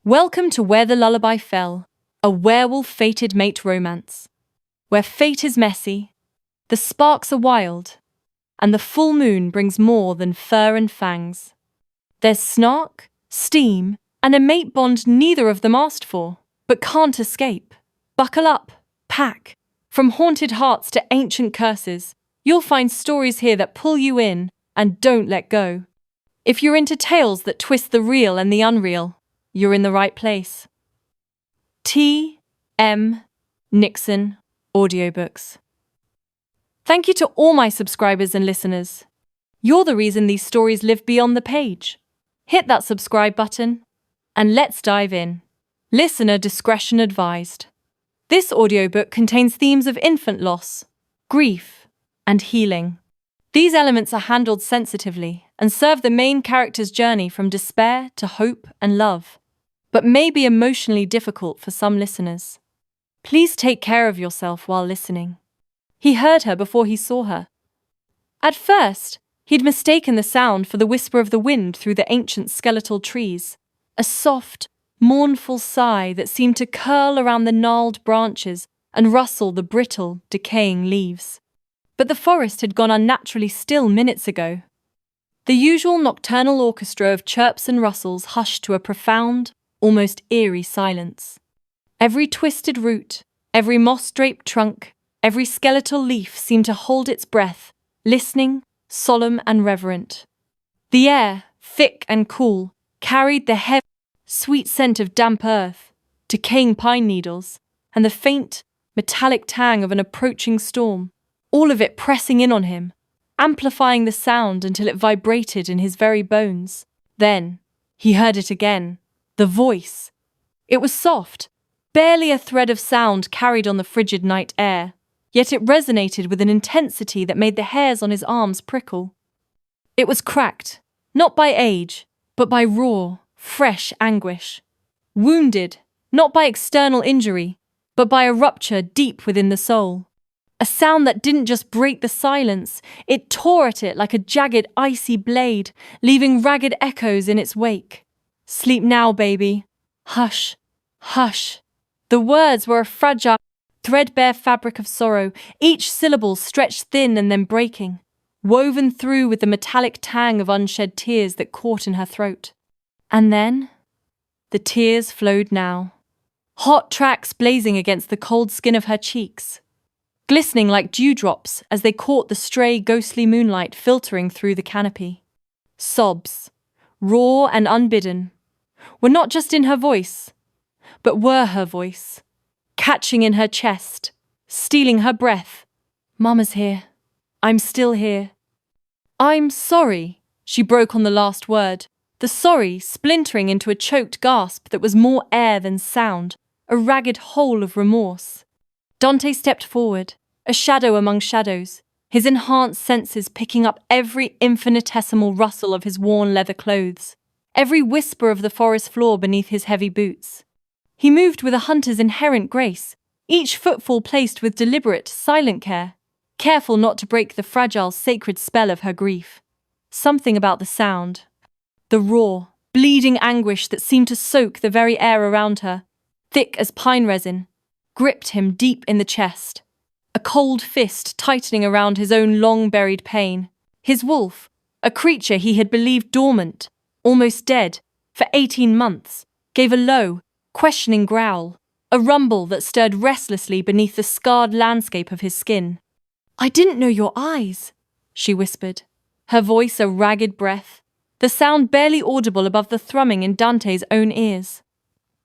Welcome to Where the Lullaby Fell, a werewolf-fated mate romance, where fate is messy, the sparks are wild, and the full moon brings more than fur and fangs. There's snark, steam, and a mate bond neither of them asked for, but can't escape. Buckle up, pack. From haunted hearts to ancient curses, you'll find stories here that pull you in and don't let go. If you're into tales that twist the real and the unreal, you're in the right place. T.M. Nyxen Audiobooks. Thank you to all my subscribers and listeners. You're the reason these stories live beyond the page. Hit that subscribe button, and let's dive in. Listener discretion advised. This audiobook contains themes of infant loss, grief, and healing. These elements are handled sensitively and serve the main character's journey from despair to hope and love, but may be emotionally difficult for some listeners. Please take care of yourself while listening. He heard her before he saw her. At first, he'd mistaken the sound for the whisper of the wind through the ancient skeletal trees, a soft, mournful sigh that seemed to curl around the gnarled branches and rustle the brittle, decaying leaves. But the forest had gone unnaturally still minutes ago. The usual nocturnal orchestra of chirps and rustles hushed to a profound, almost eerie silence. Every twisted root, every moss-draped trunk, every skeletal leaf seemed to hold its breath, listening, solemn and reverent. The air, thick and cool, carried the heavy, sweet scent of damp earth, decaying pine needles, and the faint, metallic tang of an approaching storm, all of it pressing in on him, amplifying the sound until it vibrated in his very bones. Then, he heard it again. The voice. It was soft, barely a thread of sound carried on the frigid night air, yet it resonated with an intensity that made the hairs on his arms prickle. It was cracked, not by age, but by raw, fresh anguish. Wounded, not by external injury, but by a rupture deep within the soul. A sound that didn't just break the silence, it tore at it like a jagged, icy blade, leaving ragged echoes in its wake. Sleep now, baby. Hush, hush. The words were a fragile, threadbare fabric of sorrow, each syllable stretched thin and then breaking, woven through with the metallic tang of unshed tears that caught in her throat. And then, the tears flowed now, hot tracks blazing against the cold skin of her cheeks, glistening like dewdrops as they caught the stray, ghostly moonlight filtering through the canopy. Sobs, raw and unbidden, were not just in her voice, but were her voice, catching in her chest, stealing her breath. Mama's here. I'm still here. I'm sorry, she broke on the last word, the sorry splintering into a choked gasp that was more air than sound, a ragged hole of remorse. Dante stepped forward, a shadow among shadows, his enhanced senses picking up every infinitesimal rustle of his worn leather clothes, every whisper of the forest floor beneath his heavy boots. He moved with a hunter's inherent grace, each footfall placed with deliberate, silent care, careful not to break the fragile, sacred spell of her grief. Something about the sound, the raw, bleeding anguish that seemed to soak the very air around her, thick as pine resin, gripped him deep in the chest, a cold fist tightening around his own long-buried pain. His wolf, a creature he had believed dormant, almost dead, for 18 months, gave a low, questioning growl, a rumble that stirred restlessly beneath the scarred landscape of his skin. "I didn't know your eyes," she whispered, her voice a ragged breath, the sound barely audible above the thrumming in Dante's own ears.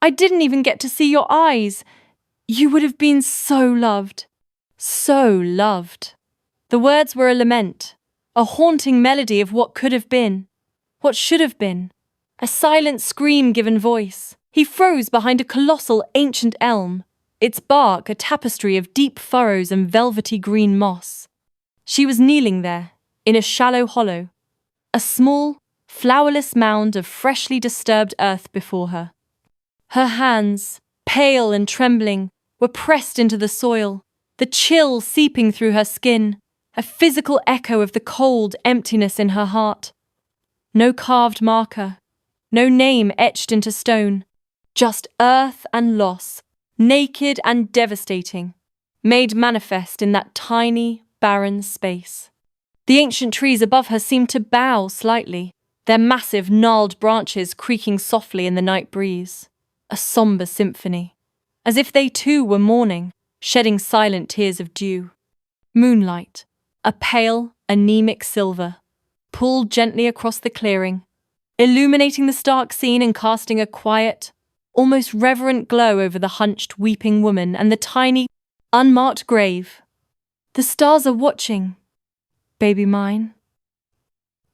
"I didn't even get to see your eyes. You would have been so loved. So loved." The words were a lament, a haunting melody of what could have been, what should have been, a silent scream given voice. He froze behind a colossal ancient elm, its bark a tapestry of deep furrows and velvety green moss. She was kneeling there, in a shallow hollow, a small, flowerless mound of freshly disturbed earth before her. Her hands, pale and trembling, were pressed into the soil, the chill seeping through her skin, a physical echo of the cold emptiness in her heart. No carved marker, no name etched into stone, Just earth and loss, naked and devastating, made manifest in that tiny, barren space. The ancient trees above her seemed to bow slightly, their massive, gnarled branches creaking softly in the night breeze. A somber symphony, as if they too were mourning, shedding silent tears of dew. Moonlight, a pale, anemic silver, pulled gently across the clearing, illuminating the stark scene and casting a quiet, almost reverent glow over the hunched, weeping woman and the tiny, unmarked grave. The stars are watching, baby mine.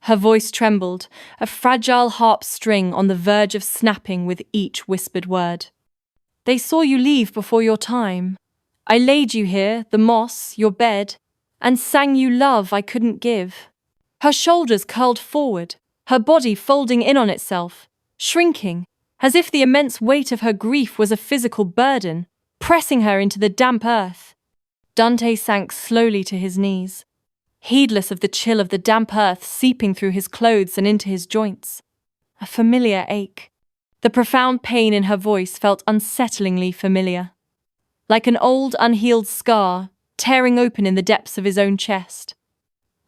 Her voice trembled, a fragile harp string on the verge of snapping with each whispered word. They saw you leave before your time. I laid you here, the moss, your bed, and sang you love I couldn't give. Her shoulders curled forward, her body folding in on itself, shrinking, as if the immense weight of her grief was a physical burden, pressing her into the damp earth. Dante sank slowly to his knees, heedless of the chill of the damp earth seeping through his clothes and into his joints. A familiar ache. The profound pain in her voice felt unsettlingly familiar, like an old, unhealed scar tearing open in the depths of his own chest,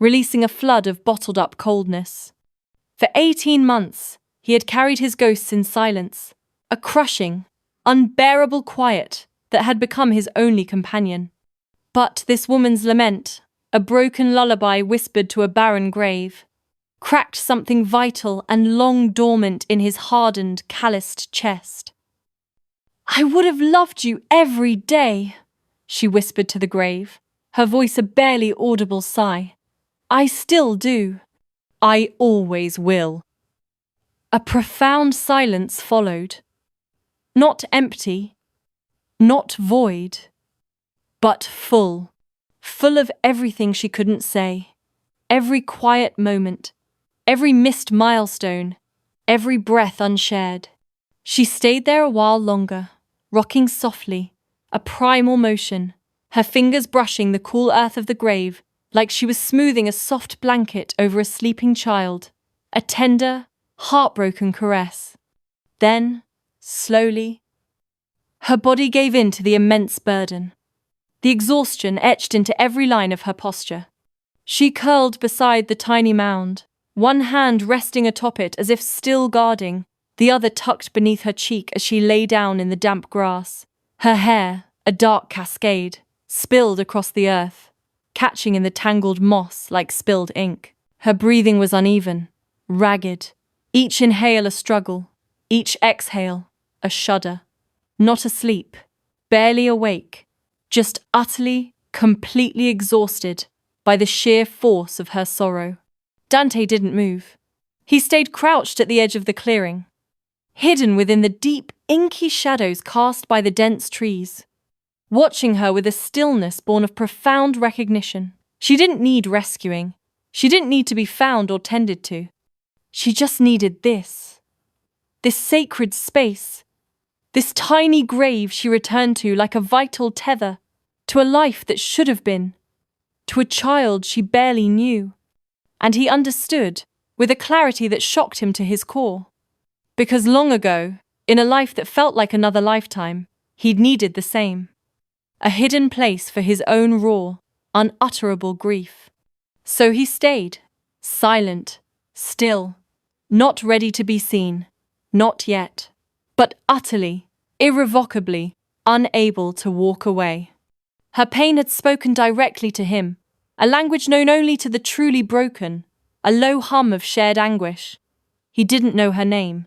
releasing a flood of bottled-up coldness. For 18 months, he had carried his ghosts in silence, a crushing, unbearable quiet that had become his only companion. But this woman's lament, a broken lullaby whispered to a barren grave, cracked something vital and long dormant in his hardened, calloused chest. I would have loved you every day, she whispered to the grave, her voice a barely audible sigh. I still do. I always will. A profound silence followed. Not empty, not void, but full. Full of everything she couldn't say. Every quiet moment, every missed milestone, every breath unshared. She stayed there a while longer, rocking softly, a primal motion, her fingers brushing the cool earth of the grave like she was smoothing a soft blanket over a sleeping child, a tender, heartbroken caress. Then, slowly, her body gave in to the immense burden. The exhaustion etched into every line of her posture. She curled beside the tiny mound, one hand resting atop it as if still guarding, the other tucked beneath her cheek as she lay down in the damp grass. Her hair, a dark cascade, spilled across the earth, catching in the tangled moss like spilled ink. Her breathing was uneven, ragged, each inhale a struggle, each exhale a shudder. Not asleep, barely awake, just utterly, completely exhausted by the sheer force of her sorrow. Dante didn't move. He stayed crouched at the edge of the clearing, hidden within the deep, inky shadows cast by the dense trees, watching her with a stillness born of profound recognition. She didn't need rescuing. She didn't need to be found or tended to. She just needed this sacred space, this tiny grave she returned to like a vital tether to a life that should have been, to a child she barely knew. And he understood, with a clarity that shocked him to his core. Because long ago, in a life that felt like another lifetime, he'd needed the same. A hidden place for his own raw, unutterable grief. So he stayed, silent, still, not ready to be seen, not yet, but utterly, irrevocably, unable to walk away. Her pain had spoken directly to him, a language known only to the truly broken, a low hum of shared anguish. He didn't know her name,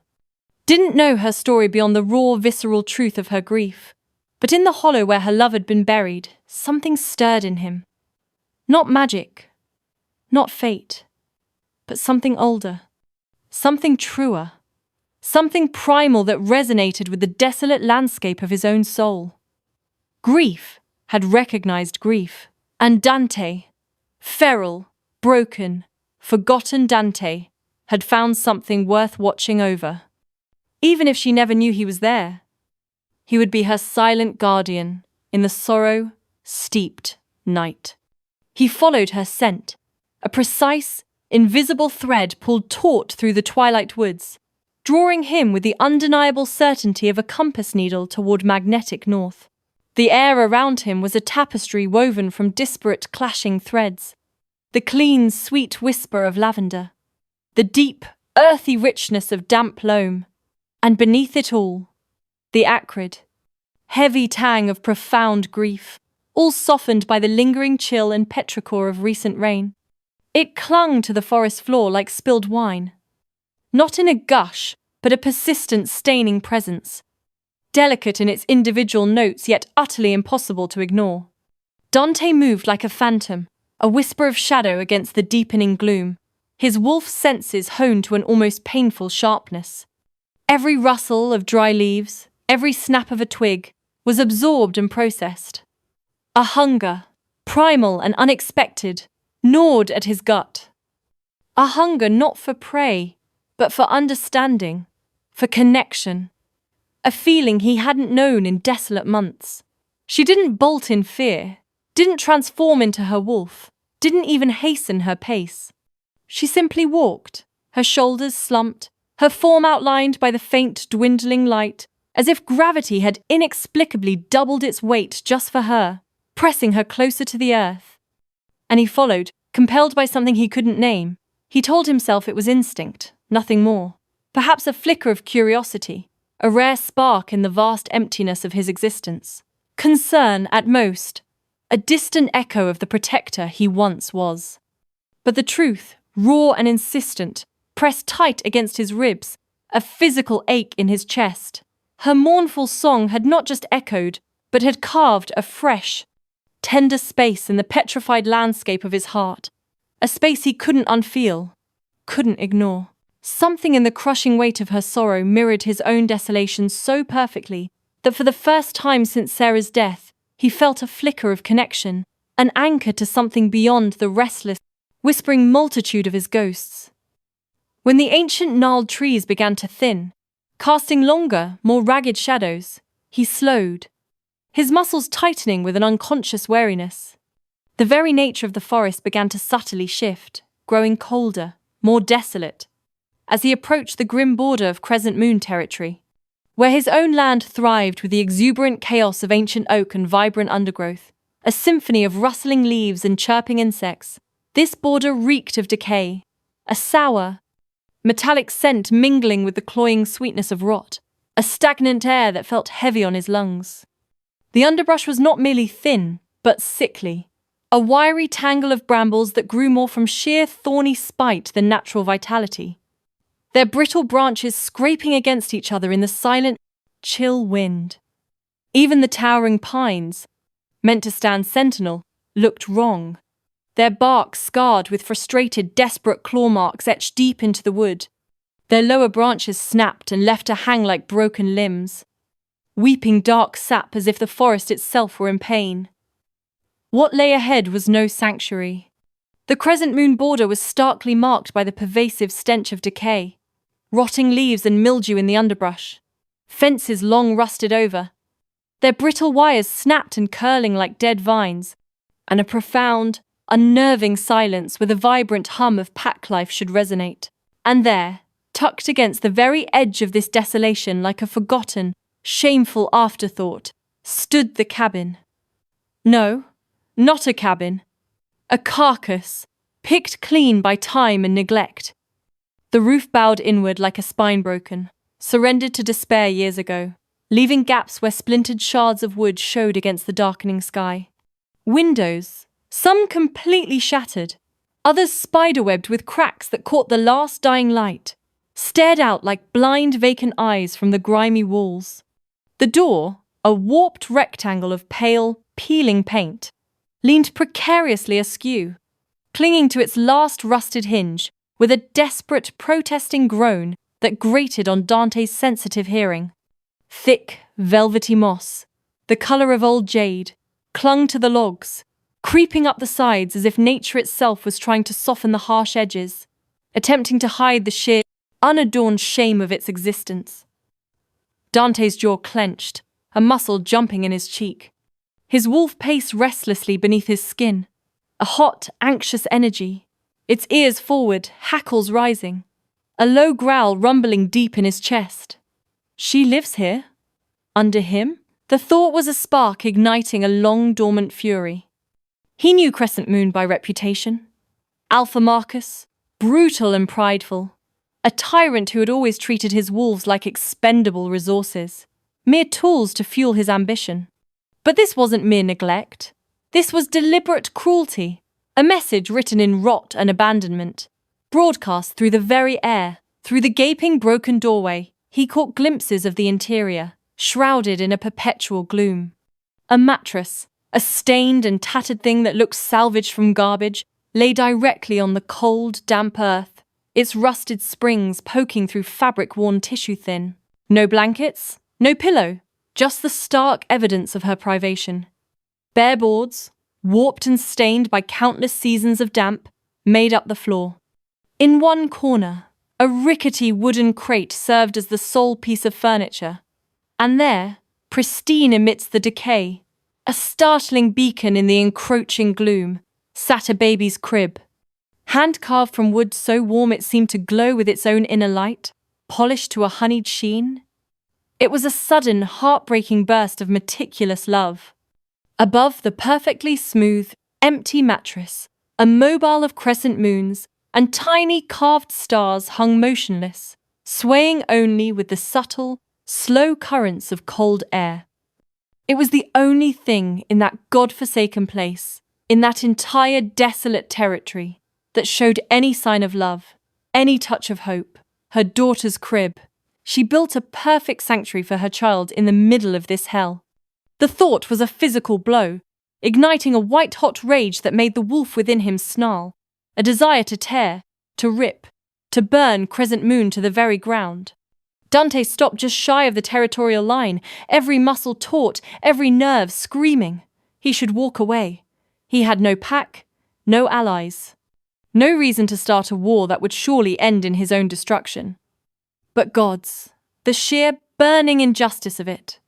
didn't know her story beyond the raw, visceral truth of her grief. But in the hollow where her love had been buried, something stirred in him. Not magic, not fate, but something older, something truer, something primal that resonated with the desolate landscape of his own soul. Grief had recognized grief, and Dante, feral, broken, forgotten Dante, had found something worth watching over. Even if she never knew he was there, he would be her silent guardian in the sorrow-steeped night. He followed her scent, a precise, invisible thread pulled taut through the twilight woods, drawing him with the undeniable certainty of a compass needle toward magnetic north. The air around him was a tapestry woven from disparate clashing threads. The clean, sweet whisper of lavender, the deep, earthy richness of damp loam, and beneath it all, the acrid, heavy tang of profound grief, all softened by the lingering chill and petrichor of recent rain. It clung to the forest floor like spilled wine. Not in a gush, but a persistent staining presence, delicate in its individual notes yet utterly impossible to ignore. Dante moved like a phantom, a whisper of shadow against the deepening gloom, his wolf senses honed to an almost painful sharpness. Every rustle of dry leaves, every snap of a twig, was absorbed and processed. A hunger, primal and unexpected, gnawed at his gut. A hunger not for prey, but for understanding, for connection. A feeling he hadn't known in desolate months. She didn't bolt in fear, didn't transform into her wolf, didn't even hasten her pace. She simply walked, her shoulders slumped, her form outlined by the faint, dwindling light, as if gravity had inexplicably doubled its weight just for her, pressing her closer to the earth. And he followed, compelled by something he couldn't name. He told himself it was instinct, nothing more. Perhaps a flicker of curiosity, a rare spark in the vast emptiness of his existence. Concern, at most, a distant echo of the protector he once was. But the truth, raw and insistent, pressed tight against his ribs, a physical ache in his chest. Her mournful song had not just echoed, but had carved a fresh, tender space in the petrified landscape of his heart, a space he couldn't unfeel, couldn't ignore. Something in the crushing weight of her sorrow mirrored his own desolation so perfectly that for the first time since Sarah's death, he felt a flicker of connection, an anchor to something beyond the restless, whispering multitude of his ghosts. When the ancient gnarled trees began to thin, casting longer, more ragged shadows, he slowed, his muscles tightening with an unconscious wariness. The very nature of the forest began to subtly shift, growing colder, more desolate, as he approached the grim border of Crescent Moon territory, where his own land thrived with the exuberant chaos of ancient oak and vibrant undergrowth, a symphony of rustling leaves and chirping insects. This border reeked of decay, a sour, metallic scent mingling with the cloying sweetness of rot, a stagnant air that felt heavy on his lungs. The underbrush was not merely thin, but sickly, a wiry tangle of brambles that grew more from sheer thorny spite than natural vitality, their brittle branches scraping against each other in the silent, chill wind. Even the towering pines, meant to stand sentinel, looked wrong, their bark scarred with frustrated, desperate claw marks etched deep into the wood. Their lower branches snapped and left to hang like broken limbs, weeping dark sap as if the forest itself were in pain. What lay ahead was no sanctuary. The Crescent Moon border was starkly marked by the pervasive stench of decay, rotting leaves and mildew in the underbrush, fences long rusted over, their brittle wires snapped and curling like dead vines, and a profound, unnerving silence with a vibrant hum of pack life should resonate. And there, tucked against the very edge of this desolation like a forgotten, shameful afterthought, stood the cabin. No, not a cabin. A carcass, picked clean by time and neglect. The roof bowed inward like a spine broken, surrendered to despair years ago, leaving gaps where splintered shards of wood showed against the darkening sky. Windows, some completely shattered, others spiderwebbed with cracks that caught the last dying light, stared out like blind vacant eyes from the grimy walls. The door, a warped rectangle of pale, peeling paint, leaned precariously askew, clinging to its last rusted hinge with a desperate, protesting groan that grated on Dante's sensitive hearing. Thick, velvety moss, the colour of old jade, clung to the logs, creeping up the sides as if nature itself was trying to soften the harsh edges, attempting to hide the sheer, unadorned shame of its existence. Dante's jaw clenched, a muscle jumping in his cheek. His wolf paced restlessly beneath his skin, a hot, anxious energy, its ears forward, hackles rising. a low growl rumbling deep in his chest. She lives here? Under him? The thought was a spark igniting a long-dormant fury. He knew Crescent Moon by reputation. Alpha Marcus, brutal and prideful. A tyrant who had always treated his wolves like expendable resources, mere tools to fuel his ambition. But this wasn't mere neglect. This was deliberate cruelty, a message written in rot and abandonment, broadcast through the very air. Through the gaping broken doorway, he caught glimpses of the interior, shrouded in a perpetual gloom. A mattress, a stained and tattered thing that looked salvaged from garbage, lay directly on the cold, damp earth, its rusted springs poking through fabric-worn tissue thin. No blankets, no pillow, just the stark evidence of her privation. Bare boards, warped and stained by countless seasons of damp, made up the floor. In one corner, a rickety wooden crate served as the sole piece of furniture. And there, pristine amidst the decay, a startling beacon in the encroaching gloom, sat a baby's crib. Hand-carved from wood so warm it seemed to glow with its own inner light, polished to a honeyed sheen. It was a sudden, heartbreaking burst of meticulous love. Above the perfectly smooth, empty mattress, a mobile of crescent moons and tiny carved stars hung motionless, swaying only with the subtle, slow currents of cold air. It was the only thing in that God-forsaken place, in that entire desolate territory, that showed any sign of love, any touch of hope. Her daughter's crib. She built a perfect sanctuary for her child in the middle of this hell. The thought was a physical blow, igniting a white-hot rage that made the wolf within him snarl, a desire to tear, to rip, to burn Crescent Moon to the very ground. Dante stopped just shy of the territorial line, every muscle taut, every nerve screaming. He should walk away. He had no pack, no allies. No reason to start a war that would surely end in his own destruction. But gods, the sheer burning injustice of it.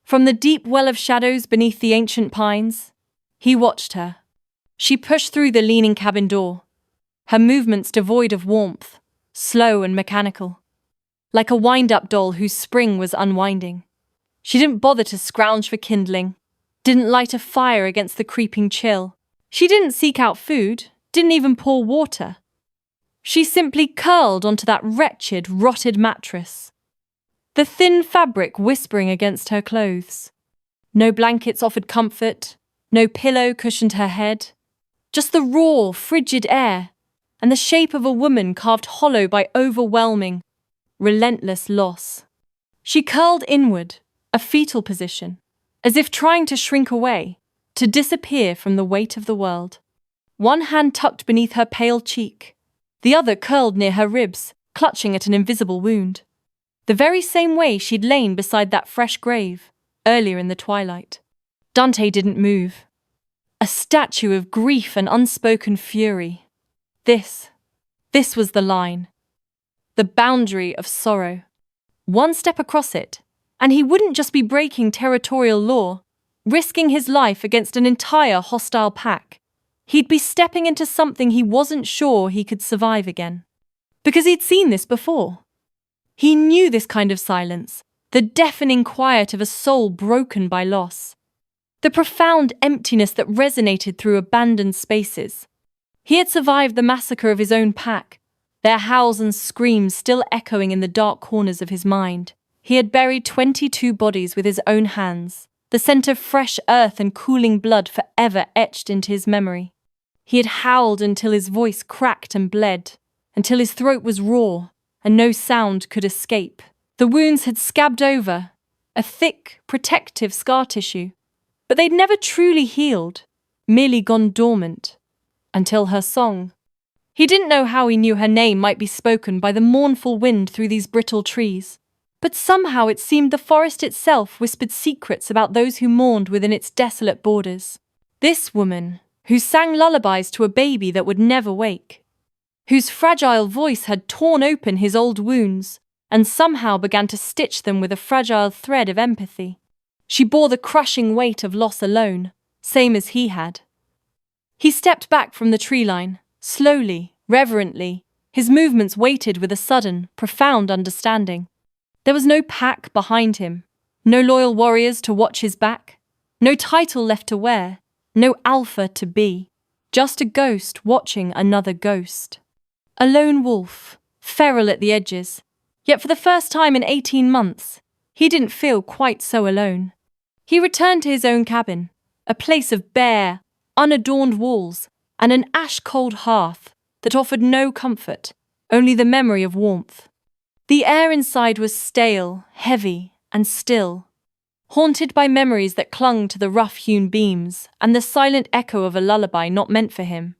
From the deep well of shadows beneath the ancient pines, he watched her. She pushed through the leaning cabin door, her movements devoid of warmth, slow and mechanical. Like a wind-up doll whose spring was unwinding. She didn't bother to scrounge for kindling, didn't light a fire against the creeping chill. She didn't seek out food, didn't even pour water. She simply curled onto that wretched, rotted mattress, the thin fabric whispering against her clothes. No blankets offered comfort, no pillow cushioned her head, just the raw, frigid air and the shape of a woman carved hollow by overwhelming, relentless loss. She curled inward, a fetal position, as if trying to shrink away, to disappear from the weight of the world. One hand tucked beneath her pale cheek, the other curled near her ribs, clutching at an invisible wound. The very same way she'd lain beside that fresh grave, earlier in the twilight. Dante didn't move. A statue of grief and unspoken fury. This was the line. The boundary of sorrow. One step across it, and he wouldn't just be breaking territorial law, risking his life against an entire hostile pack. He'd be stepping into something he wasn't sure he could survive again. Because he'd seen this before. He knew this kind of silence, the deafening quiet of a soul broken by loss. The profound emptiness that resonated through abandoned spaces. He had survived the massacre of his own pack, their howls and screams still echoing in the dark corners of his mind. He had buried 22 bodies with his own hands, the scent of fresh earth and cooling blood forever etched into his memory. He had howled until his voice cracked and bled, until his throat was raw and no sound could escape. The wounds had scabbed over, a thick, protective scar tissue, but they'd never truly healed, merely gone dormant, until her song. He didn't know how he knew her name might be spoken by the mournful wind through these brittle trees, but somehow it seemed the forest itself whispered secrets about those who mourned within its desolate borders. This woman, who sang lullabies to a baby that would never wake, whose fragile voice had torn open his old wounds and somehow began to stitch them with a fragile thread of empathy. She bore the crushing weight of loss alone, same as he had. He stepped back from the tree line, slowly, reverently, His movements waited with a sudden, profound understanding. There was no pack behind him, no loyal warriors to watch his back, no title left to wear, no alpha to be, just a ghost watching another ghost. A lone wolf, feral at the edges, yet for the first time in 18 months, he didn't feel quite so alone. He returned to his own cabin, a place of bare, unadorned walls and an ash-cold hearth that offered no comfort, only the memory of warmth. The air inside was stale, heavy, and still, haunted by memories that clung to the rough-hewn beams and the silent echo of a lullaby not meant for him,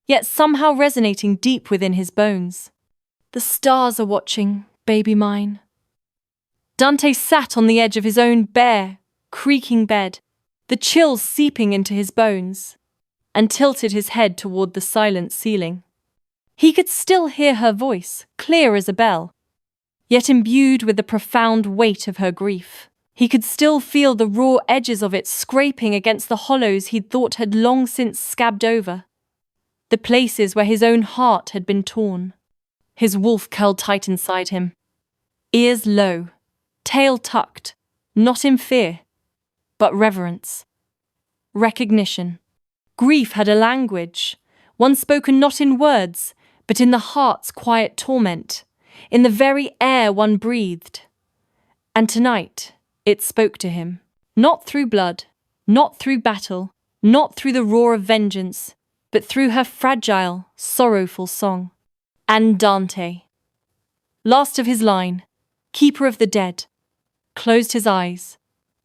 yet somehow resonating deep within his bones. The stars are watching, baby mine. Dante sat on the edge of his own bare, creaking bed, the chills seeping into his bones, and tilted his head toward the silent ceiling. He could still hear her voice, clear as a bell, yet imbued with the profound weight of her grief. He could still feel the raw edges of it scraping against the hollows he'd thought had long since scabbed over, the places where his own heart had been torn. His wolf curled tight inside him, ears low, tail tucked, not in fear, but reverence. Recognition. Grief had a language, one spoken not in words, but in the heart's quiet torment, in the very air one breathed. And tonight, it spoke to him, not through blood, not through battle, not through the roar of vengeance, but through her fragile, sorrowful song. And Dante, last of his line, keeper of the dead, closed his eyes,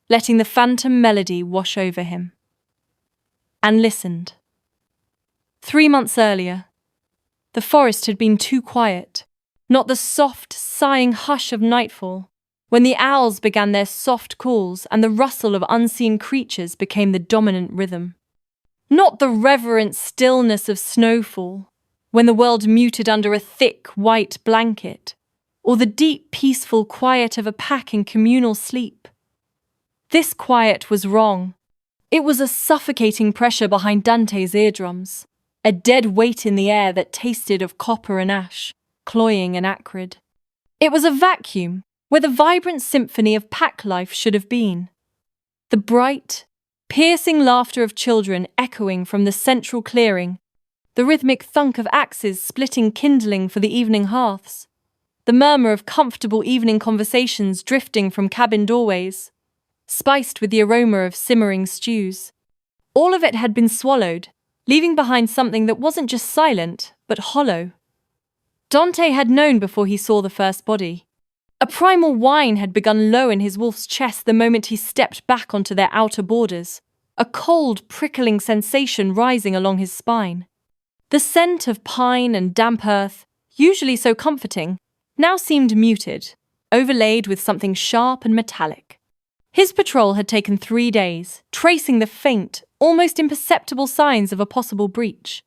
letting the phantom melody wash over him, and listened. 3 months earlier, the forest had been too quiet, not the soft, sighing hush of nightfall, when the owls began their soft calls and the rustle of unseen creatures became the dominant rhythm. Not the reverent stillness of snowfall, when the world muted under a thick, white blanket, or the deep, peaceful quiet of a pack in communal sleep. This quiet was wrong. It was a suffocating pressure behind Dante's eardrums, a dead weight in the air that tasted of copper and ash, cloying and acrid. It was a vacuum where the vibrant symphony of pack life should have been. The bright, piercing laughter of children echoing from the central clearing, the rhythmic thunk of axes splitting kindling for the evening hearths, the murmur of comfortable evening conversations drifting from cabin doorways, spiced with the aroma of simmering stews. All of it had been swallowed, leaving behind something that wasn't just silent, but hollow. Dante had known before he saw the first body. A primal whine had begun low in his wolf's chest the moment he stepped back onto their outer borders, a cold, prickling sensation rising along his spine. The scent of pine and damp earth, usually so comforting, now seemed muted, overlaid with something sharp and metallic. His patrol had taken 3 days, tracing the faint, almost imperceptible signs of a possible breach.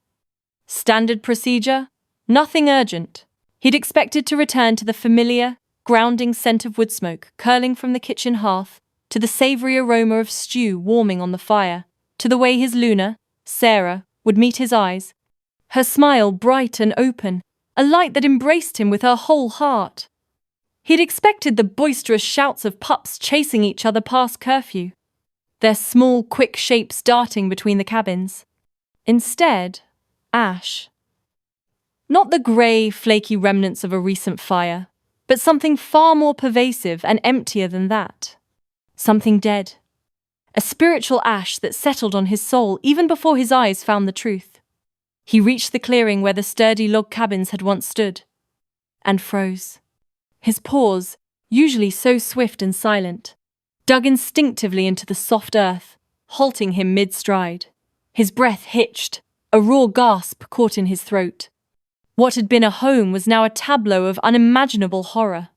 Standard procedure, nothing urgent. He'd expected to return to the familiar, grounding scent of wood smoke curling from the kitchen hearth, to the savoury aroma of stew warming on the fire, to the way his Luna, Sarah, would meet his eyes, her smile bright and open, a light that embraced him with her whole heart. He'd expected the boisterous shouts of pups chasing each other past curfew, their small, quick shapes darting between the cabins. Instead, ash. Not the grey, flaky remnants of a recent fire, but something far more pervasive and emptier than that. Something dead. A spiritual ash that settled on his soul even before his eyes found the truth. He reached the clearing where the sturdy log cabins had once stood, and froze. His paws, usually so swift and silent, dug instinctively into the soft earth, halting him mid-stride. His breath hitched, a raw gasp caught in his throat. What had been a home was now a tableau of unimaginable horror.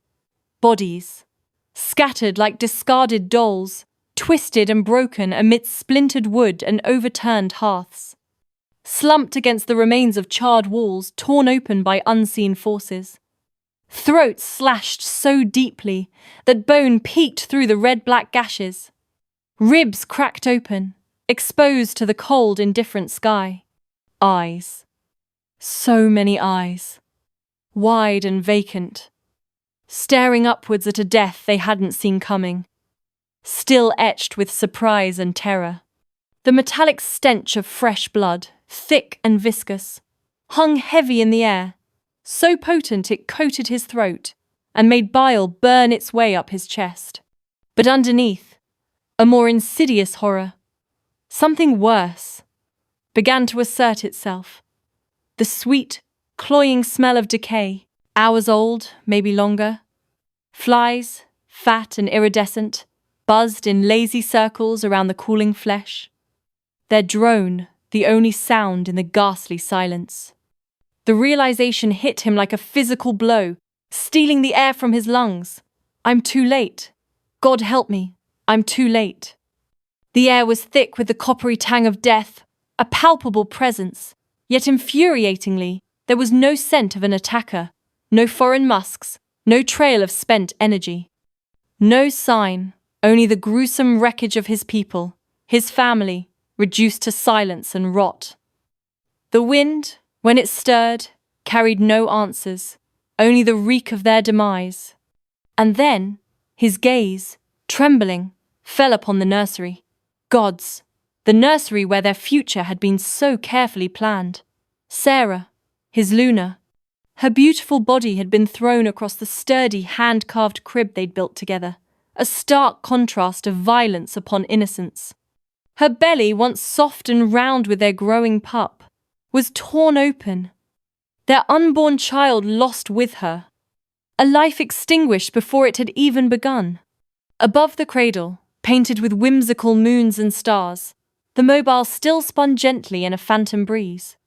Bodies, scattered like discarded dolls, twisted and broken amidst splintered wood and overturned hearths. Slumped against the remains of charred walls torn open by unseen forces. Throats slashed so deeply that bone peeked through the red-black gashes. Ribs cracked open, exposed to the cold, indifferent sky. Eyes. So many eyes. wide and vacant, staring upwards at a death they hadn't seen coming, still etched with surprise and terror. The metallic stench of fresh blood, thick and viscous, hung heavy in the air, so potent it coated his throat and made bile burn its way up his chest. But underneath, a more insidious horror, something worse, began to assert itself. The sweet, cloying smell of decay, hours old, maybe longer. Flies, fat and iridescent, buzzed in lazy circles around the cooling flesh. Their drone, the only sound in the ghastly silence. The realization hit him like a physical blow, stealing the air from his lungs. I'm too late. God help me, I'm too late. The air was thick with the coppery tang of death, a palpable presence, yet infuriatingly, there was no scent of an attacker, no foreign musks, no trail of spent energy. No sign, only the gruesome wreckage of his people, his family, reduced to silence and rot. The wind, when it stirred, carried no answers, only the reek of their demise. And then, his gaze, trembling, fell upon the nursery. Gods, the nursery where their future had been so carefully planned. Sarah, his Luna. Her beautiful body had been thrown across the sturdy, hand-carved crib they'd built together, a stark contrast of violence upon innocence. Her belly, once soft and round with their growing pup, was torn open. Their unborn child lost with her. A life extinguished before it had even begun. Above the cradle, painted with whimsical moons and stars, the mobile still spun gently in a phantom breeze.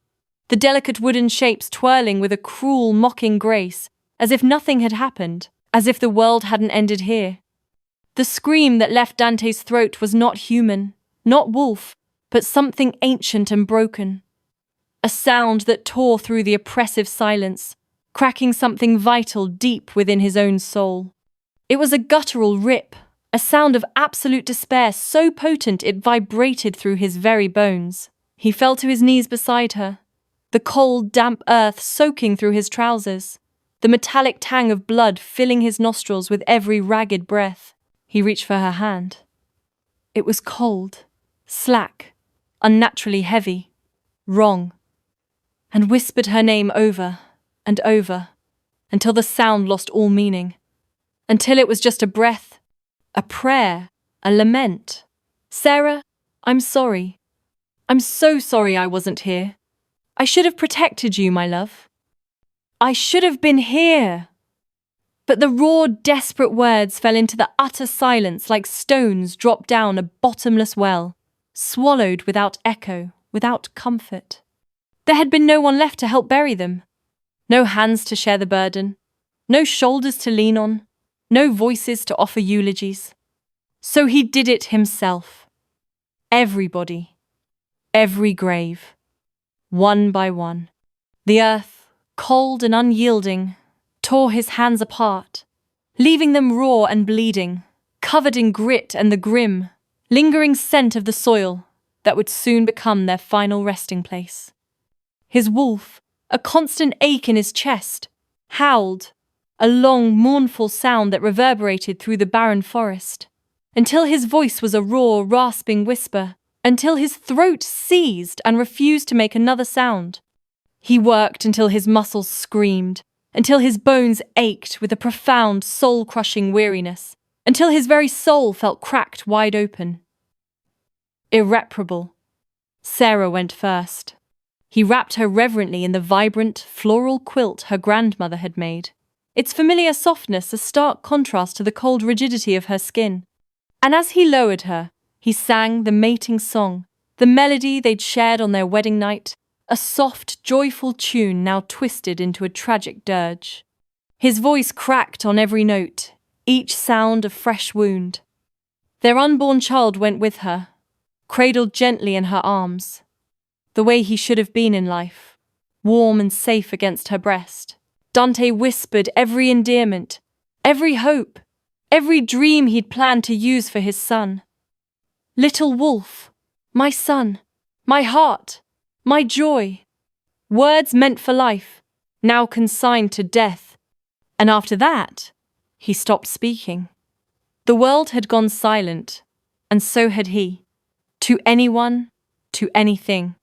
The delicate wooden shapes twirling with a cruel, mocking grace, as if nothing had happened, as if the world hadn't ended here. The scream that left Dante's throat was not human, not wolf, but something ancient and broken. A sound that tore through the oppressive silence, cracking something vital deep within his own soul. It was a guttural rip, a sound of absolute despair so potent it vibrated through his very bones. He fell to his knees beside her, the cold, damp earth soaking through his trousers, the metallic tang of blood filling his nostrils with every ragged breath. He reached for her hand. It was cold, slack, unnaturally heavy, wrong, and whispered her name over and over, until the sound lost all meaning, until it was just a breath, a prayer, a lament. Sarah, I'm sorry. I'm so sorry I wasn't here. I should have protected you, my love. I should have been here. But the raw, desperate words fell into the utter silence like stones dropped down a bottomless well, swallowed without echo, without comfort. There had been no one left to help bury them. No hands to share the burden. No shoulders to lean on. No voices to offer eulogies. So he did it himself. Everybody. Every grave. One by one. The earth, cold and unyielding, tore his hands apart, leaving them raw and bleeding, covered in grit and the grim, lingering scent of the soil that would soon become their final resting place. His wolf, a constant ache in his chest, howled, a long, mournful sound that reverberated through the barren forest, until his voice was a raw, rasping whisper, until his throat seized and refused to make another sound. He worked until his muscles screamed, until his bones ached with a profound, soul-crushing weariness, until his very soul felt cracked wide open. Irreparable. Sarah went first. He wrapped her reverently in the vibrant, floral quilt her grandmother had made, its familiar softness a stark contrast to the cold rigidity of her skin. And as he lowered her, he sang the mating song, the melody they'd shared on their wedding night, a soft, joyful tune now twisted into a tragic dirge. His voice cracked on every note, each sound a fresh wound. Their unborn child went with her, cradled gently in her arms, the way he should have been in life, warm and safe against her breast. Dante whispered every endearment, every hope, every dream he'd planned to use for his son. Little wolf, my son, my heart, my joy. Words meant for life, now consigned to death. And after that, he stopped speaking. The world had gone silent, and so had he. To anyone, to anything.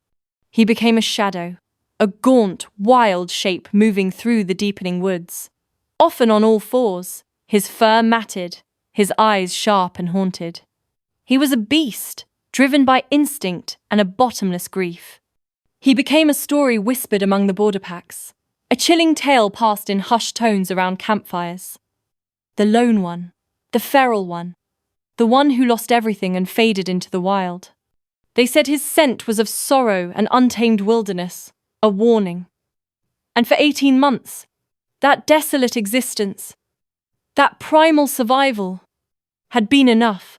He became a shadow, a gaunt, wild shape moving through the deepening woods. Often on all fours, his fur matted, his eyes sharp and haunted. He was a beast, driven by instinct and a bottomless grief. He became a story whispered among the border packs, a chilling tale passed in hushed tones around campfires. The lone one, the feral one, the one who lost everything and faded into the wild. They said his scent was of sorrow and untamed wilderness, a warning. And for 18 months, that desolate existence, that primal survival, had been enough.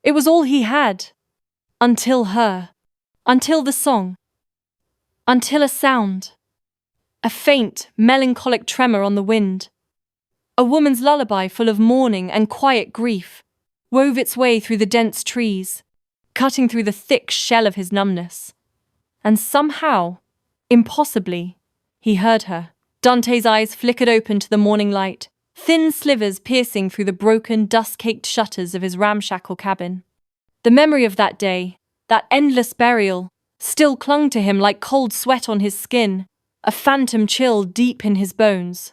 It was all he had, until her, until the song, until a sound, a faint, melancholic tremor on the wind. A woman's lullaby full of mourning and quiet grief wove its way through the dense trees, cutting through the thick shell of his numbness. And somehow, impossibly, he heard her. Dante's eyes flickered open to the morning light, thin slivers piercing through the broken, dust-caked shutters of his ramshackle cabin. The memory of that day, that endless burial, still clung to him like cold sweat on his skin, a phantom chill deep in his bones.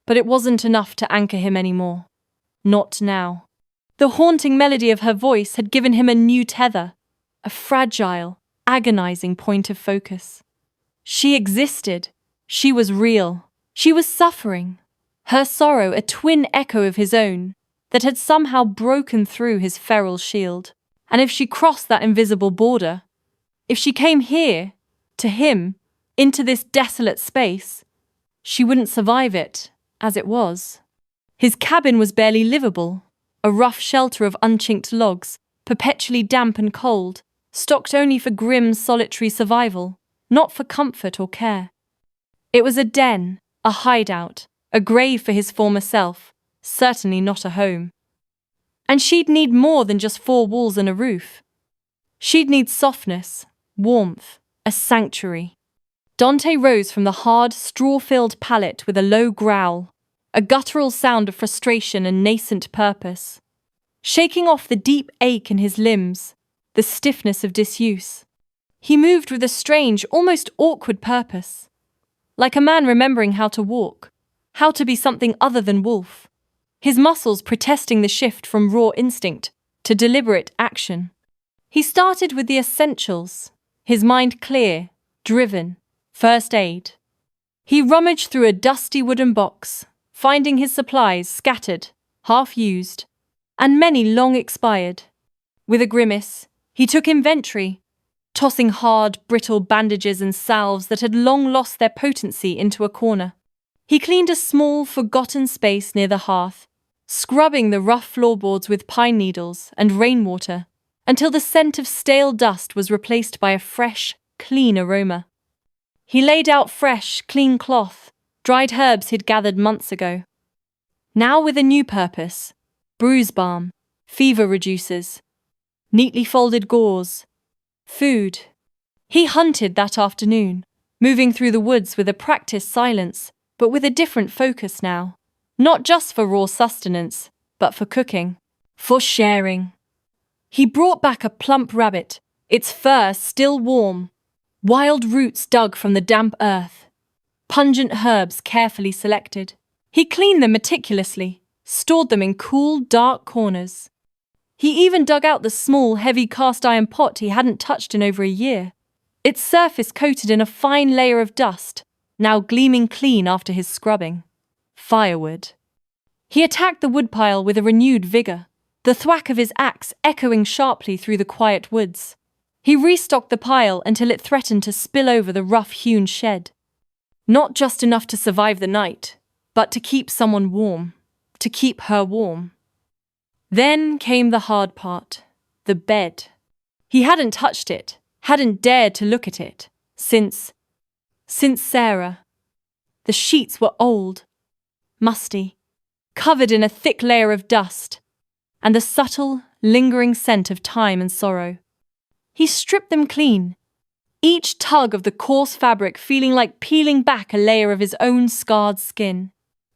But it wasn't enough to anchor him anymore. Not now. The haunting melody of her voice had given him a new tether, a fragile, agonizing point of focus. She existed. She was real. She was suffering. Her sorrow a twin echo of his own that had somehow broken through his feral shield. And if she crossed that invisible border, if she came here, to him, into this desolate space, she wouldn't survive it, as it was. His cabin was barely livable, a rough shelter of unchinked logs, perpetually damp and cold, stocked only for grim, solitary survival, not for comfort or care. It was a den, a hideout, a grave for his former self, certainly not a home. And she'd need more than just 4 walls and a roof. She'd need softness, warmth, a sanctuary. Dante rose from the hard, straw-filled pallet with a low growl, a guttural sound of frustration and nascent purpose, shaking off the deep ache in his limbs, the stiffness of disuse. He moved with a strange, almost awkward purpose, like a man remembering how to walk, how to be something other than wolf, his muscles protesting the shift from raw instinct to deliberate action. He started with the essentials, his mind clear, driven, first aid. He rummaged through a dusty wooden box, finding his supplies scattered, half-used, and many long expired. With a grimace, he took inventory, tossing hard, brittle bandages and salves that had long lost their potency into a corner. He cleaned a small, forgotten space near the hearth, scrubbing the rough floorboards with pine needles and rainwater until the scent of stale dust was replaced by a fresh, clean aroma. He laid out fresh, clean cloth, dried herbs he'd gathered months ago. Now with a new purpose: bruise balm, fever reducers, neatly folded gauze, food. He hunted that afternoon, moving through the woods with a practiced silence, but with a different focus now. Not just for raw sustenance, but for cooking, for sharing. He brought back a plump rabbit, its fur still warm, wild roots dug from the damp earth, pungent herbs carefully selected. He cleaned them meticulously, stored them in cool, dark corners. He even dug out the small, heavy cast-iron pot he hadn't touched in over a year, its surface coated in a fine layer of dust, now gleaming clean after his scrubbing. Firewood. He attacked the woodpile with a renewed vigor, the thwack of his axe echoing sharply through the quiet woods. He restocked the pile until it threatened to spill over the rough-hewn shed. Not just enough to survive the night, but to keep someone warm, to keep her warm. Then came the hard part, the bed. He hadn't touched it, hadn't dared to look at it, since Sarah. The sheets were old, musty, covered in a thick layer of dust, and the subtle, lingering scent of time and sorrow. He stripped them clean, each tug of the coarse fabric feeling like peeling back a layer of his own scarred skin,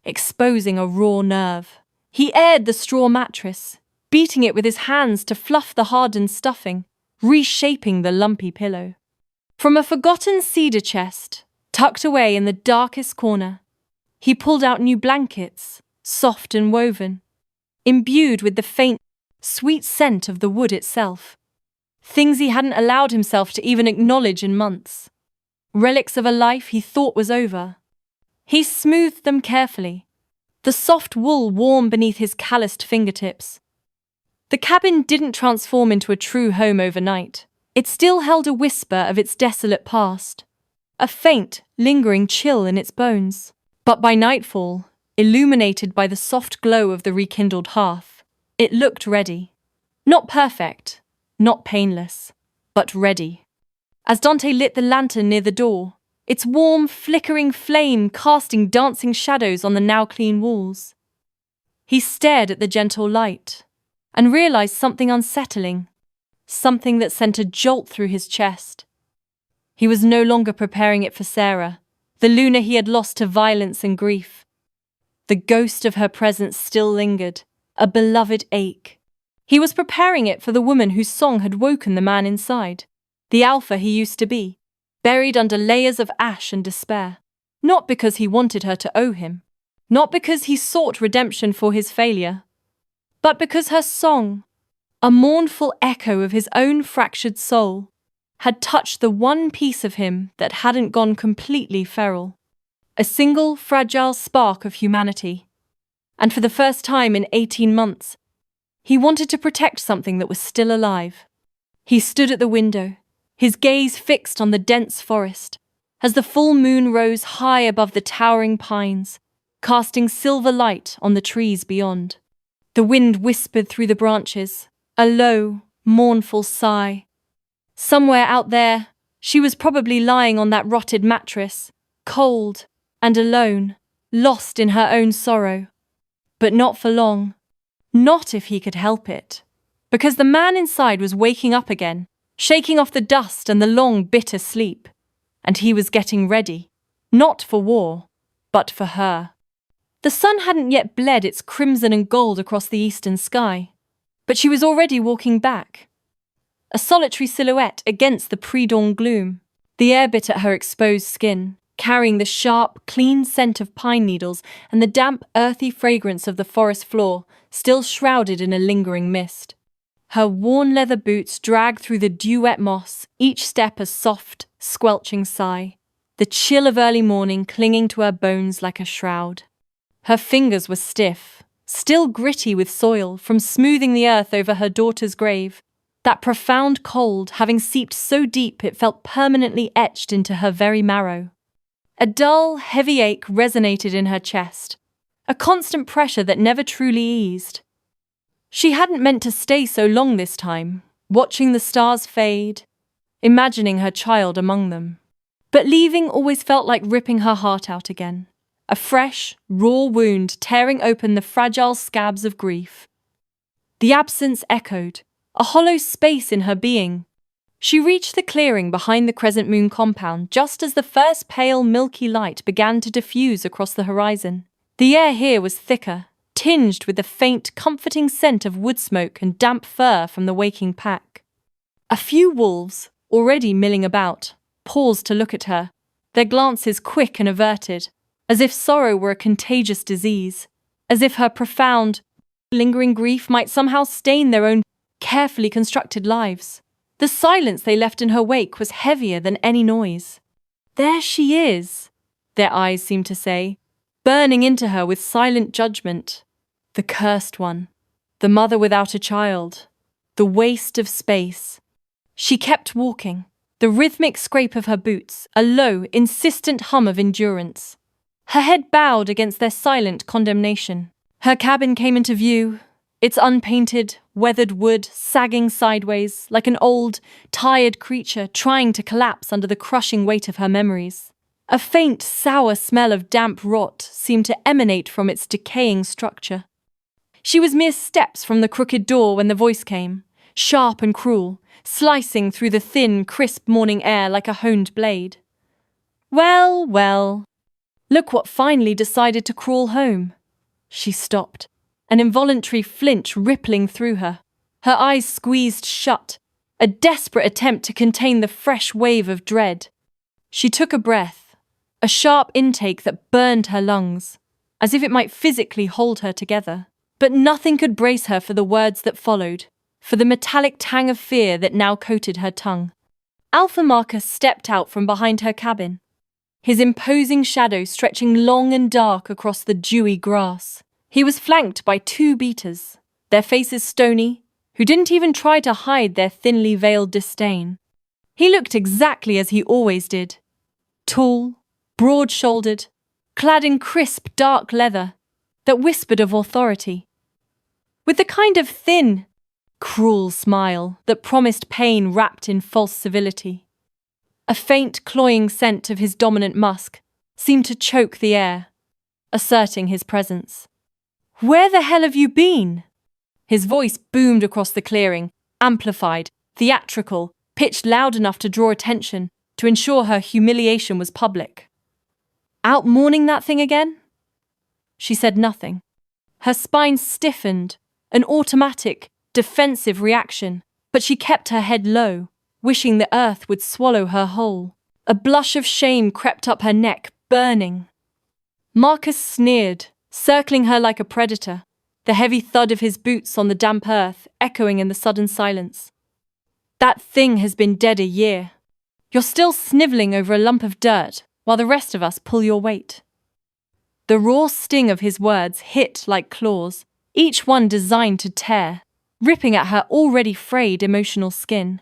exposing a raw nerve. He aired the straw mattress, beating it with his hands to fluff the hardened stuffing, reshaping the lumpy pillow. From a forgotten cedar chest, tucked away in the darkest corner, he pulled out new blankets, soft and woven, imbued with the faint, sweet scent of the wood itself. Things he hadn't allowed himself to even acknowledge in months. Relics of a life he thought was over. He smoothed them carefully, the soft wool warm beneath his calloused fingertips. The cabin didn't transform into a true home overnight. It still held a whisper of its desolate past, a faint, lingering chill in its bones. But by nightfall, illuminated by the soft glow of the rekindled hearth, it looked ready. Not perfect, not painless, but ready. As Dante lit the lantern near the door, its warm, flickering flame casting dancing shadows on the now clean walls, he stared at the gentle light and realized something unsettling, something that sent a jolt through his chest. He was no longer preparing it for Sarah, the Luna he had lost to violence and grief. The ghost of her presence still lingered, a beloved ache. He was preparing it for the woman whose song had woken the man inside, the alpha he used to be, buried under layers of ash and despair. Not because he wanted her to owe him, not because he sought redemption for his failure, but because her song, a mournful echo of his own fractured soul, had touched the one piece of him that hadn't gone completely feral. A single, fragile spark of humanity. And for the first time in 18 months, he wanted to protect something that was still alive. He stood at the window, his gaze fixed on the dense forest, as the full moon rose high above the towering pines, casting silver light on the trees beyond. The wind whispered through the branches, a low, mournful sigh. Somewhere out there, she was probably lying on that rotted mattress, cold and alone, lost in her own sorrow. But not for long. Not if he could help it. Because the man inside was waking up again, shaking off the dust and the long, bitter sleep. And he was getting ready, not for war, but for her. The sun hadn't yet bled its crimson and gold across the eastern sky, but she was already walking back. A solitary silhouette against the pre-dawn gloom, the air bit at her exposed skin, carrying the sharp, clean scent of pine needles and the damp, earthy fragrance of the forest floor, still shrouded in a lingering mist. Her worn leather boots dragged through the dew-wet moss, each step a soft, squelching sigh, the chill of early morning clinging to her bones like a shroud. Her fingers were stiff, still gritty with soil from smoothing the earth over her daughter's grave, that profound cold having seeped so deep it felt permanently etched into her very marrow. A dull, heavy ache resonated in her chest, a constant pressure that never truly eased. She hadn't meant to stay so long this time, watching the stars fade, imagining her child among them. But leaving always felt like ripping her heart out again, a fresh, raw wound tearing open the fragile scabs of grief. The absence echoed, a hollow space in her being. She reached the clearing behind the Crescent Moon compound just as the first pale, milky light began to diffuse across the horizon. The air here was thicker, tinged with the faint, comforting scent of wood smoke and damp fur from the waking pack. A few wolves, already milling about, paused to look at her, their glances quick and averted, as if sorrow were a contagious disease, as if her profound, lingering grief might somehow stain their own carefully constructed lives. The silence they left in her wake was heavier than any noise. There she is, their eyes seemed to say, burning into her with silent judgment. The cursed one, the mother without a child, the waste of space. She kept walking, the rhythmic scrape of her boots, a low, insistent hum of endurance. Her head bowed against their silent condemnation. Her cabin came into view, its unpainted, weathered wood sagging sideways like an old, tired creature trying to collapse under the crushing weight of her memories. A faint, sour smell of damp rot seemed to emanate from its decaying structure. She was mere steps from the crooked door when the voice came, sharp and cruel, slicing through the thin, crisp morning air like a honed blade. Well, well. Look what finally decided to crawl home. She stopped, an involuntary flinch rippling through her, her eyes squeezed shut, a desperate attempt to contain the fresh wave of dread. She took a breath, a sharp intake that burned her lungs, as if it might physically hold her together. But nothing could brace her for the words that followed, for the metallic tang of fear that now coated her tongue. Alpha Marcus stepped out from behind her cabin, his imposing shadow stretching long and dark across the dewy grass. He was flanked by 2 beaters, their faces stony, who didn't even try to hide their thinly veiled disdain. He looked exactly as he always did. Tall, broad-shouldered, clad in crisp, dark leather that whispered of authority. With the kind of thin, cruel smile that promised pain wrapped in false civility. A faint, cloying scent of his dominant musk seemed to choke the air, asserting his presence. "Where the hell have you been?" His voice boomed across the clearing, amplified, theatrical, pitched loud enough to draw attention, to ensure her humiliation was public. "Out mourning that thing again?" She said nothing. Her spine stiffened, an automatic, defensive reaction, but she kept her head low, wishing the earth would swallow her whole. A blush of shame crept up her neck, burning. Marcus sneered, circling her like a predator, the heavy thud of his boots on the damp earth echoing in the sudden silence. "That thing has been dead a year. You're still snivelling over a lump of dirt, while the rest of us pull your weight." The raw sting of his words hit like claws, each one designed to tear, ripping at her already frayed emotional skin.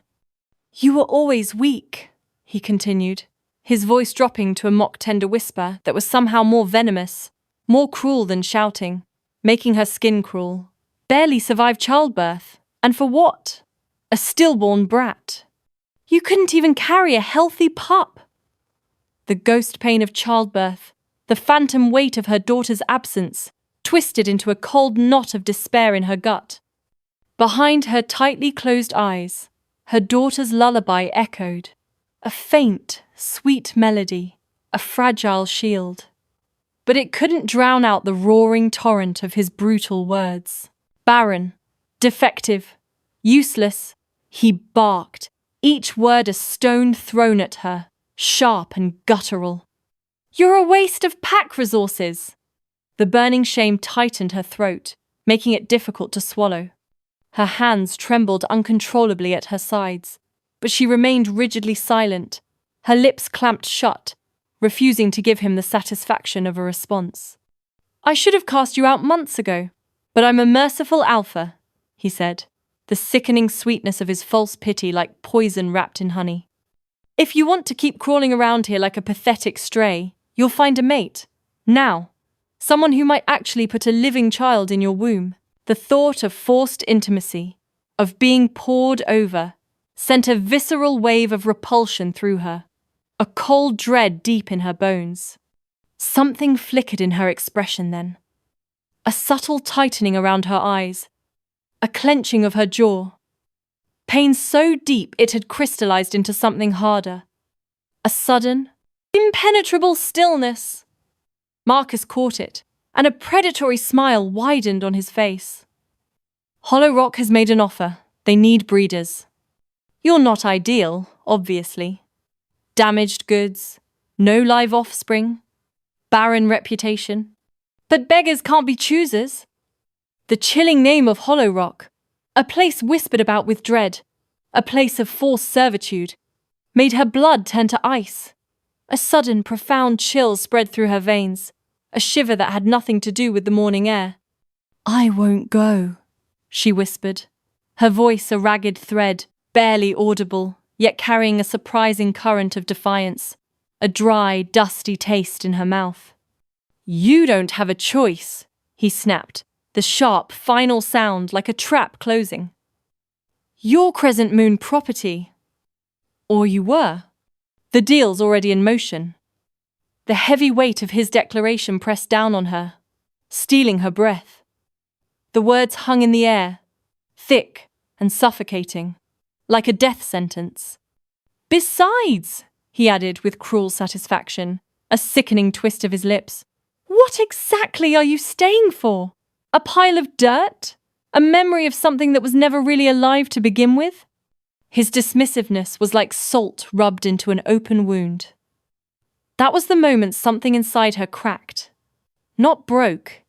"You were always weak," he continued, his voice dropping to a mock-tender whisper that was somehow more venomous, more cruel than shouting, making her skin crawl. "Barely survived childbirth, and for what? A stillborn brat. You couldn't even carry a healthy pup." The ghost pain of childbirth, the phantom weight of her daughter's absence, twisted into a cold knot of despair in her gut. Behind her tightly closed eyes, her daughter's lullaby echoed, a faint, sweet melody, a fragile shield. But it couldn't drown out the roaring torrent of his brutal words. Barren, defective, useless, he barked, each word a stone thrown at her, sharp and guttural. "You're a waste of pack resources." The burning shame tightened her throat, making it difficult to swallow. Her hands trembled uncontrollably at her sides, but she remained rigidly silent, her lips clamped shut, refusing to give him the satisfaction of a response. "I should have cast you out months ago, but I'm a merciful alpha," he said, the sickening sweetness of his false pity like poison wrapped in honey. "If you want to keep crawling around here like a pathetic stray, you'll find a mate. Now. Someone who might actually put a living child in your womb." The thought of forced intimacy, of being poured over, sent a visceral wave of repulsion through her, a cold dread deep in her bones. Something flickered in her expression then. A subtle tightening around her eyes, a clenching of her jaw. Pain so deep it had crystallized into something harder. A sudden, impenetrable stillness. Marcus caught it, and a predatory smile widened on his face. "Hollow Rock has made an offer. They need breeders. You're not ideal, obviously. Damaged goods, no live offspring, barren reputation. But beggars can't be choosers." The chilling name of Hollow Rock, a place whispered about with dread, a place of forced servitude, made her blood turn to ice. A sudden, profound chill spread through her veins, a shiver that had nothing to do with the morning air. "I won't go," she whispered, her voice a ragged thread, barely audible, yet carrying a surprising current of defiance, a dry, dusty taste in her mouth. "You don't have a choice," he snapped, the sharp, final sound like a trap closing. "You're Crescent Moon property. Or you were. The deal's already in motion." The heavy weight of his declaration pressed down on her, stealing her breath. The words hung in the air, thick and suffocating. like a death sentence. Besides, he added with cruel satisfaction, a sickening twist of his lips, what exactly are you staying for? A pile of dirt? A memory of something that was never really alive to begin with? His dismissiveness was like salt rubbed into an open wound. That was the moment something inside her cracked. Not broke.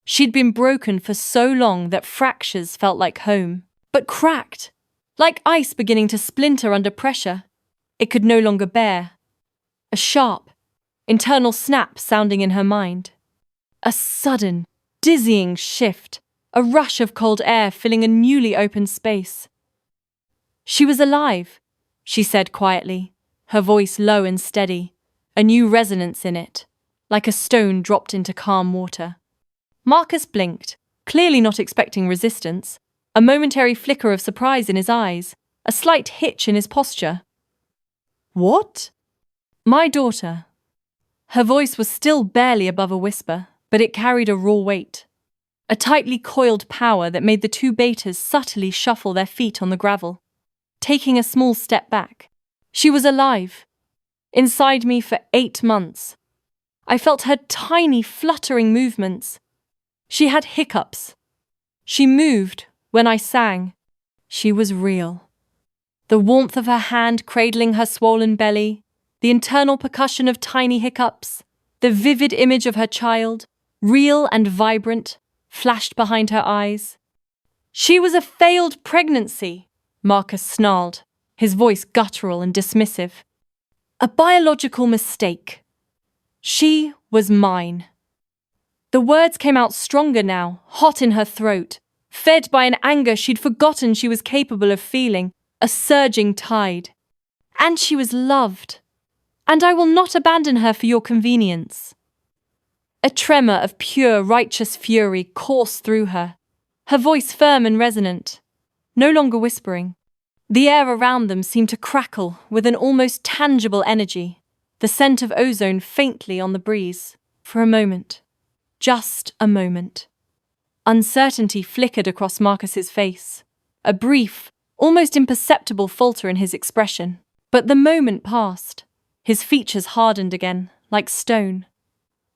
She'd been broken for so long that fractures felt like home, but cracked, like ice beginning to splinter under pressure. It could no longer bear. A sharp, internal snap sounding in her mind. A sudden, dizzying shift, a rush of cold air filling a newly opened space. She was alive, she said quietly, her voice low and steady, a new resonance in it, like a stone dropped into calm water. Marcus blinked, clearly not expecting resistance, a momentary flicker of surprise in his eyes, a slight hitch in his posture. What? My daughter. Her voice was still barely above a whisper, but it carried a raw weight. A tightly coiled power that made the two betas subtly shuffle their feet on the gravel. Taking a small step back. She was alive. Inside me for 8 months. I felt her tiny, fluttering movements. She had hiccups. She moved when I sang. She was real. The warmth of her hand cradling her swollen belly, the internal percussion of tiny hiccups, the vivid image of her child, real and vibrant, flashed behind her eyes. She was a failed pregnancy, Marcus snarled, his voice guttural and dismissive. A biological mistake. She was mine. The words came out stronger now, hot in her throat, fed by an anger she'd forgotten she was capable of feeling, a surging tide. And she was loved. And I will not abandon her for your convenience. A tremor of pure, righteous fury coursed through her, her voice firm and resonant, no longer whispering. The air around them seemed to crackle with an almost tangible energy, the scent of ozone faintly on the breeze, for a moment. Just a moment. Uncertainty flickered across Marcus's face, a brief, almost imperceptible falter in his expression. But the moment passed. His features hardened again, like stone.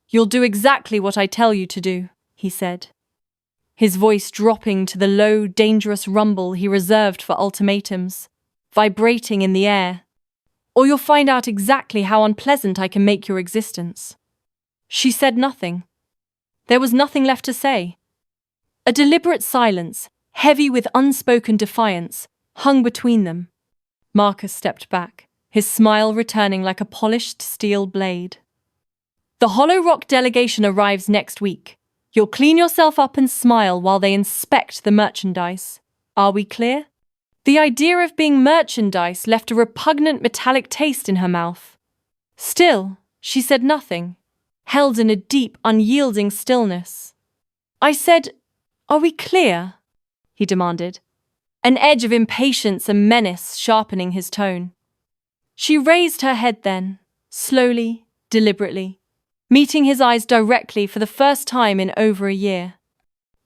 You'll do exactly what I tell you to do, he said. His voice dropping to the low, dangerous rumble he reserved for ultimatums, vibrating in the air. Or you'll find out exactly how unpleasant I can make your existence. She said nothing. There was nothing left to say. A deliberate silence, heavy with unspoken defiance, hung between them. Marcus stepped back, his smile returning like a polished steel blade. The Hollow Rock delegation arrives next week. You'll clean yourself up and smile while they inspect the merchandise. Are we clear? The idea of being merchandise left a repugnant metallic taste in her mouth. Still, she said nothing, held in a deep, unyielding stillness. I said, "Are we clear?" he demanded, an edge of impatience and menace sharpening his tone. She raised her head then, slowly, deliberately, meeting his eyes directly for the first time in over a year.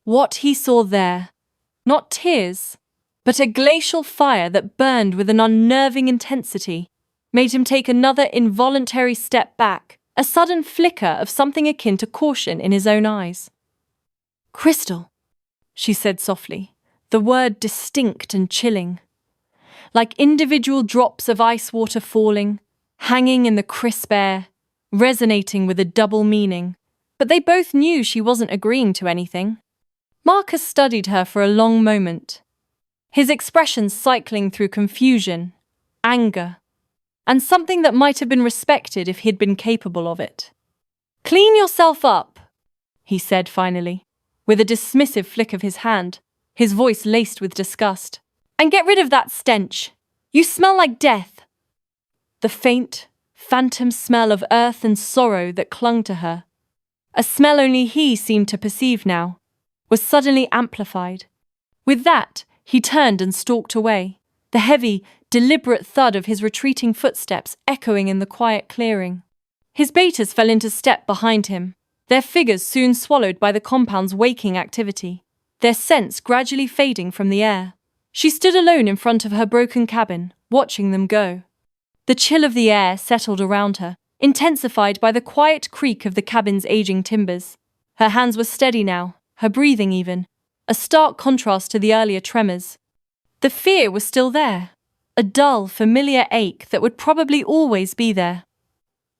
What he saw there, not tears, but a glacial fire that burned with an unnerving intensity, made him take another involuntary step back, a sudden flicker of something akin to caution in his own eyes. "Crystal," she said softly, the word distinct and chilling. Like individual drops of ice water falling, hanging in the crisp air, resonating with a double meaning. But they both knew she wasn't agreeing to anything. Marcus studied her for a long moment, his expression cycling through confusion, anger, and something that might have been respected if he'd been capable of it. "Clean yourself up," he said finally, with a dismissive flick of his hand, his voice laced with disgust. "And get rid of that stench. You smell like death." The faint, phantom smell of earth and sorrow that clung to her, a smell only he seemed to perceive now, was suddenly amplified. With that, he turned and stalked away, the heavy, deliberate thud of his retreating footsteps echoing in the quiet clearing. His betas fell into step behind him, their figures soon swallowed by the compound's waking activity, their scents gradually fading from the air. She stood alone in front of her broken cabin, watching them go. The chill of the air settled around her, intensified by the quiet creak of the cabin's aging timbers. Her hands were steady now, her breathing even, a stark contrast to the earlier tremors. The fear was still there, a dull, familiar ache that would probably always be there.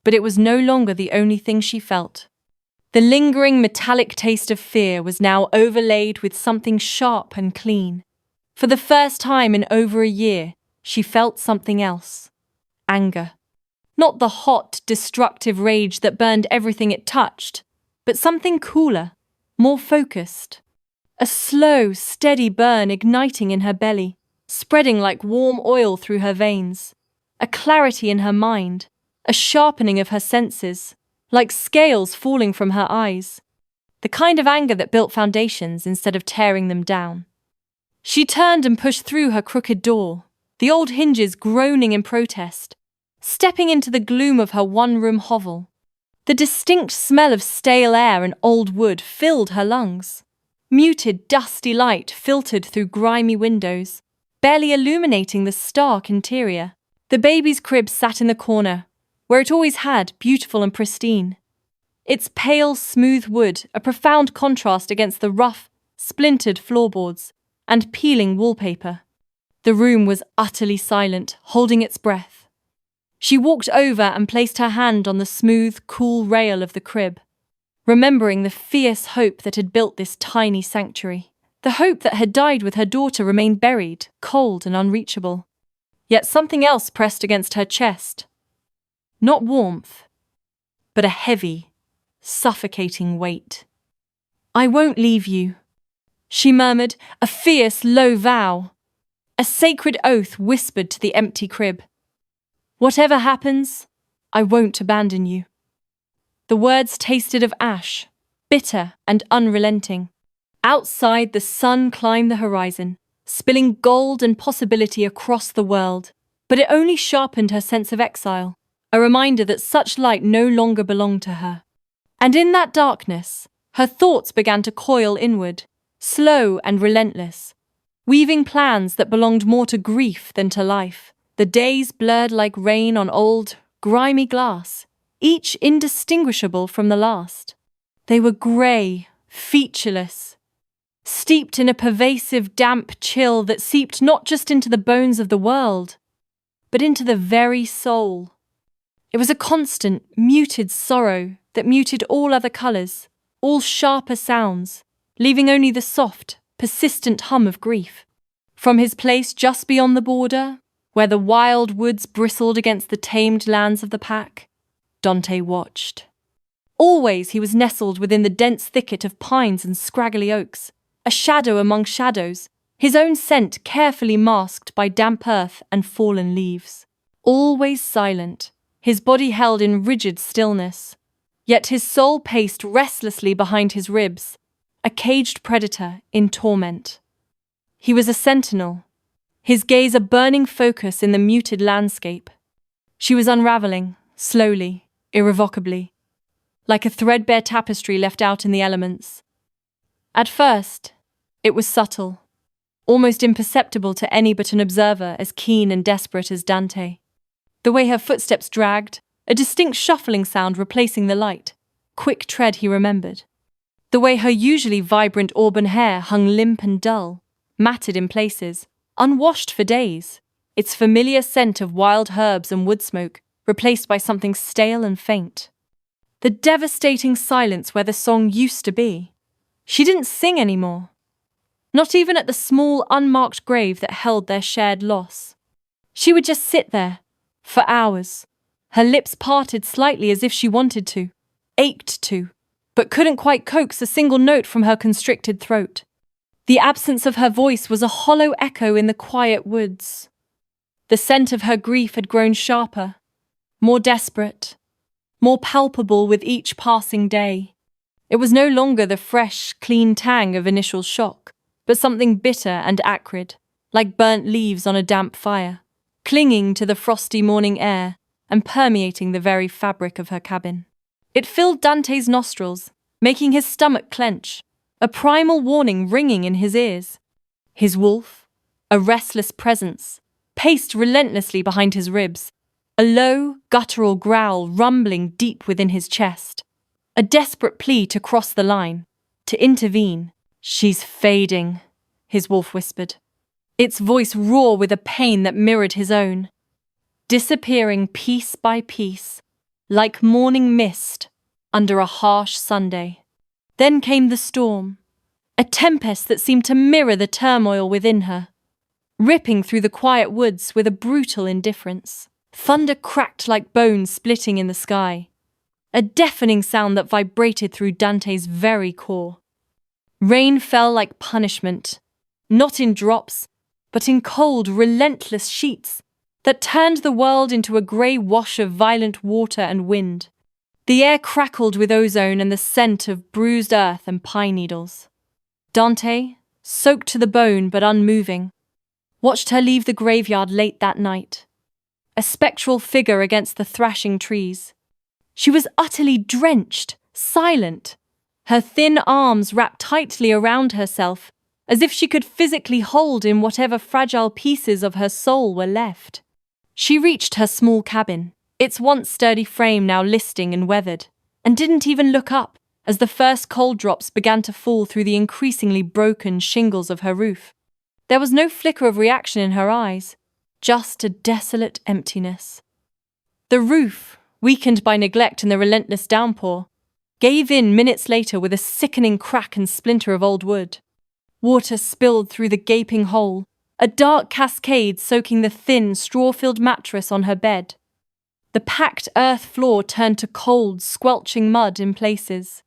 But it was no longer the only thing she felt. The lingering metallic taste of fear was now overlaid with something sharp and clean. For the first time in over a year, she felt something else. Anger. Not the hot, destructive rage that burned everything it touched, but something cooler, more focused. A slow, steady burn igniting in her belly, spreading like warm oil through her veins. A clarity in her mind, a sharpening of her senses, like scales falling from her eyes. The kind of anger that built foundations instead of tearing them down. She turned and pushed through her crooked door, the old hinges groaning in protest, stepping into the gloom of her one-room hovel. The distinct smell of stale air and old wood filled her lungs. Muted, dusty light filtered through grimy windows, barely illuminating the stark interior. The baby's crib sat in the corner, where it always had, beautiful and pristine. Its pale, smooth wood, a profound contrast against the rough, splintered floorboards and peeling wallpaper. The room was utterly silent, holding its breath. She walked over and placed her hand on the smooth, cool rail of the crib, remembering the fierce hope that had built this tiny sanctuary. The hope that had died with her daughter remained buried, cold and unreachable. Yet something else pressed against her chest. Not warmth, but a heavy, suffocating weight. "I won't leave you," she murmured, a fierce, low vow. A sacred oath whispered to the empty crib. "Whatever happens, I won't abandon you." The words tasted of ash, bitter and unrelenting. Outside, the sun climbed the horizon, spilling gold and possibility across the world. But it only sharpened her sense of exile, a reminder that such light no longer belonged to her. And in that darkness, her thoughts began to coil inward, slow and relentless, weaving plans that belonged more to grief than to life. The days blurred like rain on old, grimy glass, each indistinguishable from the last. They were grey, featureless, steeped in a pervasive damp chill that seeped not just into the bones of the world, but into the very soul. It was a constant, muted sorrow that muted all other colours, all sharper sounds, leaving only the soft, persistent hum of grief. From his place just beyond the border, where the wild woods bristled against the tamed lands of the pack, Dante watched. Always he was nestled within the dense thicket of pines and scraggly oaks, a shadow among shadows, his own scent carefully masked by damp earth and fallen leaves. Always silent, his body held in rigid stillness, yet his soul paced restlessly behind his ribs, a caged predator in torment. He was a sentinel, his gaze a burning focus in the muted landscape. She was unraveling, slowly, irrevocably, like a threadbare tapestry left out in the elements. At first, it was subtle, almost imperceptible to any but an observer as keen and desperate as Dante. The way her footsteps dragged, a distinct shuffling sound replacing the light, quick tread he remembered. The way her usually vibrant auburn hair hung limp and dull, matted in places, unwashed for days, its familiar scent of wild herbs and wood smoke replaced by something stale and faint. The devastating silence where the song used to be. She didn't sing anymore. Not even at the small, unmarked grave that held their shared loss. She would just sit there, for hours, her lips parted slightly as if she wanted to, ached to, but couldn't quite coax a single note from her constricted throat. The absence of her voice was a hollow echo in the quiet woods. The scent of her grief had grown sharper, more desperate, more palpable with each passing day. It was no longer the fresh, clean tang of initial shock, but something bitter and acrid, like burnt leaves on a damp fire, clinging to the frosty morning air and permeating the very fabric of her cabin. It filled Dante's nostrils, making his stomach clench, a primal warning ringing in his ears. His wolf, a restless presence, paced relentlessly behind his ribs, a low, guttural growl rumbling deep within his chest, a desperate plea to cross the line, to intervene. "She's fading," his wolf whispered, its voice raw with a pain that mirrored his own, disappearing piece by piece, like morning mist under a harsh Sunday. Then came the storm, a tempest that seemed to mirror the turmoil within her, ripping through the quiet woods with a brutal indifference. Thunder cracked like bones splitting in the sky, a deafening sound that vibrated through Dante's very core. Rain fell like punishment, not in drops, but in cold, relentless sheets that turned the world into a grey wash of violent water and wind. The air crackled with ozone and the scent of bruised earth and pine needles. Dante, soaked to the bone but unmoving, watched her leave the graveyard late that night, a spectral figure against the thrashing trees. She was utterly drenched, silent, her thin arms wrapped tightly around herself, as if she could physically hold in whatever fragile pieces of her soul were left. She reached her small cabin, its once sturdy frame now listing and weathered, and didn't even look up as the first cold drops began to fall through the increasingly broken shingles of her roof. There was no flicker of reaction in her eyes, just a desolate emptiness. The roof, weakened by neglect and the relentless downpour, gave in minutes later with a sickening crack and splinter of old wood. Water spilled through the gaping hole, a dark cascade soaking the thin, straw-filled mattress on her bed. The packed earth floor turned to cold, squelching mud in places.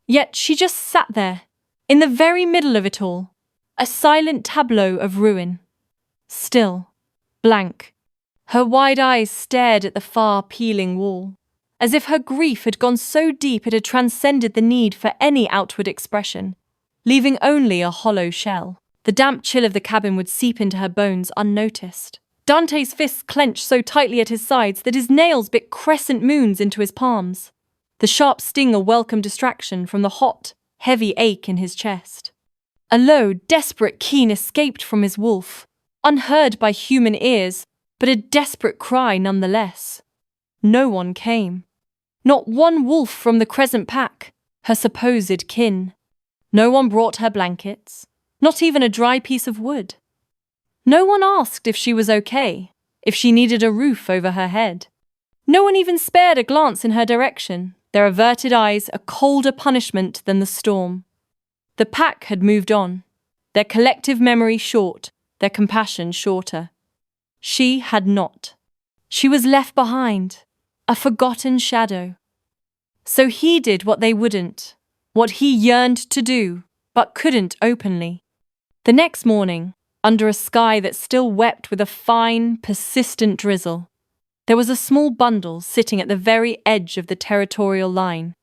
Yet she just sat there, in the very middle of it all, a silent tableau of ruin. Still, blank. Her wide eyes stared at the far, peeling wall, as if her grief had gone so deep it had transcended the need for any outward expression, leaving only a hollow shell. The damp chill of the cabin would seep into her bones unnoticed. Dante's fists clenched so tightly at his sides that his nails bit crescent moons into his palms, the sharp sting a welcome distraction from the hot, heavy ache in his chest. A low, desperate keen escaped from his wolf, unheard by human ears, but a desperate cry nonetheless. No one came. Not one wolf from the Crescent Pack, her supposed kin. No one brought her blankets, not even a dry piece of wood. No one asked if she was okay, if she needed a roof over her head. No one even spared a glance in her direction, their averted eyes a colder punishment than the storm. The pack had moved on, their collective memory short, their compassion shorter. She had not. She was left behind, a forgotten shadow. So he did what they wouldn't, what he yearned to do, but couldn't openly. The next morning, under a sky that still wept with a fine, persistent drizzle, there was a small bundle sitting at the very edge of the territorial line,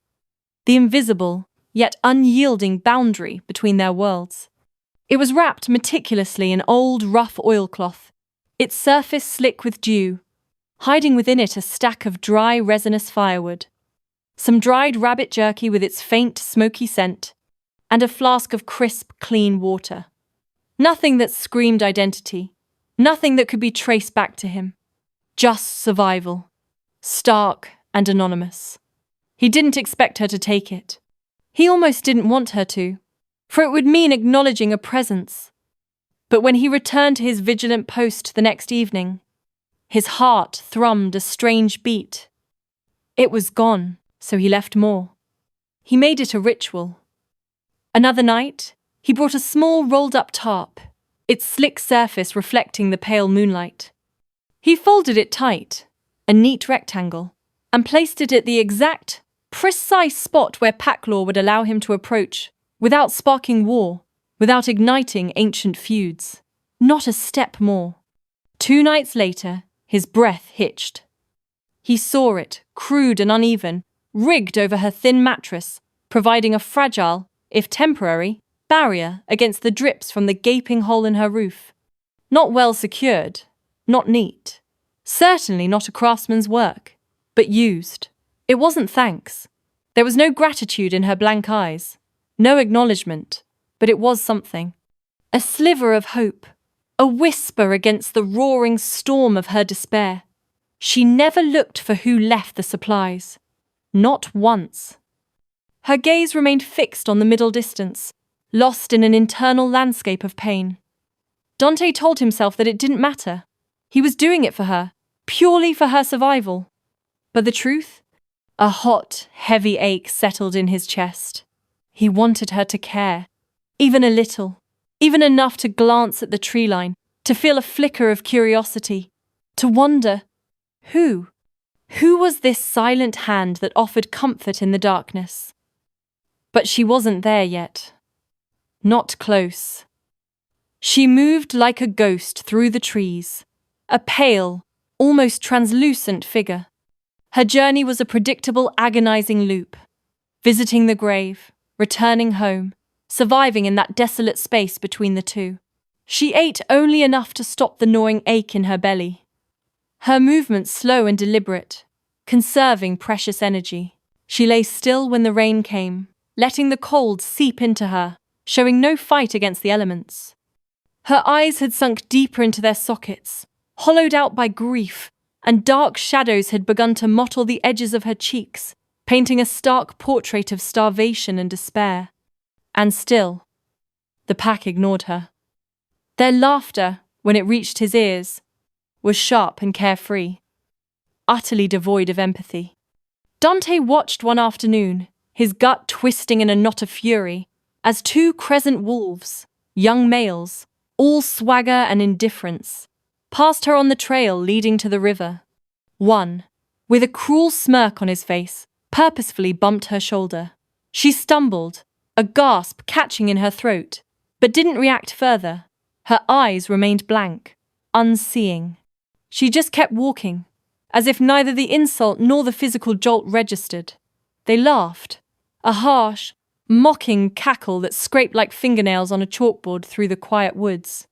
the invisible, yet unyielding boundary between their worlds. It was wrapped meticulously in old, rough oilcloth, its surface slick with dew, hiding within it a stack of dry, resinous firewood, some dried rabbit jerky with its faint, smoky scent, and a flask of crisp, clean water. Nothing that screamed identity, nothing that could be traced back to him. Just survival, stark and anonymous. He didn't expect her to take it. He almost didn't want her to, for it would mean acknowledging a presence. But when he returned to his vigilant post the next evening, his heart thrummed a strange beat. It was gone, so he left more. He made it a ritual. Another night, he brought a small rolled-up tarp, its slick surface reflecting the pale moonlight. He folded it tight, a neat rectangle, and placed it at the exact, precise spot where pack law would allow him to approach, without sparking war, without igniting ancient feuds. Not a step more. 2 nights later, his breath hitched. He saw it, crude and uneven, rigged over her thin mattress, providing a fragile, if temporary, barrier against the drips from the gaping hole in her roof. Not well secured, not neat. Certainly not a craftsman's work, but used. It wasn't thanks. There was no gratitude in her blank eyes, no acknowledgement, but it was something. A sliver of hope, a a whisper against the roaring storm of her despair. She never looked for who left the supplies. Not once. Her gaze remained fixed on the middle distance, lost in an internal landscape of pain. Dante told himself that it didn't matter. He was doing it for her, purely for her survival. But the truth? A hot, heavy ache settled in his chest. He wanted her to care, even a little, even enough to glance at the tree line, to feel a flicker of curiosity, to wonder, who was this silent hand that offered comfort in the darkness? But she wasn't there yet. Not close. She moved like a ghost through the trees, a pale, almost translucent figure. Her journey was a predictable, agonizing loop, visiting the grave, returning home, surviving in that desolate space between the two. She ate only enough to stop the gnawing ache in her belly. Her movements slow and deliberate, conserving precious energy. She lay still when the rain came, letting the cold seep into her, showing no fight against the elements. Her eyes had sunk deeper into their sockets, hollowed out by grief, and dark shadows had begun to mottle the edges of her cheeks, painting a stark portrait of starvation and despair. And still, the pack ignored her. Their laughter, when it reached his ears, was sharp and carefree, utterly devoid of empathy. Dante watched one afternoon, his gut twisting in a knot of fury, as two crescent wolves, young males, all swagger and indifference, passed her on the trail leading to the river. One, with a cruel smirk on his face, purposefully bumped her shoulder. She stumbled, a gasp catching in her throat, but didn't react further. Her eyes remained blank, unseeing. She just kept walking, as if neither the insult nor the physical jolt registered. They laughed, a harsh, mocking cackle that scraped like fingernails on a chalkboard through the quiet woods.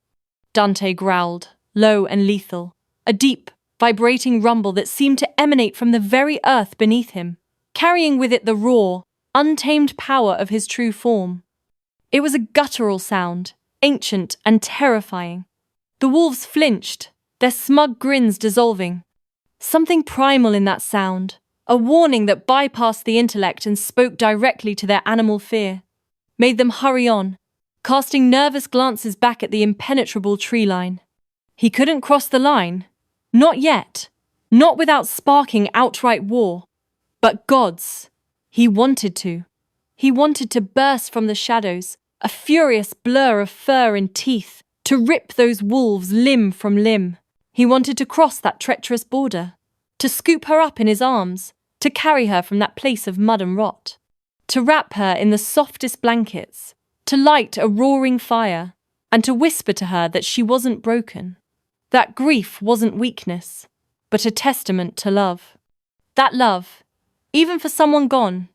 Dante growled, low and lethal, a deep, vibrating rumble that seemed to emanate from the very earth beneath him, carrying with it the raw, untamed power of his true form. It was a guttural sound, ancient and terrifying. The wolves flinched, their smug grins dissolving. Something primal in that sound, a warning that bypassed the intellect and spoke directly to their animal fear, made them hurry on, casting nervous glances back at the impenetrable tree line. He couldn't cross the line. Not yet. Not without sparking outright war. But gods, he wanted to. He wanted to burst from the shadows, a furious blur of fur and teeth, to rip those wolves limb from limb. He wanted to cross that treacherous border, to scoop her up in his arms, to carry her from that place of mud and rot, to wrap her in the softest blankets, to light a roaring fire, and to whisper to her that she wasn't broken, that grief wasn't weakness, but a testament to love. That love, even for someone gone,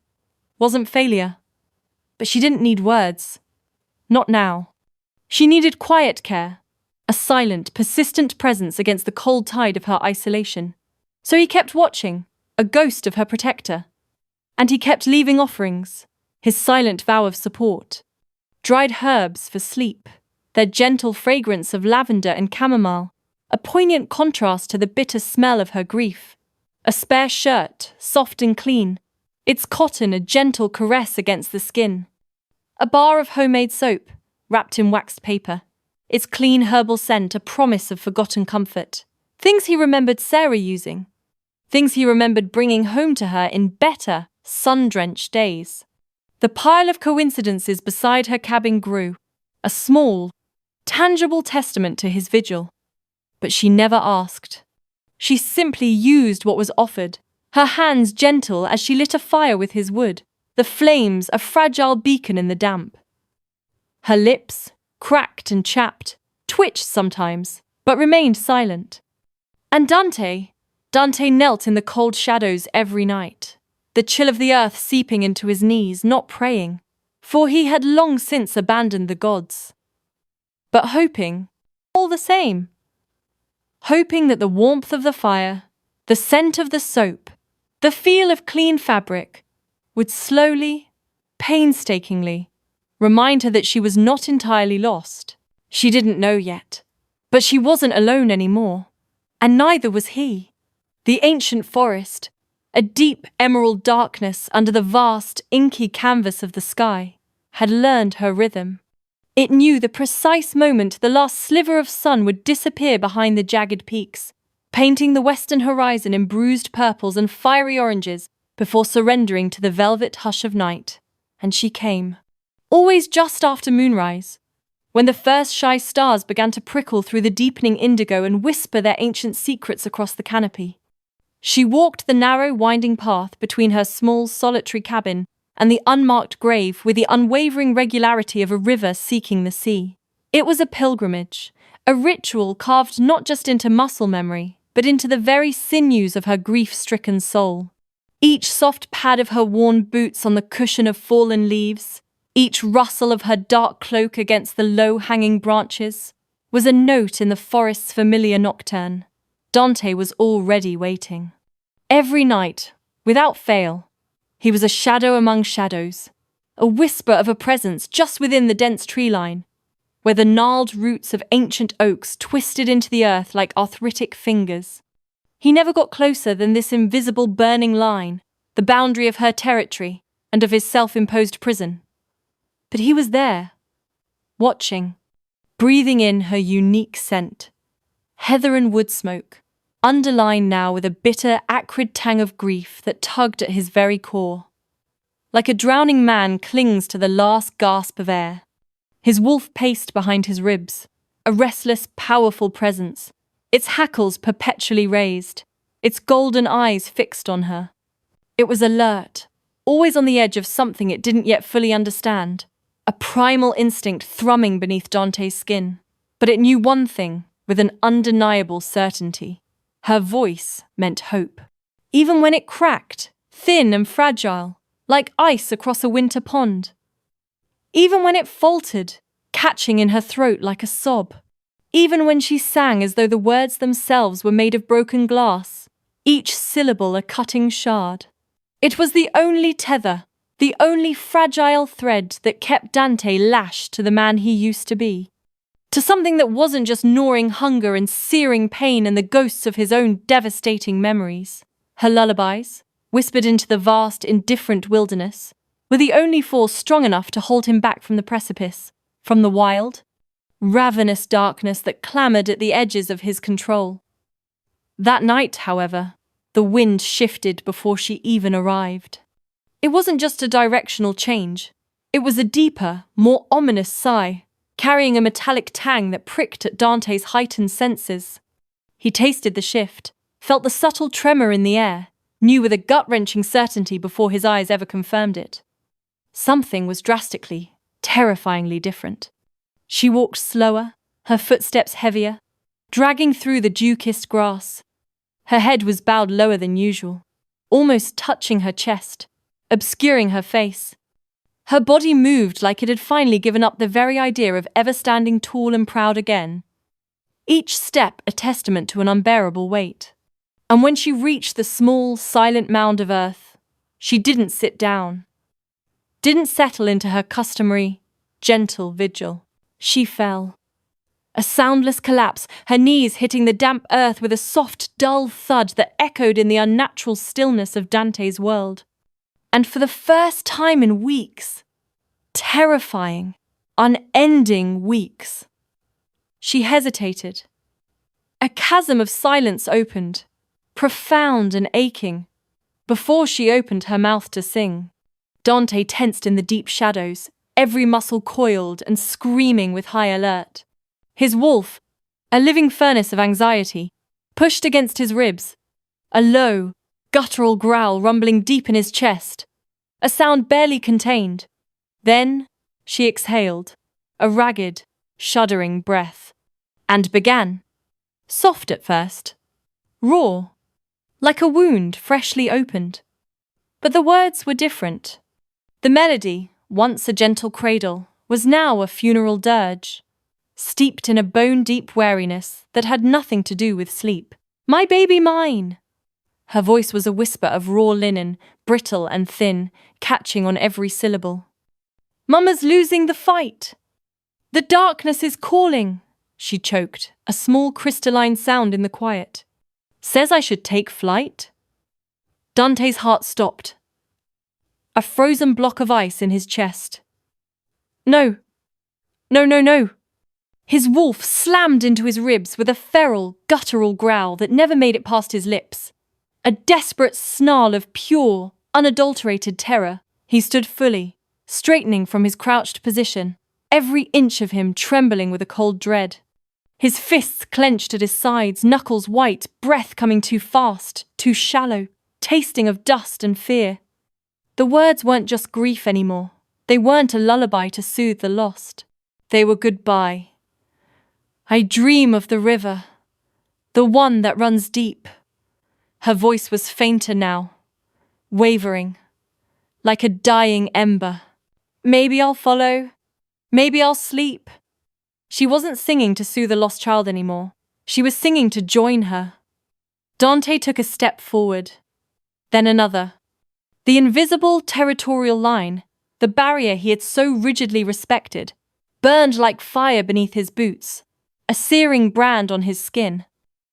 wasn't failure. But she didn't need words. Not now. She needed quiet care, a silent, persistent presence against the cold tide of her isolation. So he kept watching, a ghost of her protector. And he kept leaving offerings, his silent vow of support. Dried herbs for sleep, their gentle fragrance of lavender and chamomile, a poignant contrast to the bitter smell of her grief. A spare shirt, soft and clean, its cotton a gentle caress against the skin. A bar of homemade soap, wrapped in waxed paper, its clean herbal scent a promise of forgotten comfort. Things he remembered Sarah using. Things he remembered bringing home to her in better, sun-drenched days. The pile of coincidences beside her cabin grew, a small, tangible testament to his vigil. But she never asked. She simply used what was offered, her hands gentle as she lit a fire with his wood, the flames a fragile beacon in the damp. Her lips, cracked and chapped, twitched sometimes, but remained silent. And Dante knelt in the cold shadows every night, the chill of the earth seeping into his knees, not praying, for he had long since abandoned the gods. But hoping, all the same. Hoping that the warmth of the fire, the scent of the soap, the feel of clean fabric, would slowly, painstakingly, remind her that she was not entirely lost. She didn't know yet. But she wasn't alone anymore, and neither was he. The ancient forest, a deep emerald darkness under the vast, inky canvas of the sky, had learned her rhythm. It knew the precise moment the last sliver of sun would disappear behind the jagged peaks, painting the western horizon in bruised purples and fiery oranges before surrendering to the velvet hush of night. And she came. Always just after moonrise, when the first shy stars began to prickle through the deepening indigo and whisper their ancient secrets across the canopy. She walked the narrow, winding path between her small, solitary cabin and the unmarked grave with the unwavering regularity of a river seeking the sea. It was a pilgrimage, a ritual carved not just into muscle memory, but into the very sinews of her grief-stricken soul. Each soft pad of her worn boots on the cushion of fallen leaves, each rustle of her dark cloak against the low-hanging branches, was a note in the forest's familiar nocturne. Dante was already waiting. Every night, without fail, he was a shadow among shadows, a whisper of a presence just within the dense tree line, where the gnarled roots of ancient oaks twisted into the earth like arthritic fingers. He never got closer than this invisible burning line, the boundary of her territory and of his self-imposed prison. But he was there, watching, breathing in her unique scent. Heather and wood smoke, underlined now with a bitter, acrid tang of grief that tugged at his very core. Like a drowning man clings to the last gasp of air. His wolf paced behind his ribs, a restless, powerful presence, its hackles perpetually raised, its golden eyes fixed on her. It was alert, always on the edge of something it didn't yet fully understand, a primal instinct thrumming beneath Dante's skin. But it knew one thing with an undeniable certainty. Her voice meant hope. Even when it cracked, thin and fragile, like ice across a winter pond. Even when it faltered, catching in her throat like a sob. Even when she sang as though the words themselves were made of broken glass, each syllable a cutting shard. It was the only tether, the only fragile thread that kept Dante lashed to the man he used to be. To something that wasn't just gnawing hunger and searing pain and the ghosts of his own devastating memories. Her lullabies, whispered into the vast, indifferent wilderness, were the only force strong enough to hold him back from the precipice, from the wild, ravenous darkness that clamoured at the edges of his control. That night, however, the wind shifted before she even arrived. It wasn't just a directional change. It was a deeper, more ominous sigh, carrying a metallic tang that pricked at Dante's heightened senses. He tasted the shift, felt the subtle tremor in the air, knew with a gut-wrenching certainty before his eyes ever confirmed it. Something was drastically, terrifyingly different. She walked slower, her footsteps heavier, dragging through the dew-kissed grass. Her head was bowed lower than usual, almost touching her chest, obscuring her face. Her body moved like it had finally given up the very idea of ever standing tall and proud again. Each step a testament to an unbearable weight. And when she reached the small, silent mound of earth, she didn't sit down. Didn't settle into her customary, gentle vigil. She fell. A soundless collapse, her knees hitting the damp earth with a soft, dull thud that echoed in the unnatural stillness of Dante's world. And for the first time in weeks, terrifying, unending weeks, she hesitated. A chasm of silence opened, profound and aching, before she opened her mouth to sing. Dante tensed in the deep shadows, every muscle coiled and screaming with high alert. His wolf, a living furnace of anxiety, pushed against his ribs, a low, guttural growl rumbling deep in his chest, a sound barely contained. Then she exhaled, a ragged, shuddering breath, and began, soft at first, raw, like a wound freshly opened. But the words were different. The melody, once a gentle cradle, was now a funeral dirge, steeped in a bone-deep weariness that had nothing to do with sleep. "My baby mine!" Her voice was a whisper of raw linen, brittle and thin, catching on every syllable. "Mama's losing the fight! The darkness is calling! she choked, a small crystalline sound in the quiet. Says I should take flight? Dante's heart stopped. A frozen block of ice in his chest. No. No, no, no. His wolf slammed into his ribs with a feral, guttural growl that never made it past his lips. A desperate snarl of pure, unadulterated terror. He stood fully, straightening from his crouched position, every inch of him trembling with a cold dread. His fists clenched at his sides, knuckles white, breath coming too fast, too shallow, tasting of dust and fear. The words weren't just grief anymore. They weren't a lullaby to soothe the lost. They were goodbye. I dream of the river, the one that runs deep. Her voice was fainter now, wavering, like a dying ember. Maybe I'll follow. Maybe I'll sleep. She wasn't singing to soothe a lost child anymore. She was singing to join her. Dante took a step forward, then another. The invisible territorial line, the barrier he had so rigidly respected, burned like fire beneath his boots, a searing brand on his skin.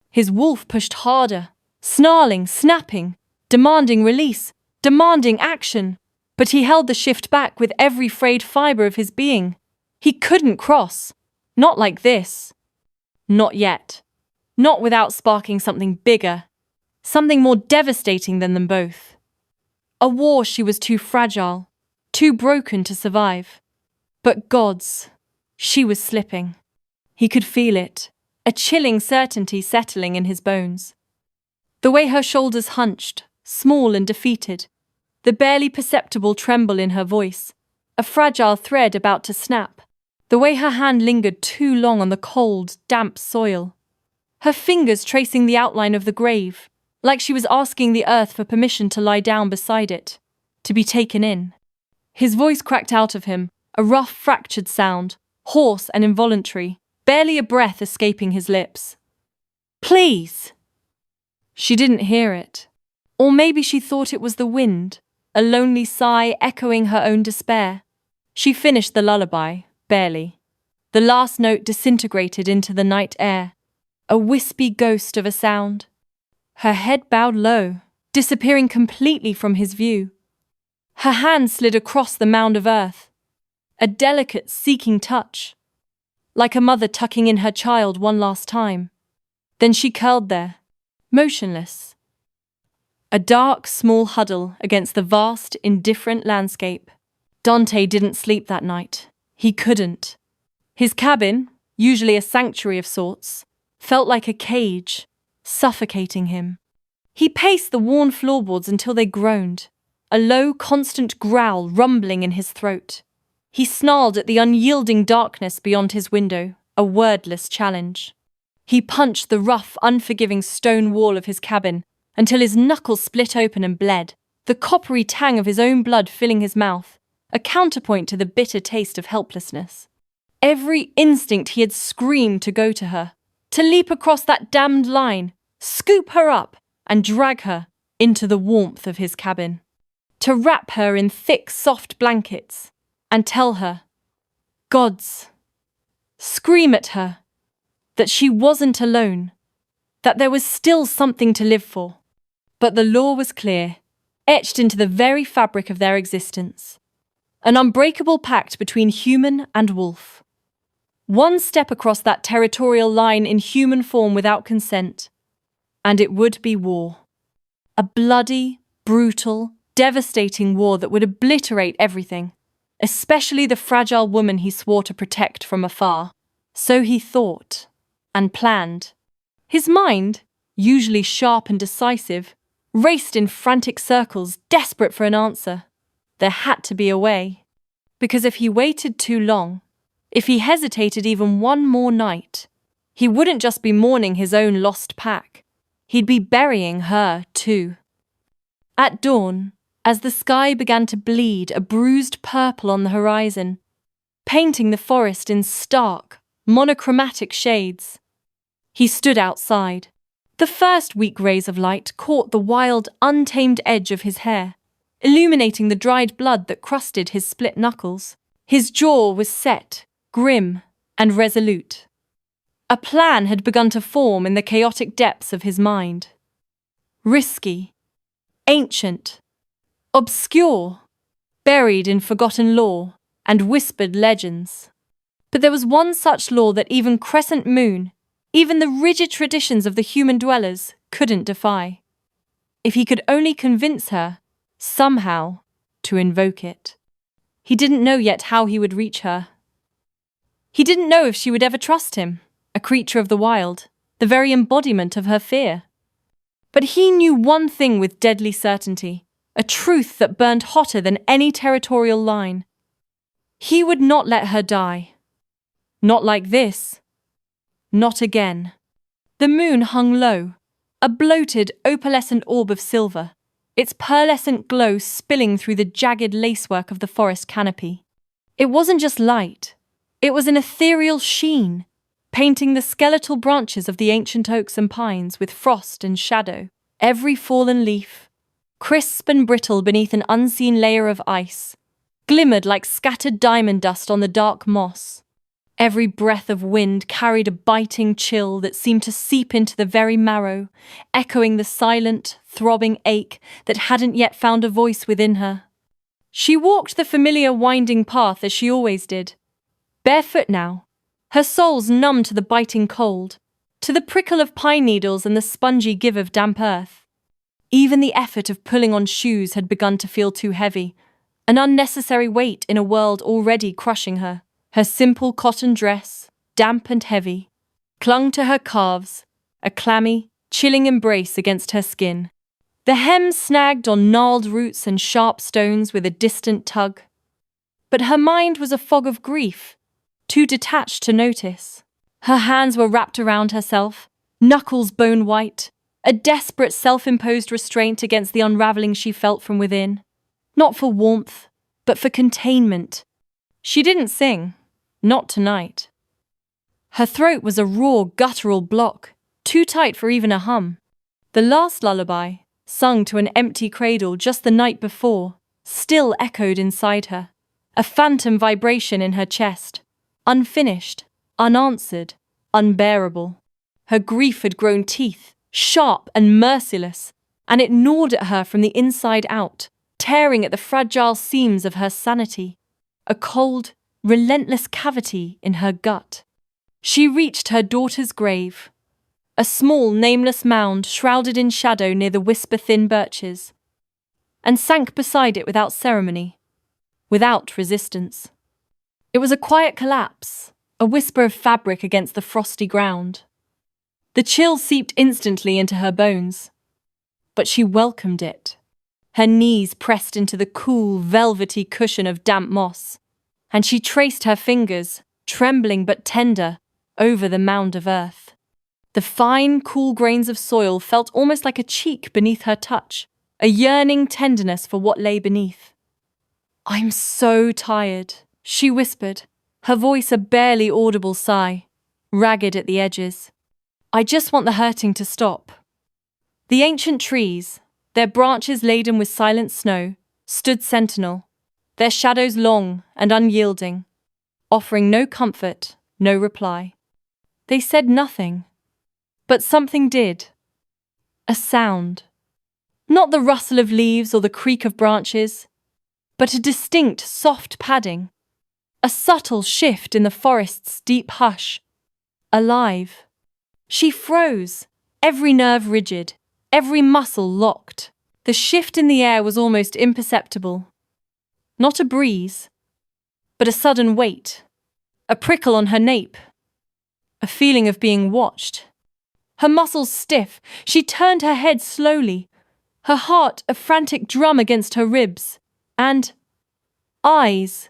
His wolf pushed harder, snarling, snapping, demanding release, demanding action. But he held the shift back with every frayed fibre of his being. He couldn't cross. Not like this. Not yet. Not without sparking something bigger, something more devastating than them both. A war she was too fragile, too broken to survive. But gods, she was slipping. He could feel it, a chilling certainty settling in his bones. The way her shoulders hunched, small and defeated, the barely perceptible tremble in her voice, a fragile thread about to snap, the way her hand lingered too long on the cold, damp soil, her fingers tracing the outline of the grave, like she was asking the earth for permission to lie down beside it, to be taken in. His voice cracked out of him, a rough, fractured sound, hoarse and involuntary, barely a breath escaping his lips. Please! She didn't hear it. Or maybe she thought it was the wind, a lonely sigh echoing her own despair. She finished the lullaby, barely. The last note disintegrated into the night air, a wispy ghost of a sound. Her head bowed low, disappearing completely from his view. Her hand slid across the mound of earth, a delicate, seeking touch, like a mother tucking in her child one last time. Then she curled there, motionless. A dark, small huddle against the vast, indifferent landscape. Dante didn't sleep that night. He couldn't. His cabin, usually a sanctuary of sorts, felt like a cage, suffocating him. He paced the worn floorboards until they groaned, a low, constant growl rumbling in his throat. He snarled at the unyielding darkness beyond his window, a wordless challenge. He punched the rough, unforgiving stone wall of his cabin until his knuckles split open and bled, the coppery tang of his own blood filling his mouth, a counterpoint to the bitter taste of helplessness. Every instinct he had screamed to go to her, to leap across that damned line, scoop her up, and drag her into the warmth of his cabin. To wrap her in thick, soft blankets, and tell her, gods, scream at her, that she wasn't alone, that there was still something to live for. But the law was clear, etched into the very fabric of their existence. An unbreakable pact between human and wolf. One step across that territorial line in human form without consent, and it would be war. A bloody, brutal, devastating war that would obliterate everything, especially the fragile woman he swore to protect from afar. So he thought, and planned. His mind, usually sharp and decisive, raced in frantic circles, desperate for an answer. There had to be a way. Because if he waited too long, if he hesitated even one more night, he wouldn't just be mourning his own lost pack. He'd be burying her, too. At dawn, as the sky began to bleed a bruised purple on the horizon, painting the forest in stark, monochromatic shades, he stood outside. The first weak rays of light caught the wild, untamed edge of his hair, illuminating the dried blood that crusted his split knuckles. His jaw was set, grim, and resolute. A plan had begun to form in the chaotic depths of his mind. Risky, ancient, obscure, buried in forgotten lore and whispered legends. But there was one such lore that even Crescent Moon, even the rigid traditions of the human dwellers, couldn't defy. If he could only convince her, somehow, to invoke it. He didn't know yet how he would reach her. He didn't know if she would ever trust him, a creature of the wild, the very embodiment of her fear. But he knew one thing with deadly certainty, a truth that burned hotter than any territorial line. He would not let her die. Not like this. Not again. The moon hung low, a bloated, opalescent orb of silver, its pearlescent glow spilling through the jagged lacework of the forest canopy. It wasn't just light, it was an ethereal sheen, painting the skeletal branches of the ancient oaks and pines with frost and shadow, every fallen leaf, crisp and brittle beneath an unseen layer of ice, glimmered like scattered diamond dust on the dark moss. Every breath of wind carried a biting chill that seemed to seep into the very marrow, echoing the silent, throbbing ache that hadn't yet found a voice within her. She walked the familiar winding path as she always did, barefoot now, her soles numb to the biting cold, to the prickle of pine needles and the spongy give of damp earth. Even the effort of pulling on shoes had begun to feel too heavy, an unnecessary weight in a world already crushing her. Her simple cotton dress, damp and heavy, clung to her calves, a clammy, chilling embrace against her skin. The hem snagged on gnarled roots and sharp stones with a distant tug. But her mind was a fog of grief, too detached to notice. Her hands were wrapped around herself, knuckles bone white, a desperate self-imposed restraint against the unraveling she felt from within. Not for warmth, but for containment. She didn't sing. Not tonight. Her throat was a raw, guttural block, too tight for even a hum. The last lullaby, sung to an empty cradle just the night before, still echoed inside her, a phantom vibration in her chest, unfinished, unanswered, unbearable. Her grief had grown teeth, sharp and merciless, and it gnawed at her from the inside out, tearing at the fragile seams of her sanity. A cold, relentless cavity in her gut. She reached her daughter's grave, a small, nameless mound shrouded in shadow near the whisper-thin birches, and sank beside it without ceremony, without resistance. It was a quiet collapse, a whisper of fabric against the frosty ground. The chill seeped instantly into her bones, but she welcomed it. Her knees pressed into the cool, velvety cushion of damp moss, and she traced her fingers, trembling but tender, over the mound of earth. The fine, cool grains of soil felt almost like a cheek beneath her touch, a yearning tenderness for what lay beneath. "I'm so tired," she whispered, her voice a barely audible sigh, ragged at the edges. "I just want the hurting to stop." The ancient trees, their branches laden with silent snow, stood sentinel, their shadows long and unyielding, offering no comfort, no reply. They said nothing, but something did. A sound. Not the rustle of leaves or the creak of branches, but a distinct, soft padding. A subtle shift in the forest's deep hush. Alive. She froze, every nerve rigid, every muscle locked. The shift in the air was almost imperceptible. Not a breeze, but a sudden weight, a prickle on her nape, a feeling of being watched. Her muscles stiff, she turned her head slowly, her heart a frantic drum against her ribs, and eyes,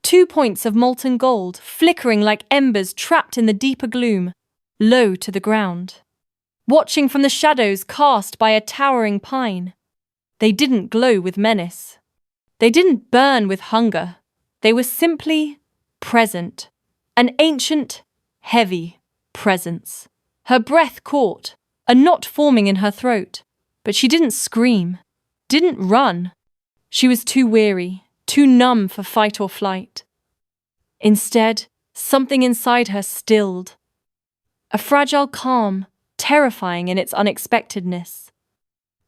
2 points of molten gold, flickering like embers trapped in the deeper gloom, low to the ground, watching from the shadows cast by a towering pine. They didn't glow with menace. They didn't burn with hunger. They were simply present. An ancient, heavy presence. Her breath caught, a knot forming in her throat. But she didn't scream, didn't run. She was too weary, too numb for fight or flight. Instead, something inside her stilled. a fragile calm, terrifying in its unexpectedness.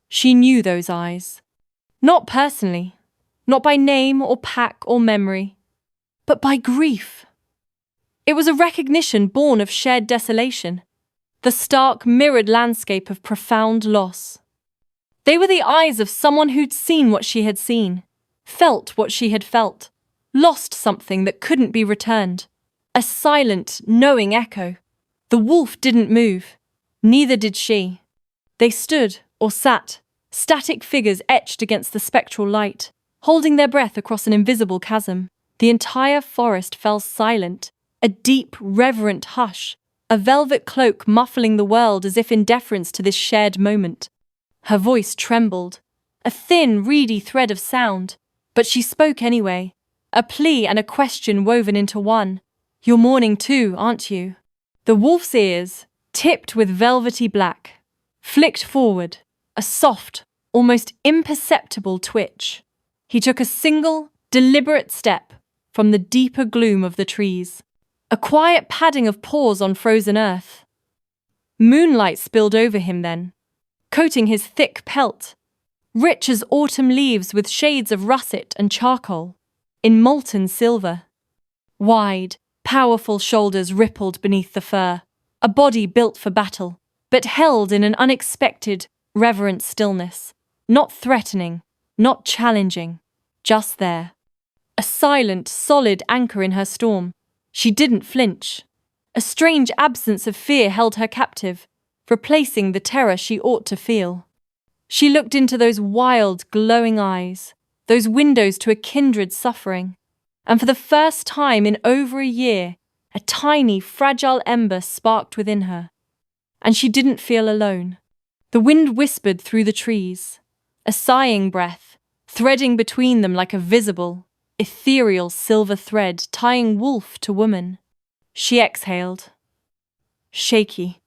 She knew those eyes. Not personally, not by name or pack or memory, but by grief. It was a recognition born of shared desolation, the stark, mirrored landscape of profound loss. They were the eyes of someone who'd seen what she had seen, felt what she had felt, lost something that couldn't be returned. A silent, knowing echo. The wolf didn't move. Neither did she. They stood, or sat, static figures etched against the spectral light, holding their breath across an invisible chasm. The entire forest fell silent, a deep, reverent hush, a velvet cloak muffling the world as if in deference to this shared moment. Her voice trembled, a thin, reedy thread of sound, but she spoke anyway, a plea and a question woven into one. "You're mourning too, aren't you?" The wolf's ears, tipped with velvety black, flicked forward, a soft, almost imperceptible twitch. He took a single, deliberate step from the deeper gloom of the trees. A quiet padding of paws on frozen earth. Moonlight spilled over him then, coating his thick pelt, rich as autumn leaves with shades of russet and charcoal, in molten silver. Wide, powerful shoulders rippled beneath the fur, a body built for battle, but held in an unexpected, reverent stillness. Not threatening, not challenging, just there. A silent, solid anchor in her storm. She didn't flinch. A strange absence of fear held her captive, replacing the terror she ought to feel. She looked into those wild, glowing eyes, those windows to a kindred suffering, and for the first time in over a year, a tiny, fragile ember sparked within her. And she didn't feel alone. The wind whispered through the trees, a sighing breath, threading between them like a visible, ethereal silver thread tying wolf to woman. She exhaled. Shaky.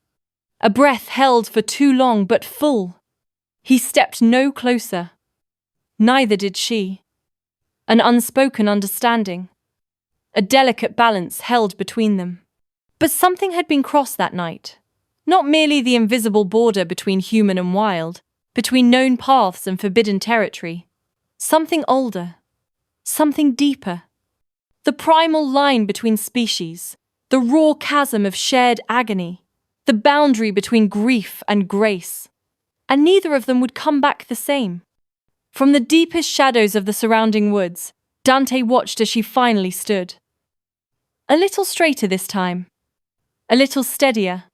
A breath held for too long but full. He stepped no closer. Neither did she. An unspoken understanding. A delicate balance held between them. But something had been crossed that night. Not merely the invisible border between human and wild, between known paths and forbidden territory. Something older. Something deeper. The primal line between species, the raw chasm of shared agony, the boundary between grief and grace. And neither of them would come back the same. From the deepest shadows of the surrounding woods, Dante watched as she finally stood. A little straighter this time. A little steadier.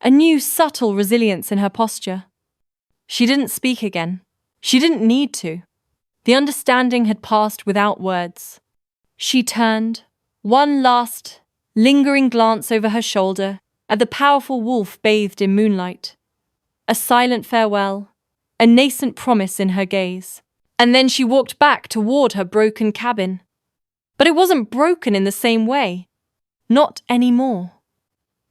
A new subtle resilience in her posture. She didn't speak again. She didn't need to. The understanding had passed without words. She turned, one last, lingering glance over her shoulder at the powerful wolf bathed in moonlight. A silent farewell, a nascent promise in her gaze. And then she walked back toward her broken cabin. But it wasn't broken in the same way. Not anymore.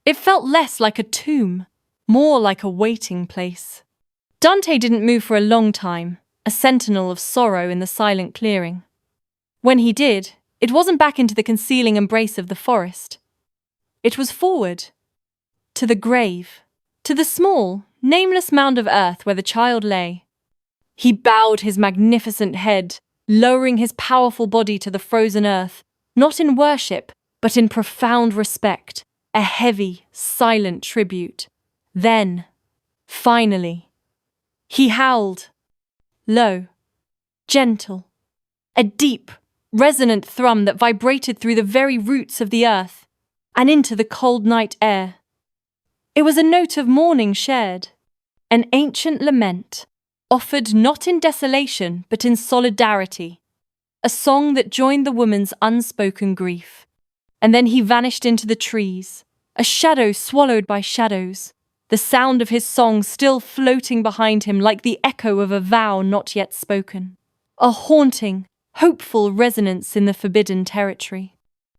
It felt less like a tomb, more like a waiting place. Dante didn't move for a long time, a sentinel of sorrow in the silent clearing. When he did, it wasn't back into the concealing embrace of the forest. It was forward. To the grave. To the small, nameless mound of earth where the child lay. He bowed his magnificent head, lowering his powerful body to the frozen earth, not in worship, but in profound respect, a heavy, silent tribute. Then, finally, he howled. Low, gentle, a deep, resonant thrum that vibrated through the very roots of the earth and into the cold night air. It was a note of mourning shared, an ancient lament, offered not in desolation but in solidarity, a song that joined the woman's unspoken grief. And then he vanished into the trees, a shadow swallowed by shadows, the sound of his song still floating behind him like the echo of a vow not yet spoken. A haunting, hopeful resonance in the forbidden territory.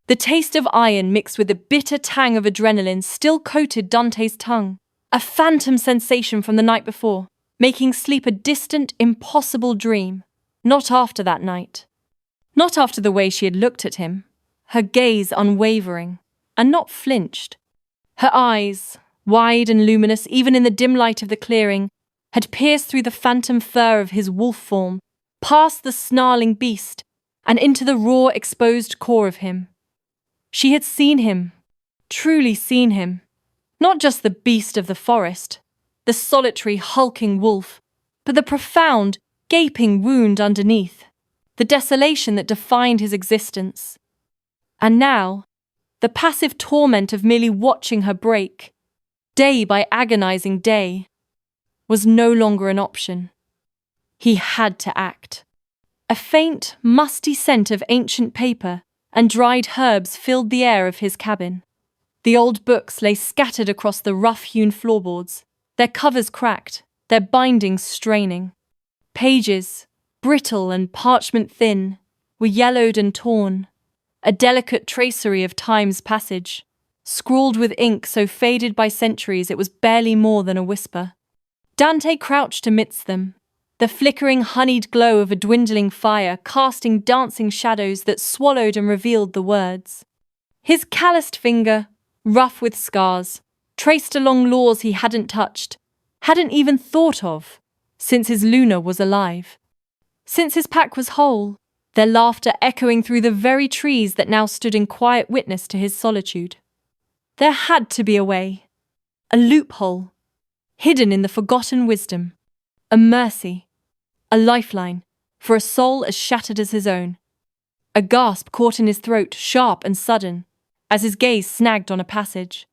The taste of iron mixed with the bitter tang of adrenaline still coated Dante's tongue, a phantom sensation from the night before, making sleep a distant, impossible dream. Not after that night. Not after the way she had looked at him, her gaze unwavering, and not flinched. Her eyes, wide and luminous even in the dim light of the clearing, had pierced through the phantom fur of his wolf form, past the snarling beast, and into the raw, exposed core of him. She had seen him, truly seen him. Not just the beast of the forest, the solitary, hulking wolf, but the profound, gaping wound underneath, the desolation that defined his existence. And now, the passive torment of merely watching her break, day by agonizing day, was no longer an option. He had to act. A faint, musty scent of ancient paper and dried herbs filled the air of his cabin. The old books lay scattered across the rough-hewn floorboards, their covers cracked, their bindings straining. Pages, brittle and parchment thin, were yellowed and torn, a delicate tracery of time's passage, scrawled with ink so faded by centuries it was barely more than a whisper. Dante crouched amidst them, the flickering honeyed glow of a dwindling fire casting dancing shadows that swallowed and revealed the words. His calloused finger, rough with scars, traced along laws he hadn't touched, hadn't even thought of, since his Luna was alive. Since his pack was whole, their laughter echoing through the very trees that now stood in quiet witness to his solitude. There had to be a way, a loophole, hidden in the forgotten wisdom, a mercy, a lifeline, for a soul as shattered as his own. A gasp caught in his throat, sharp and sudden, as his gaze snagged on a passage.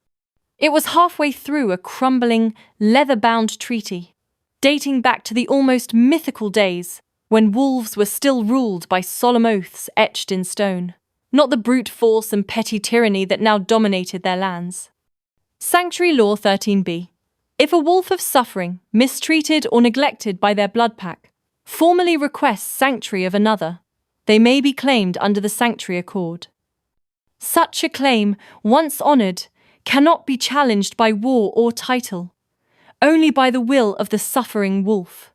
It was halfway through a crumbling, leather-bound treaty, dating back to the almost mythical days when wolves were still ruled by solemn oaths etched in stone, not the brute force and petty tyranny that now dominated their lands. Sanctuary Law 13b. If a wolf of suffering, mistreated or neglected by their blood pack, formally requests sanctuary of another, they may be claimed under the Sanctuary Accord. Such a claim, once honoured, cannot be challenged by war or title, only by the will of the suffering wolf.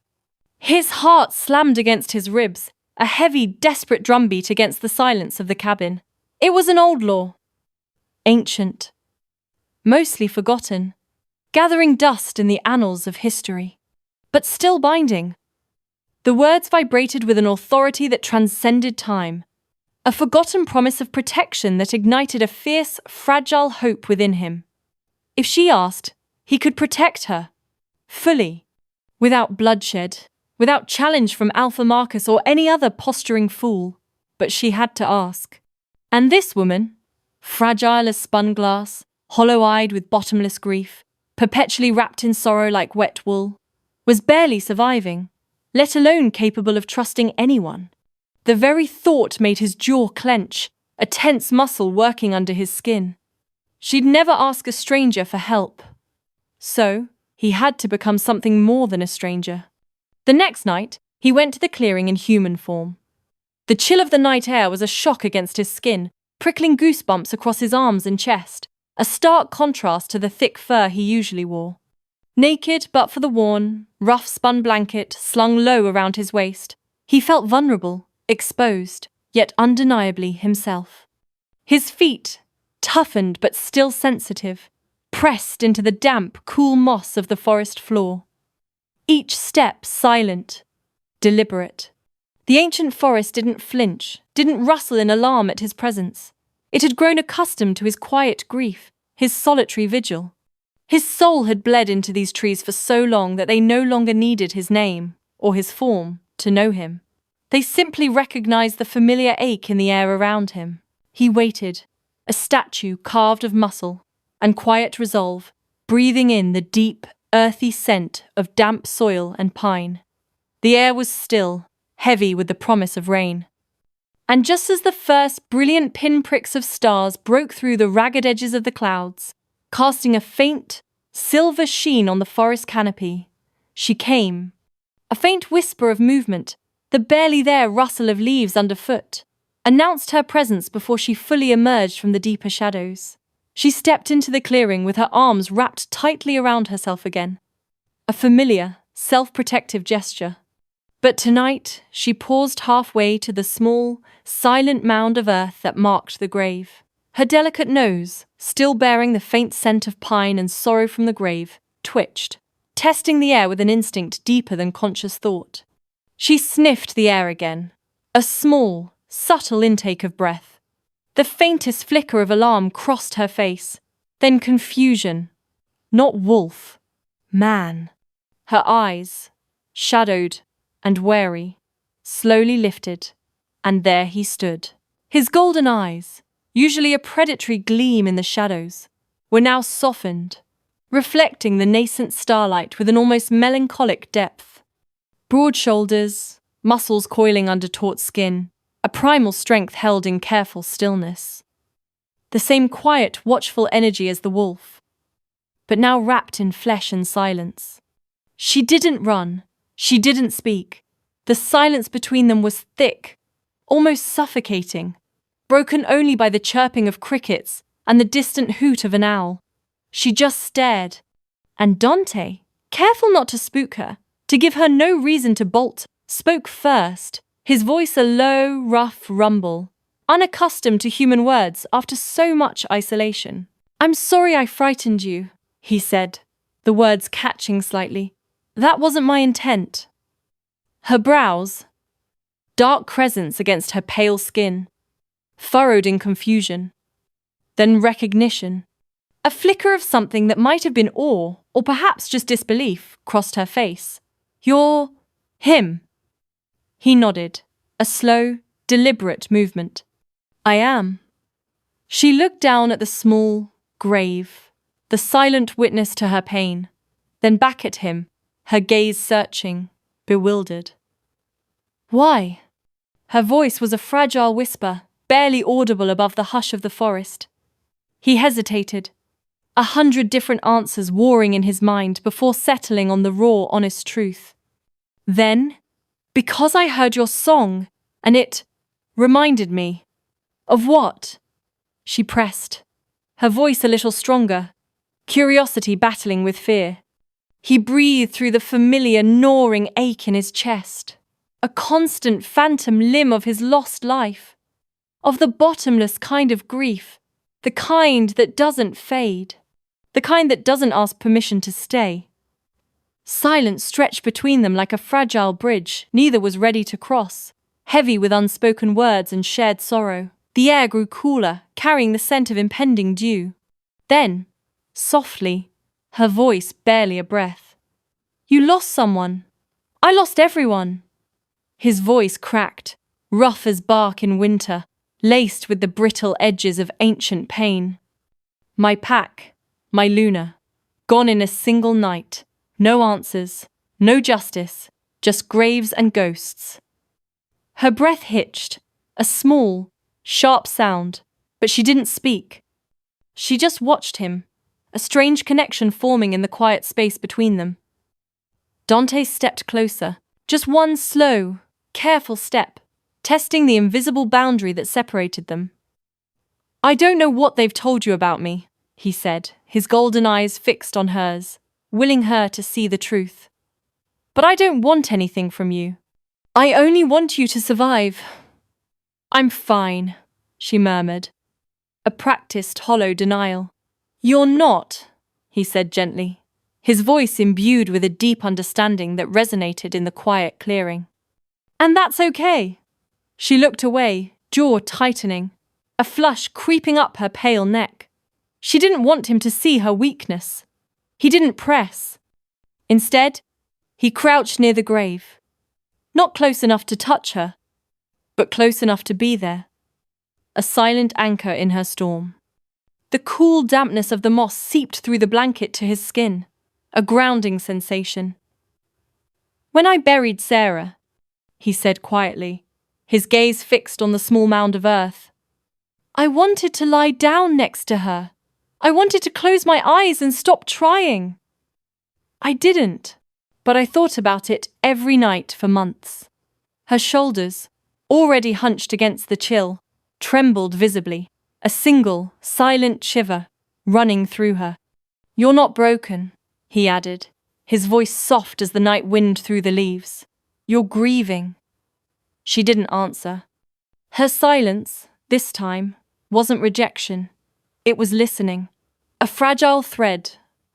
His heart slammed against his ribs, a heavy, desperate drumbeat against the silence of the cabin. It was an old law, ancient, mostly forgotten, gathering dust in the annals of history, but still binding. The words vibrated with an authority that transcended time, a forgotten promise of protection that ignited a fierce, fragile hope within him. If she asked, he could protect her, fully, without bloodshed, without challenge from Alpha Marcus or any other posturing fool. But she had to ask. And this woman, fragile as spun glass, hollow-eyed with bottomless grief, perpetually wrapped in sorrow like wet wool, was barely surviving, let alone capable of trusting anyone. The very thought made his jaw clench, a tense muscle working under his skin. She'd never ask a stranger for help. So, he had to become something more than a stranger. The next night, he went to the clearing in human form. The chill of the night air was a shock against his skin, prickling goosebumps across his arms and chest, a stark contrast to the thick fur he usually wore. Naked but for the worn, rough-spun blanket slung low around his waist, he felt vulnerable, exposed, yet undeniably himself. His feet, toughened but still sensitive, pressed into the damp, cool moss of the forest floor. Each step silent, deliberate. The ancient forest didn't flinch, didn't rustle in alarm at his presence. It had grown accustomed to his quiet grief, his solitary vigil. His soul had bled into these trees for so long that they no longer needed his name, or his form, to know him. They simply recognized the familiar ache in the air around him. He waited, a statue carved of muscle and quiet resolve, breathing in the deep, earthy scent of damp soil and pine. The air was still, heavy with the promise of rain. And just as the first brilliant pinpricks of stars broke through the ragged edges of the clouds, casting a faint, silver sheen on the forest canopy, she came. A faint whisper of movement, the barely there rustle of leaves underfoot, announced her presence before she fully emerged from the deeper shadows. She stepped into the clearing with her arms wrapped tightly around herself again. A familiar, self-protective gesture. But tonight, she paused halfway to the small, silent mound of earth that marked the grave. Her delicate nose, still bearing the faint scent of pine and sorrow from the grave, twitched, testing the air with an instinct deeper than conscious thought. She sniffed the air again, a small, subtle intake of breath. The faintest flicker of alarm crossed her face, then confusion. Not wolf, man. Her eyes, shadowed and wary, slowly lifted, and there he stood. His golden eyes, usually a predatory gleam in the shadows, were now softened, reflecting the nascent starlight with an almost melancholic depth. Broad shoulders, muscles coiling under taut skin, a primal strength held in careful stillness. The same quiet, watchful energy as the wolf, but now wrapped in flesh and silence. She didn't run, she didn't speak. The silence between them was thick, almost suffocating, broken only by the chirping of crickets and the distant hoot of an owl. She just stared, and Dante, careful not to spook her, to give her no reason to bolt, spoke first, his voice a low, rough rumble, unaccustomed to human words after so much isolation. "I'm sorry I frightened you," he said, the words catching slightly. "That wasn't my intent." Her brows, dark crescents against her pale skin, furrowed in confusion, then recognition. A flicker of something that might have been awe, or perhaps just disbelief, crossed her face. "You're him." He nodded, a slow, deliberate movement. "I am." She looked down at the small grave, the silent witness to her pain, then back at him, her gaze searching, bewildered. "Why?" Her voice was a fragile whisper, barely audible above the hush of the forest. He hesitated, 100 different answers warring in his mind before settling on the raw, honest truth. Then, "Because I heard your song, and it reminded me." "Of what?" She pressed, her voice a little stronger, curiosity battling with fear. He breathed through the familiar gnawing ache in his chest, a constant phantom limb of his lost life, of the bottomless kind of grief, the kind that doesn't fade, the kind that doesn't ask permission to stay. Silence stretched between them like a fragile bridge neither was ready to cross, heavy with unspoken words and shared sorrow. The air grew cooler, carrying the scent of impending dew. Then, softly, her voice barely a breath. "You lost someone. I lost everyone." His voice cracked, rough as bark in winter, laced with the brittle edges of ancient pain. "My pack, my Luna, gone in a single night. No answers, no justice, just graves and ghosts." Her breath hitched, a small, sharp sound, but she didn't speak. She just watched him, a strange connection forming in the quiet space between them. Dante stepped closer, just one slow, careful step, testing the invisible boundary that separated them. "I don't know what they've told you about me," he said, his golden eyes fixed on hers, willing her to see the truth. "But I don't want anything from you. I only want you to survive." "I'm fine," she murmured, a practiced hollow denial. "You're not," he said gently, his voice imbued with a deep understanding that resonated in the quiet clearing. "And that's okay." She looked away, jaw tightening, a flush creeping up her pale neck. She didn't want him to see her weakness. He didn't press. Instead, he crouched near the grave, not close enough to touch her, but close enough to be there, a silent anchor in her storm. The cool dampness of the moss seeped through the blanket to his skin, a grounding sensation. "When I buried Sarah," he said quietly, his gaze fixed on the small mound of earth, "I wanted to lie down next to her. I wanted to close my eyes and stop trying. I didn't, but I thought about it every night for months." Her shoulders, already hunched against the chill, trembled visibly, a single, silent shiver running through her. "You're not broken," he added, his voice soft as the night wind through the leaves. "You're grieving." She didn't answer. Her silence, this time, wasn't rejection. It was listening. A fragile thread,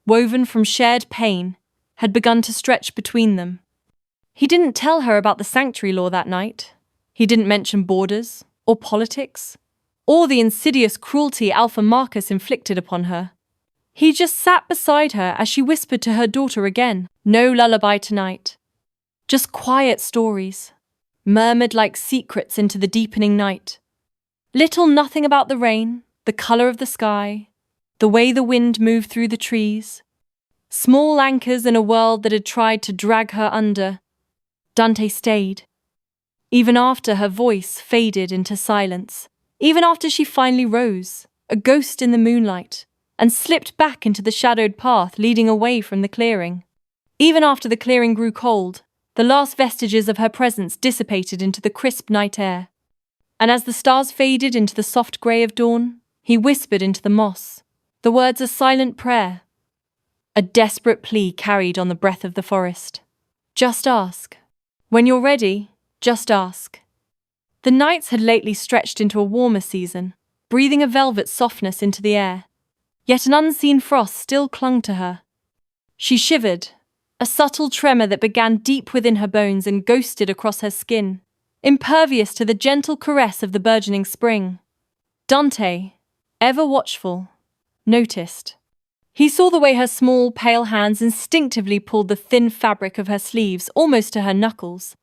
woven from shared pain, had begun to stretch between them. He didn't tell her about the sanctuary law that night. He didn't mention borders, or politics, or the insidious cruelty Alpha Marcus inflicted upon her. He just sat beside her as she whispered to her daughter again, "No lullaby tonight. Just quiet stories, murmured like secrets into the deepening night. Little nothing about the rain, the colour of the sky, the way the wind moved through the trees. Small anchors in a world that had tried to drag her under." Dante stayed. Even after her voice faded into silence, even after she finally rose, a ghost in the moonlight, and slipped back into the shadowed path leading away from the clearing. Even after the clearing grew cold, the last vestiges of her presence dissipated into the crisp night air. And as the stars faded into the soft grey of dawn, he whispered into the moss, the words a silent prayer, a desperate plea carried on the breath of the forest. "Just ask. When you're ready, just ask." The nights had lately stretched into a warmer season, breathing a velvet softness into the air. Yet an unseen frost still clung to her. She shivered, a subtle tremor that began deep within her bones and ghosted across her skin, impervious to the gentle caress of the burgeoning spring. Dante, ever watchful, noticed. He saw the way her small, pale hands instinctively pulled the thin fabric of her sleeves almost to her knuckles.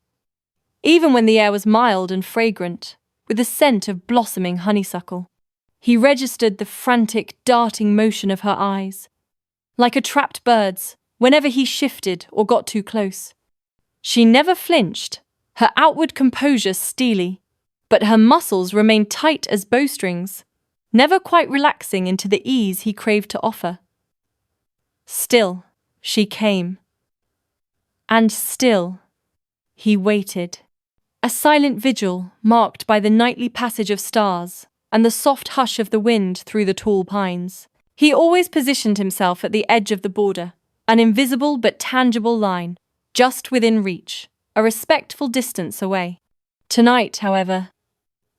Even when the air was mild and fragrant, with the scent of blossoming honeysuckle, he registered the frantic, darting motion of her eyes. Like a trapped bird's, whenever he shifted or got too close. She never flinched, her outward composure steely, but her muscles remained tight as bowstrings, never quite relaxing into the ease he craved to offer. Still, she came. And still, he waited. A silent vigil marked by the nightly passage of stars and the soft hush of the wind through the tall pines. He always positioned himself at the edge of the border, an invisible but tangible line, just within reach, a respectful distance away. Tonight, however,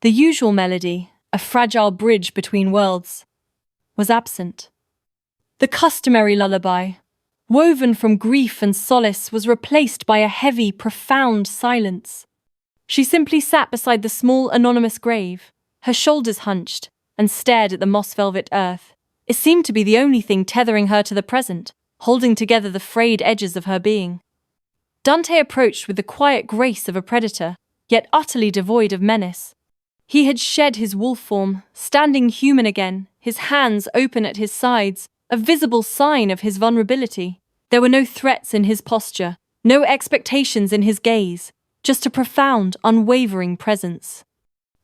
the usual melody, a fragile bridge between worlds, was absent. The customary lullaby, woven from grief and solace, was replaced by a heavy, profound silence. She simply sat beside the small, anonymous grave, her shoulders hunched, and stared at the moss-velvet earth. It seemed to be the only thing tethering her to the present, holding together the frayed edges of her being. Dante approached with the quiet grace of a predator, yet utterly devoid of menace. He had shed his wolf form, standing human again, his hands open at his sides, a visible sign of his vulnerability. There were no threats in his posture, no expectations in his gaze, just a profound, unwavering presence.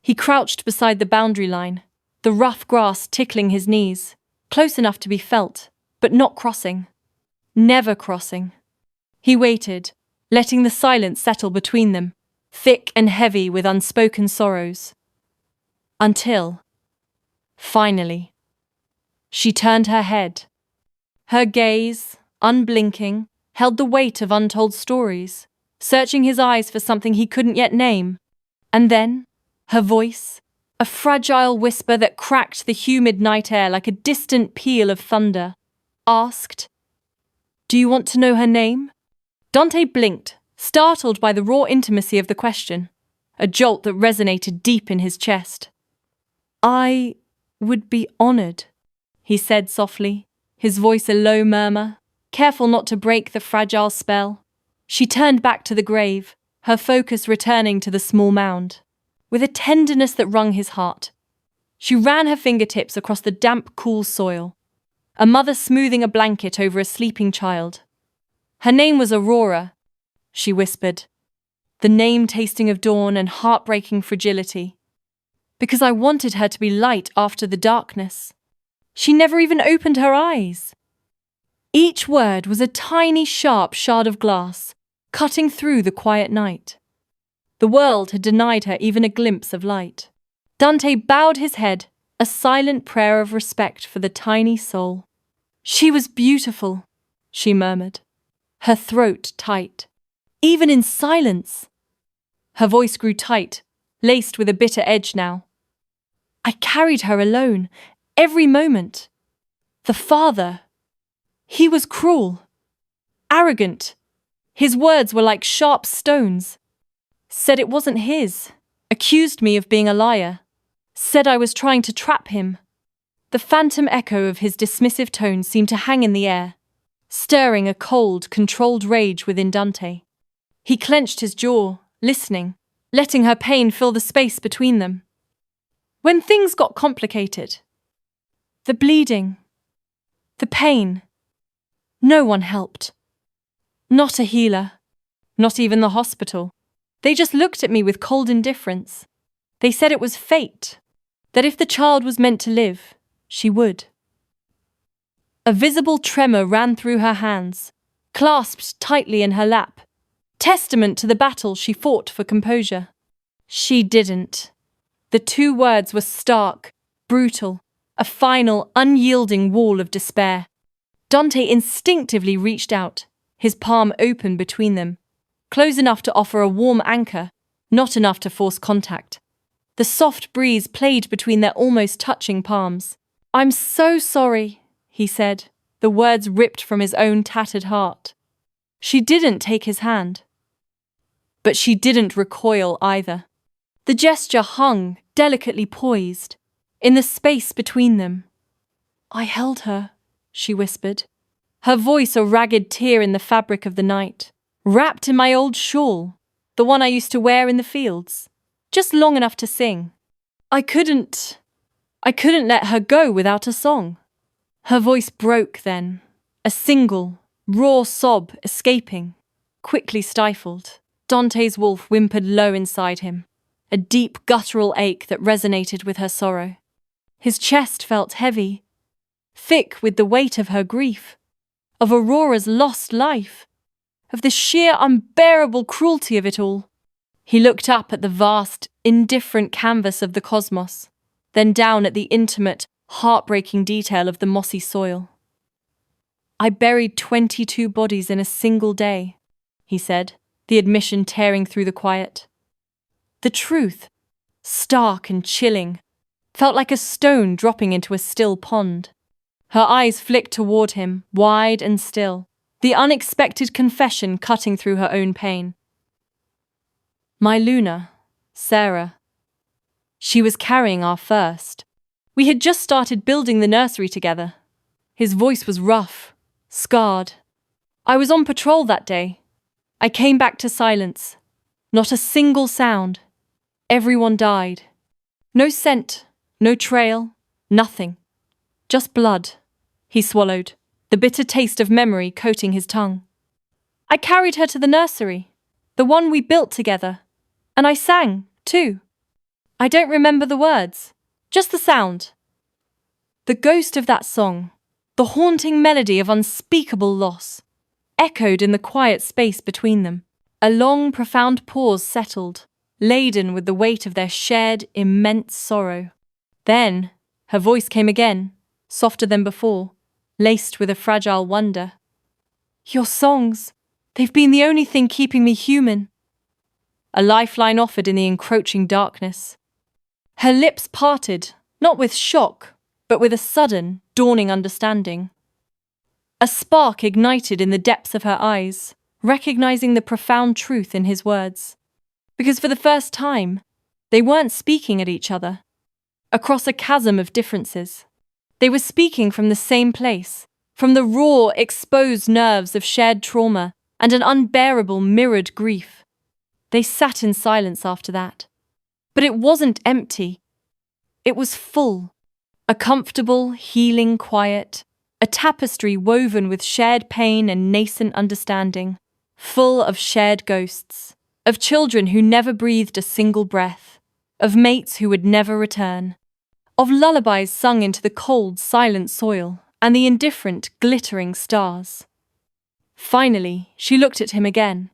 He crouched beside the boundary line, the rough grass tickling his knees, close enough to be felt, but not crossing. Never crossing. He waited, letting the silence settle between them, thick and heavy with unspoken sorrows. Until, finally, she turned her head. Her gaze, unblinking, held the weight of untold stories, searching his eyes for something he couldn't yet name. And then, her voice, a fragile whisper that cracked the humid night air like a distant peal of thunder, asked, "Do you want to know her name?" Dante blinked, startled by the raw intimacy of the question, a jolt that resonated deep in his chest. "I would be honored," he said softly, his voice a low murmur, careful not to break the fragile spell. She turned back to the grave, her focus returning to the small mound. With a tenderness that wrung his heart, she ran her fingertips across the damp, cool soil, a mother smoothing a blanket over a sleeping child. Her name was Aurora, she whispered, the name tasting of dawn and heartbreaking fragility. Because I wanted her to be light after the darkness. She never even opened her eyes. Each word was a tiny, sharp shard of glass, cutting through the quiet night. The world had denied her even a glimpse of light. Dante bowed his head, a silent prayer of respect for the tiny soul. "She was beautiful," she murmured, her throat tight. "Even in silence." Her voice grew tight, laced with a bitter edge now. I carried her alone, every moment. The father, he was cruel, arrogant. His words were like sharp stones. Said it wasn't his, accused me of being a liar, said I was trying to trap him. The phantom echo of his dismissive tone seemed to hang in the air, stirring a cold, controlled rage within Dante. He clenched his jaw, listening, letting her pain fill the space between them. When things got complicated, the bleeding, the pain, no one helped. Not a healer, not even the hospital. They just looked at me with cold indifference. They said it was fate, that if the child was meant to live, she would. A visible tremor ran through her hands, clasped tightly in her lap, testament to the battle she fought for composure. She didn't. The two words were stark, brutal, a final, unyielding wall of despair. Dante instinctively reached out, his palm open between them, close enough to offer a warm anchor, not enough to force contact. The soft breeze played between their almost touching palms. "I'm so sorry," he said, the words ripped from his own tattered heart. She didn't take his hand. But she didn't recoil either. The gesture hung, delicately poised, in the space between them. "I held her," she whispered, her voice a ragged tear in the fabric of the night. "Wrapped in my old shawl, the one I used to wear in the fields, just long enough to sing. I couldn't let her go without a song." Her voice broke then, a single, raw sob escaping, quickly stifled. Dante's wolf whimpered low inside him, a deep guttural ache that resonated with her sorrow. His chest felt heavy, thick with the weight of her grief, of Aurora's lost life, of the sheer unbearable cruelty of it all. He looked up at the vast, indifferent canvas of the cosmos, then down at the intimate, heartbreaking detail of the mossy soil. "I buried 22 bodies in a single day," he said, the admission tearing through the quiet. The truth, stark and chilling, felt like a stone dropping into a still pond. Her eyes flicked toward him, wide and still, the unexpected confession cutting through her own pain. "My Luna, Sarah. She was carrying our first. We had just started building the nursery together." His voice was rough, scarred. "I was on patrol that day. I came back to silence. Not a single sound. Everyone died. No scent, no trail, nothing. Just blood." He swallowed, the bitter taste of memory coating his tongue. "I carried her to the nursery, the one we built together. And I sang, too. I don't remember the words, just the sound. The ghost of that song, the haunting melody of unspeakable loss, echoed in the quiet space between them. A long, profound pause settled, laden with the weight of their shared, immense sorrow. Then, her voice came again, softer than before, laced with a fragile wonder. "Your songs, they've been the only thing keeping me human." A lifeline offered in the encroaching darkness. Her lips parted, not with shock, but with a sudden, dawning understanding. A spark ignited in the depths of her eyes, recognizing the profound truth in his words. Because for the first time, they weren't speaking at each other, across a chasm of differences. They were speaking from the same place, from the raw, exposed nerves of shared trauma and an unbearable, mirrored grief. They sat in silence after that. But it wasn't empty. It was full. A comfortable, healing quiet, a tapestry woven with shared pain and nascent understanding, full of shared ghosts, of children who never breathed a single breath, of mates who would never return, of lullabies sung into the cold, silent soil and the indifferent, glittering stars. Finally, she looked at him again,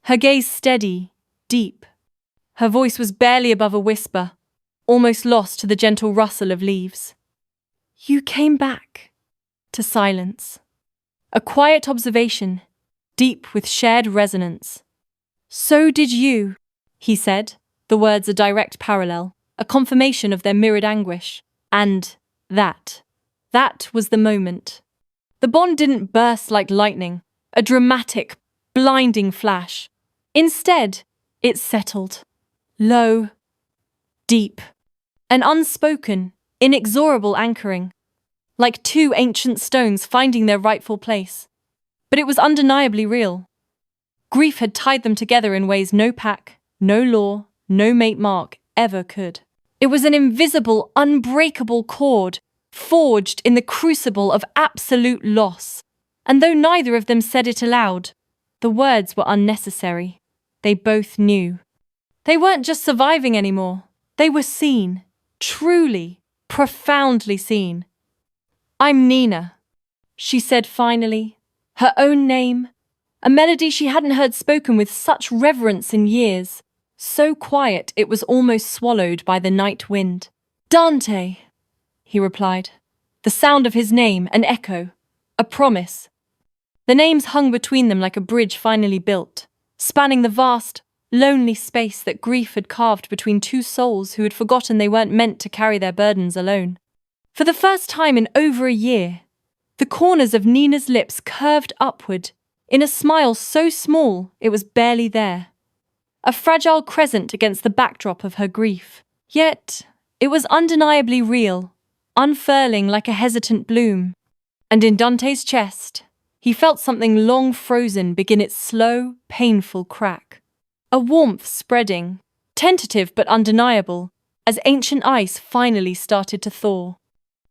her gaze steady, deep. Her voice was barely above a whisper, almost lost to the gentle rustle of leaves. "You came back." To silence. A quiet observation, deep with shared resonance. "So did you," he said, the words a direct parallel. a confirmation of their mirrored anguish. And that was the moment. The bond didn't burst like lightning, a dramatic, blinding flash. Instead, it settled. Low, deep, an unspoken, inexorable anchoring, like two ancient stones finding their rightful place. But it was undeniably real. Grief had tied them together in ways no pack, no law, no mate mark ever could. It was an invisible, unbreakable cord, forged in the crucible of absolute loss. And though neither of them said it aloud, the words were unnecessary. They both knew. They weren't just surviving anymore. They were seen. Truly, profoundly seen. "I'm Nina," she said finally. Her own name, a melody she hadn't heard spoken with such reverence in years. So quiet it was almost swallowed by the night wind. "Dante," he replied. The sound of his name, an echo, a promise. The names hung between them like a bridge finally built, spanning the vast, lonely space that grief had carved between two souls who had forgotten they weren't meant to carry their burdens alone. For the first time in over a year, the corners of Nina's lips curved upward in a smile so small it was barely there. A fragile crescent against the backdrop of her grief. Yet, it was undeniably real, unfurling like a hesitant bloom. And in Dante's chest, he felt something long frozen begin its slow, painful crack. A warmth spreading, tentative but undeniable, as ancient ice finally started to thaw.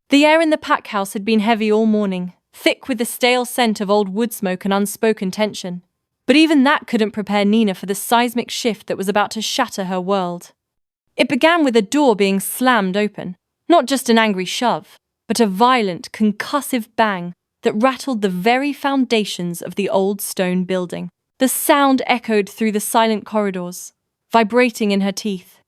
The air in the pack house had been heavy all morning, thick with the stale scent of old wood smoke and unspoken tension. But even that couldn't prepare Nina for the seismic shift that was about to shatter her world. It began with a door being slammed open, not just an angry shove, but a violent, concussive bang that rattled the very foundations of the old stone building. The sound echoed through the silent corridors, vibrating in her teeth.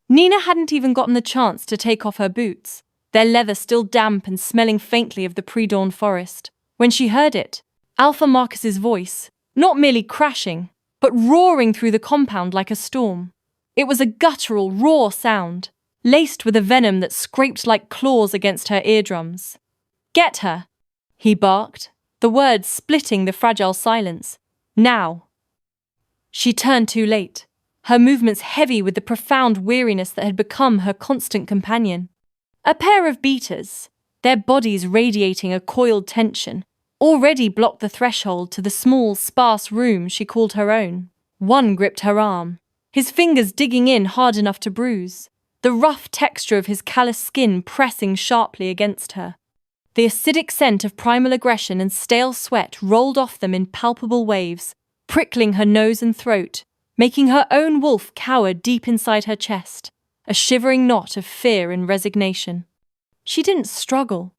Nina hadn't even gotten the chance to take off her boots, their leather still damp and smelling faintly of the pre-dawn forest, when she heard it, Alpha Marcus's voice, not merely crashing, but roaring through the compound like a storm. It was a guttural, raw sound, laced with a venom that scraped like claws against her eardrums. "Get her," he barked, the words splitting the fragile silence. "Now." She turned too late, her movements heavy with the profound weariness that had become her constant companion. A pair of beaters, their bodies radiating a coiled tension, already blocked the threshold to the small, sparse room she called her own. One gripped her arm, his fingers digging in hard enough to bruise, the rough texture of his callous skin pressing sharply against her. The acidic scent of primal aggression and stale sweat rolled off them in palpable waves, prickling her nose and throat, making her own wolf cower deep inside her chest, a shivering knot of fear and resignation. She didn't struggle.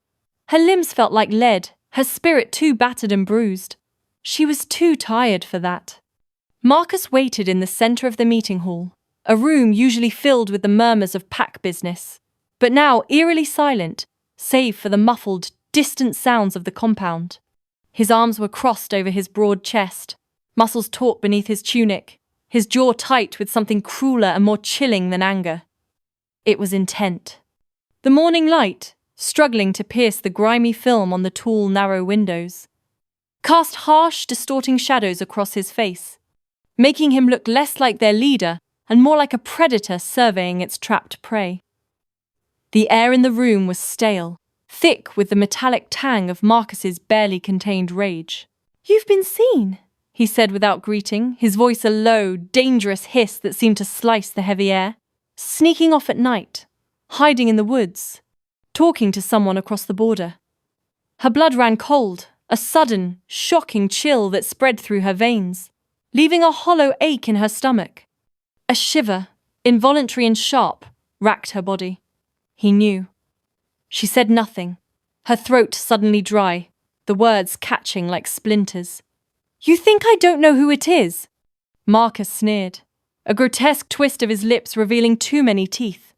Her limbs felt like lead, her spirit too battered and bruised. She was too tired for that. Marcus waited in the center of the meeting hall, a room usually filled with the murmurs of pack business, but now eerily silent, save for the muffled, distant sounds of the compound. His arms were crossed over his broad chest, muscles taut beneath his tunic, his jaw tight with something crueler and more chilling than anger. It was intent. The morning light, struggling to pierce the grimy film on the tall, narrow windows, cast harsh, distorting shadows across his face, making him look less like their leader and more like a predator surveying its trapped prey. The air in the room was stale, thick with the metallic tang of Marcus's barely contained rage. "You've been seen," he said without greeting, his voice a low, dangerous hiss that seemed to slice the heavy air. "Sneaking off at night, hiding in the woods, talking to someone across the border." Her blood ran cold, a sudden, shocking chill that spread through her veins, leaving a hollow ache in her stomach. A shiver, involuntary and sharp, racked her body. He knew. She said nothing, her throat suddenly dry, the words catching like splinters. "You think I don't know who it is?" Marcus sneered, a grotesque twist of his lips revealing too many teeth.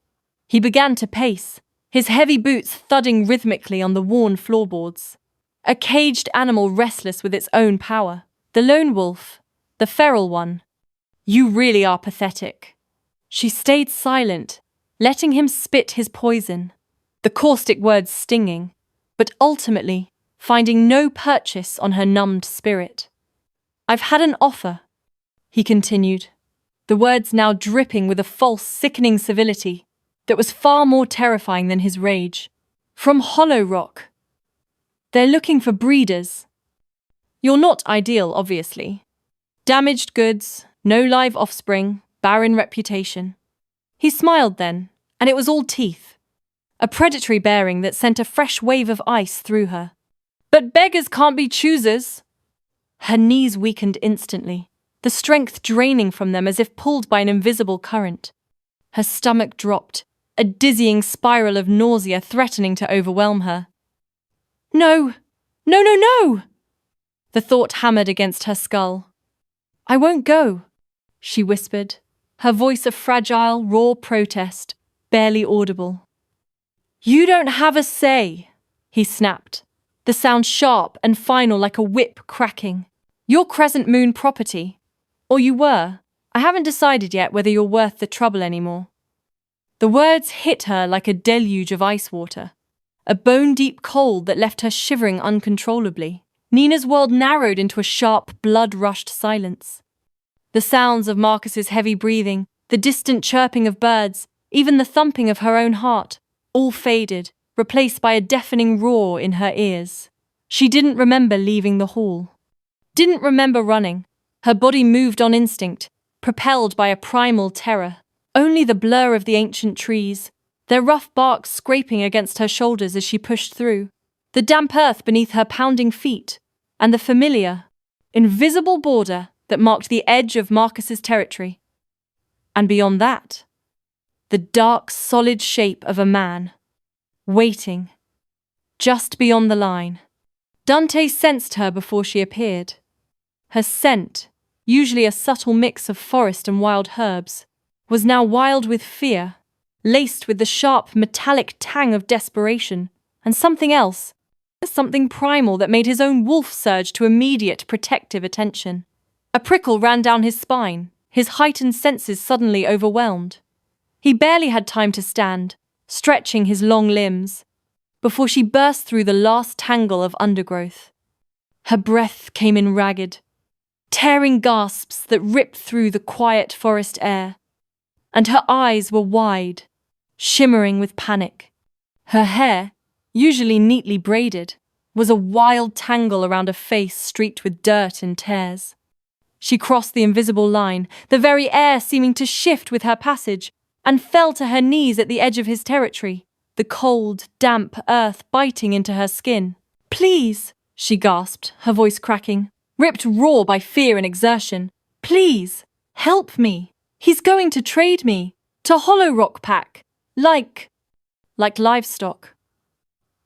He began to pace, his heavy boots thudding rhythmically on the worn floorboards. A caged animal restless with its own power. The lone wolf, the feral one. "You really are pathetic." She stayed silent, letting him spit his poison, the caustic words stinging, but ultimately finding no purchase on her numbed spirit. "I've had an offer," he continued, the words now dripping with a false, sickening civility that was far more terrifying than his rage. "From Hollow Rock. They're looking for breeders. You're not ideal, obviously. Damaged goods, no live offspring, barren reputation." He smiled then, and it was all teeth. A predatory bearing that sent a fresh wave of ice through her. "But beggars can't be choosers." Her knees weakened instantly, the strength draining from them as if pulled by an invisible current. Her stomach dropped, a dizzying spiral of nausea threatening to overwhelm her. "No! No, no, no!" The thought hammered against her skull. "I won't go," she whispered, her voice a fragile, raw protest, barely audible. "You don't have a say," he snapped, the sound sharp and final like a whip cracking. "You're Crescent Moon property. Or you were. I haven't decided yet whether you're worth the trouble anymore." The words hit her like a deluge of ice water, a bone-deep cold that left her shivering uncontrollably. Nina's world narrowed into a sharp, blood-rushed silence. The sounds of Marcus's heavy breathing, the distant chirping of birds, even the thumping of her own heart, all faded, replaced by a deafening roar in her ears. She didn't remember leaving the hall. Didn't remember running. Her body moved on instinct, propelled by a primal terror. Only the blur of the ancient trees, their rough bark scraping against her shoulders as she pushed through, the damp earth beneath her pounding feet, and the familiar, invisible border that marked the edge of Marcus's territory. And beyond that, the dark, solid shape of a man, waiting, just beyond the line. Dante sensed her before she appeared. Her scent, usually a subtle mix of forest and wild herbs, was now wild with fear, laced with the sharp, metallic tang of desperation, and something else, something primal that made his own wolf surge to immediate protective attention. A prickle ran down his spine, his heightened senses suddenly overwhelmed. He barely had time to stand, stretching his long limbs, before she burst through the last tangle of undergrowth. Her breath came in ragged, tearing gasps that ripped through the quiet forest air, and her eyes were wide, shimmering with panic. Her hair, usually neatly braided, was a wild tangle around a face streaked with dirt and tears. She crossed the invisible line, the very air seeming to shift with her passage, and fell to her knees at the edge of his territory, the cold, damp earth biting into her skin. "Please," she gasped, her voice cracking, ripped raw by fear and exertion. "Please, help me. He's going to trade me, to Hollow Rock Pack, like livestock."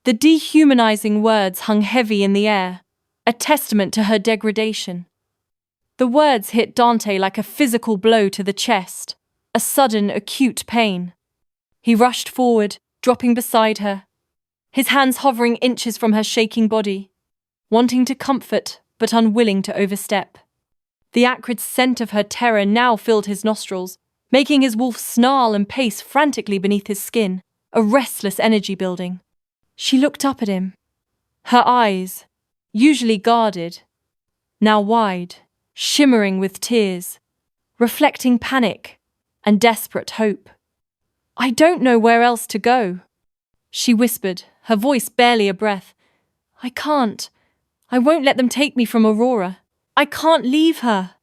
The dehumanizing words hung heavy in the air, a testament to her degradation. The words hit Dante like a physical blow to the chest, a sudden, acute pain. He rushed forward, dropping beside her, his hands hovering inches from her shaking body, wanting to comfort but unwilling to overstep. The acrid scent of her terror now filled his nostrils, making his wolf snarl and pace frantically beneath his skin, a restless energy building. She looked up at him, her eyes, usually guarded, now wide, shimmering with tears, reflecting panic and desperate hope. "I don't know where else to go," she whispered, her voice barely a breath. "I can't. I won't let them take me from Aurora. I can't leave her."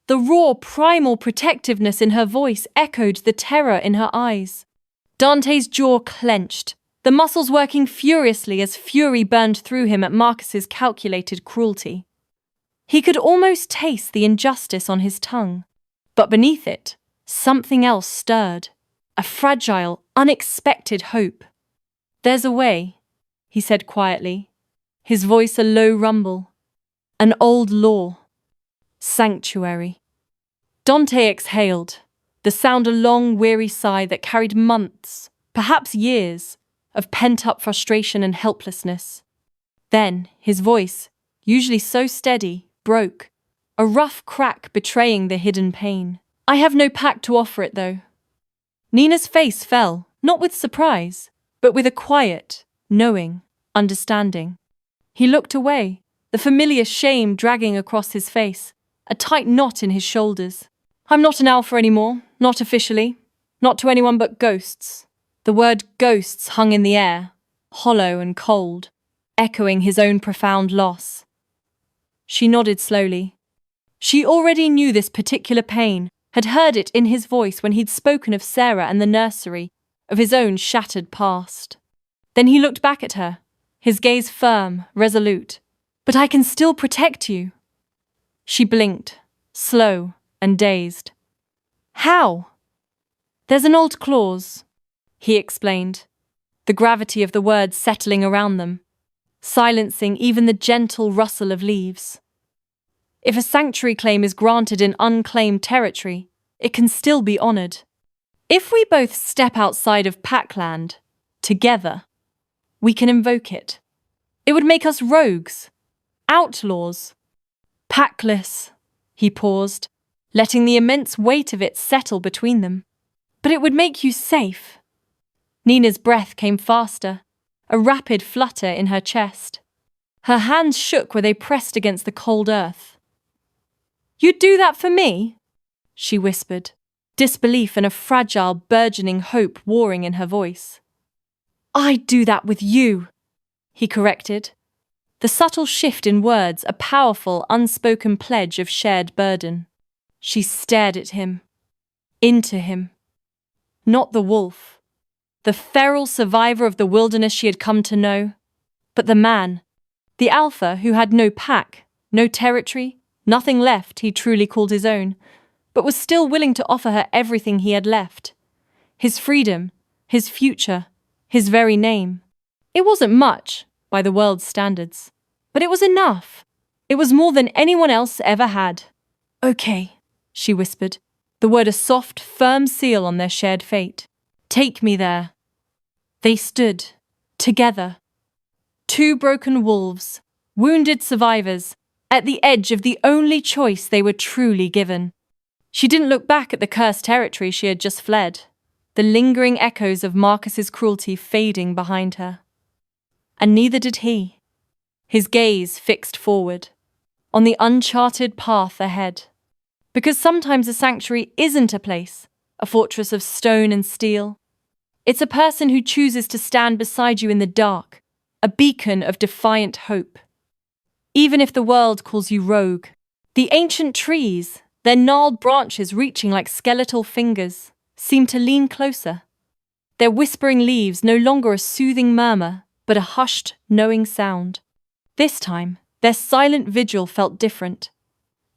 The raw, primal protectiveness in her voice echoed the terror in her eyes. Dante's jaw clenched, the muscles working furiously as fury burned through him at Marcus's calculated cruelty. He could almost taste the injustice on his tongue, but beneath it, something else stirred, a fragile, unexpected hope. "There's a way," he said quietly, his voice a low rumble. "An old law. Sanctuary." Dante exhaled, the sound a long, weary sigh that carried months, perhaps years, of pent-up frustration and helplessness. Then, his voice, usually so steady, broke, a rough crack betraying the hidden pain. "I have no pack to offer it, though. Nina's face fell, not with surprise, but with a quiet, knowing, understanding. He looked away, the familiar shame dragging across his face, a tight knot in his shoulders. I'm not an alpha anymore, not officially, not to anyone but ghosts. The word ghosts hung in the air, hollow and cold, echoing his own profound loss. She nodded slowly. She already knew this particular pain, had heard it in his voice when he'd spoken of Sarah and the nursery, of his own shattered past. Then he looked back at her, his gaze firm, resolute. But I can still protect you. She blinked, slow and dazed. How? There's an old clause, he explained, the gravity of the words settling around them, silencing even the gentle rustle of leaves. If a sanctuary claim is granted in unclaimed territory, it can still be honored. If we both step outside of Packland, together, we can invoke it. It would make us rogues, outlaws, packless. He paused, letting the immense weight of it settle between them. But it would make you safe. Nina's breath came faster, a rapid flutter in her chest. Her hands shook where they pressed against the cold earth. You'd do that for me? She whispered, disbelief and a fragile, burgeoning hope warring in her voice. I'd do that with you, he corrected. The subtle shift in words, a powerful, unspoken pledge of shared burden. She stared at him, into him. Not the wolf, the feral survivor of the wilderness she had come to know, but the man, the alpha who had no pack, no territory, nothing left he truly called his own, but was still willing to offer her everything he had left. His freedom, his future, his very name. It wasn't much, by the world's standards, but it was enough. It was more than anyone else ever had. Okay, she whispered, the word a soft, firm seal on their shared fate. Take me there. They stood, together. Two broken wolves, wounded survivors, at the edge of the only choice they were truly given. She didn't look back at the cursed territory she had just fled, the lingering echoes of Marcus's cruelty fading behind her. And neither did he, his gaze fixed forward, on the uncharted path ahead. Because sometimes a sanctuary isn't a place, a fortress of stone and steel. It's a person who chooses to stand beside you in the dark, a beacon of defiant hope. Even if the world calls you rogue, the ancient trees, their gnarled branches reaching like skeletal fingers, seem to lean closer. Their whispering leaves no longer a soothing murmur, but a hushed, knowing sound. This time, their silent vigil felt different.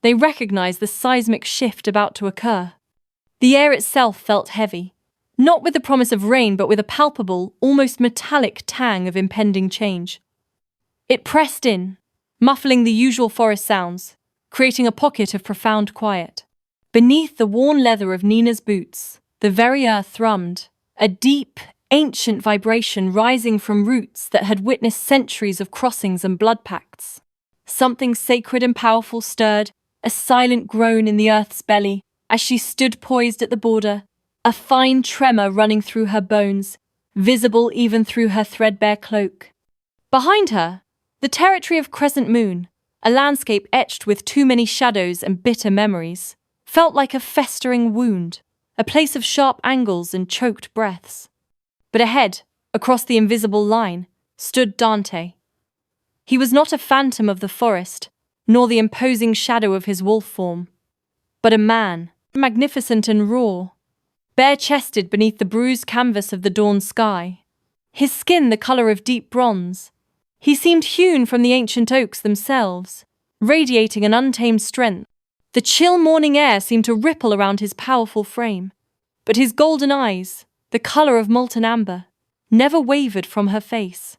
They recognized the seismic shift about to occur. The air itself felt heavy, not with the promise of rain, but with a palpable, almost metallic tang of impending change. It pressed in, muffling the usual forest sounds, creating a pocket of profound quiet. Beneath the worn leather of Nina's boots, the very earth thrummed, a deep, ancient vibration rising from roots that had witnessed centuries of crossings and blood pacts. Something sacred and powerful stirred, a silent groan in the earth's belly, as she stood poised at the border, a fine tremor running through her bones, visible even through her threadbare cloak. Behind her, the territory of Crescent Moon, a landscape etched with too many shadows and bitter memories, felt like a festering wound, a place of sharp angles and choked breaths. But ahead, across the invisible line, stood Dante. He was not a phantom of the forest, nor the imposing shadow of his wolf form, but a man, magnificent and raw, bare-chested beneath the bruised canvas of the dawn sky. His skin the color of deep bronze. He seemed hewn from the ancient oaks themselves, radiating an untamed strength. The chill morning air seemed to ripple around his powerful frame, but his golden eyes, the color of molten amber, never wavered from her face.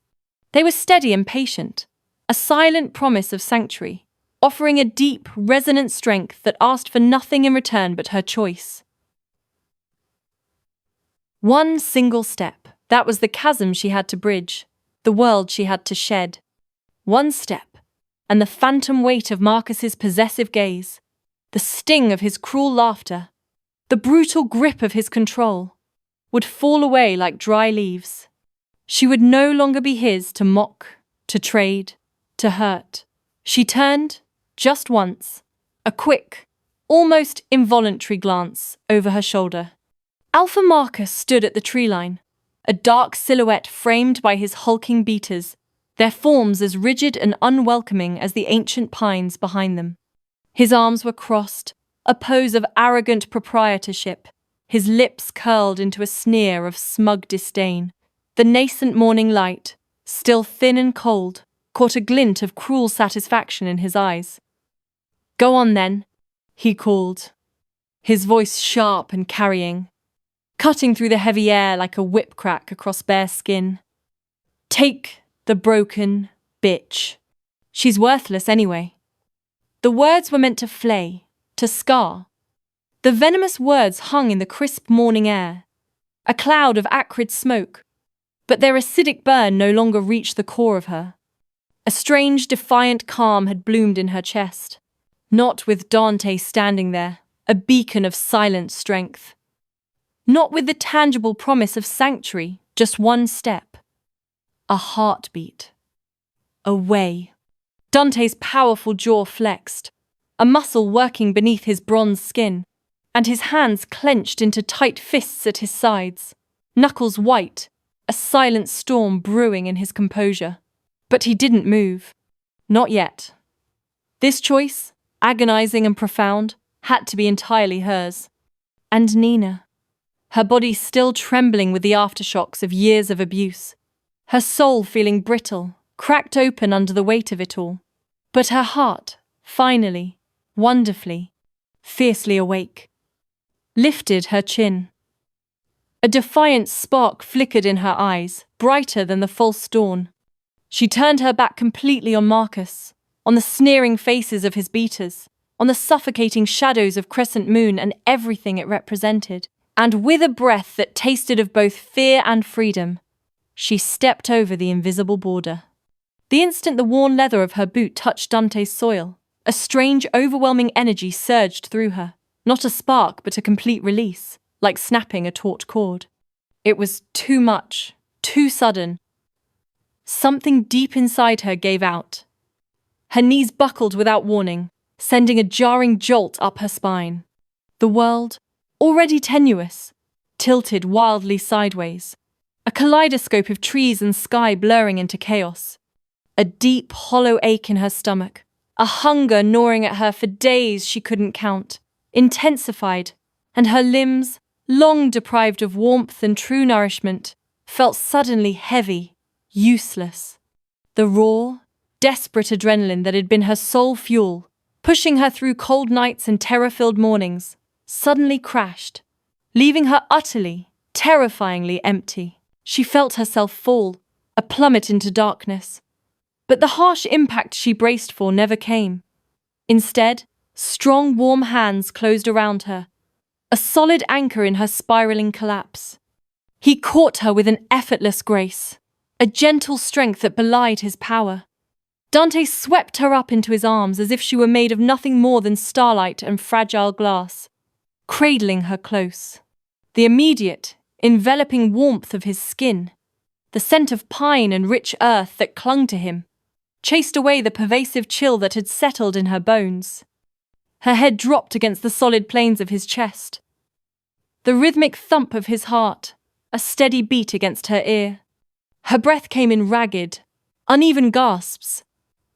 They were steady and patient, a silent promise of sanctuary, offering a deep, resonant strength that asked for nothing in return but her choice. One single step, that was the chasm she had to bridge, the world she had to shed. One step, and the phantom weight of Marcus's possessive gaze, the sting of his cruel laughter, the brutal grip of his control, would fall away like dry leaves. She would no longer be his to mock, to trade, to hurt. She turned, just once, a quick, almost involuntary glance over her shoulder. Alpha Marcus stood at the tree line, a dark silhouette framed by his hulking beaters, their forms as rigid and unwelcoming as the ancient pines behind them. His arms were crossed, a pose of arrogant proprietorship, his lips curled into a sneer of smug disdain. The nascent morning light, still thin and cold, caught a glint of cruel satisfaction in his eyes. "Go on then," he called, his voice sharp and carrying, cutting through the heavy air like a whip crack across bare skin. "Take the broken bitch. She's worthless anyway." The words were meant to flay, to scar. The venomous words hung in the crisp morning air, a cloud of acrid smoke, but their acidic burn no longer reached the core of her. A strange, defiant calm had bloomed in her chest, not with Dante standing there, a beacon of silent strength. Not with the tangible promise of sanctuary, just one step. A heartbeat. Away. Dante's powerful jaw flexed, a muscle working beneath his bronze skin, and his hands clenched into tight fists at his sides, knuckles white, a silent storm brewing in his composure. But he didn't move. Not yet. This choice, agonizing and profound, had to be entirely hers. And Nina, her body still trembling with the aftershocks of years of abuse, her soul feeling brittle, cracked open under the weight of it all. But her heart, finally, wonderfully, fiercely awake, lifted her chin. A defiant spark flickered in her eyes, brighter than the false dawn. She turned her back completely on Marcus, on the sneering faces of his beaters, on the suffocating shadows of Crescent Moon and everything it represented, and with a breath that tasted of both fear and freedom, she stepped over the invisible border. The instant the worn leather of her boot touched Dante's soil, a strange, overwhelming energy surged through her, not a spark but a complete release, like snapping a taut cord. It was too much, too sudden. Something deep inside her gave out. Her knees buckled without warning, sending a jarring jolt up her spine. The world, already tenuous, tilted wildly sideways, a kaleidoscope of trees and sky blurring into chaos. A deep, hollow ache in her stomach, a hunger gnawing at her for days she couldn't count, intensified, and her limbs, long deprived of warmth and true nourishment, felt suddenly heavy, useless. The raw, desperate adrenaline that had been her sole fuel, pushing her through cold nights and terror-filled mornings, suddenly crashed, leaving her utterly, terrifyingly empty. She felt herself fall, a plummet into darkness. But the harsh impact she braced for never came. Instead, strong, warm hands closed around her, a solid anchor in her spiraling collapse. He caught her with an effortless grace, a gentle strength that belied his power. Dante swept her up into his arms as if she were made of nothing more than starlight and fragile glass, cradling her close. The immediate, enveloping warmth of his skin, the scent of pine and rich earth that clung to him, chased away the pervasive chill that had settled in her bones. Her head dropped against the solid planes of his chest. The rhythmic thump of his heart, a steady beat against her ear. Her breath came in ragged, uneven gasps,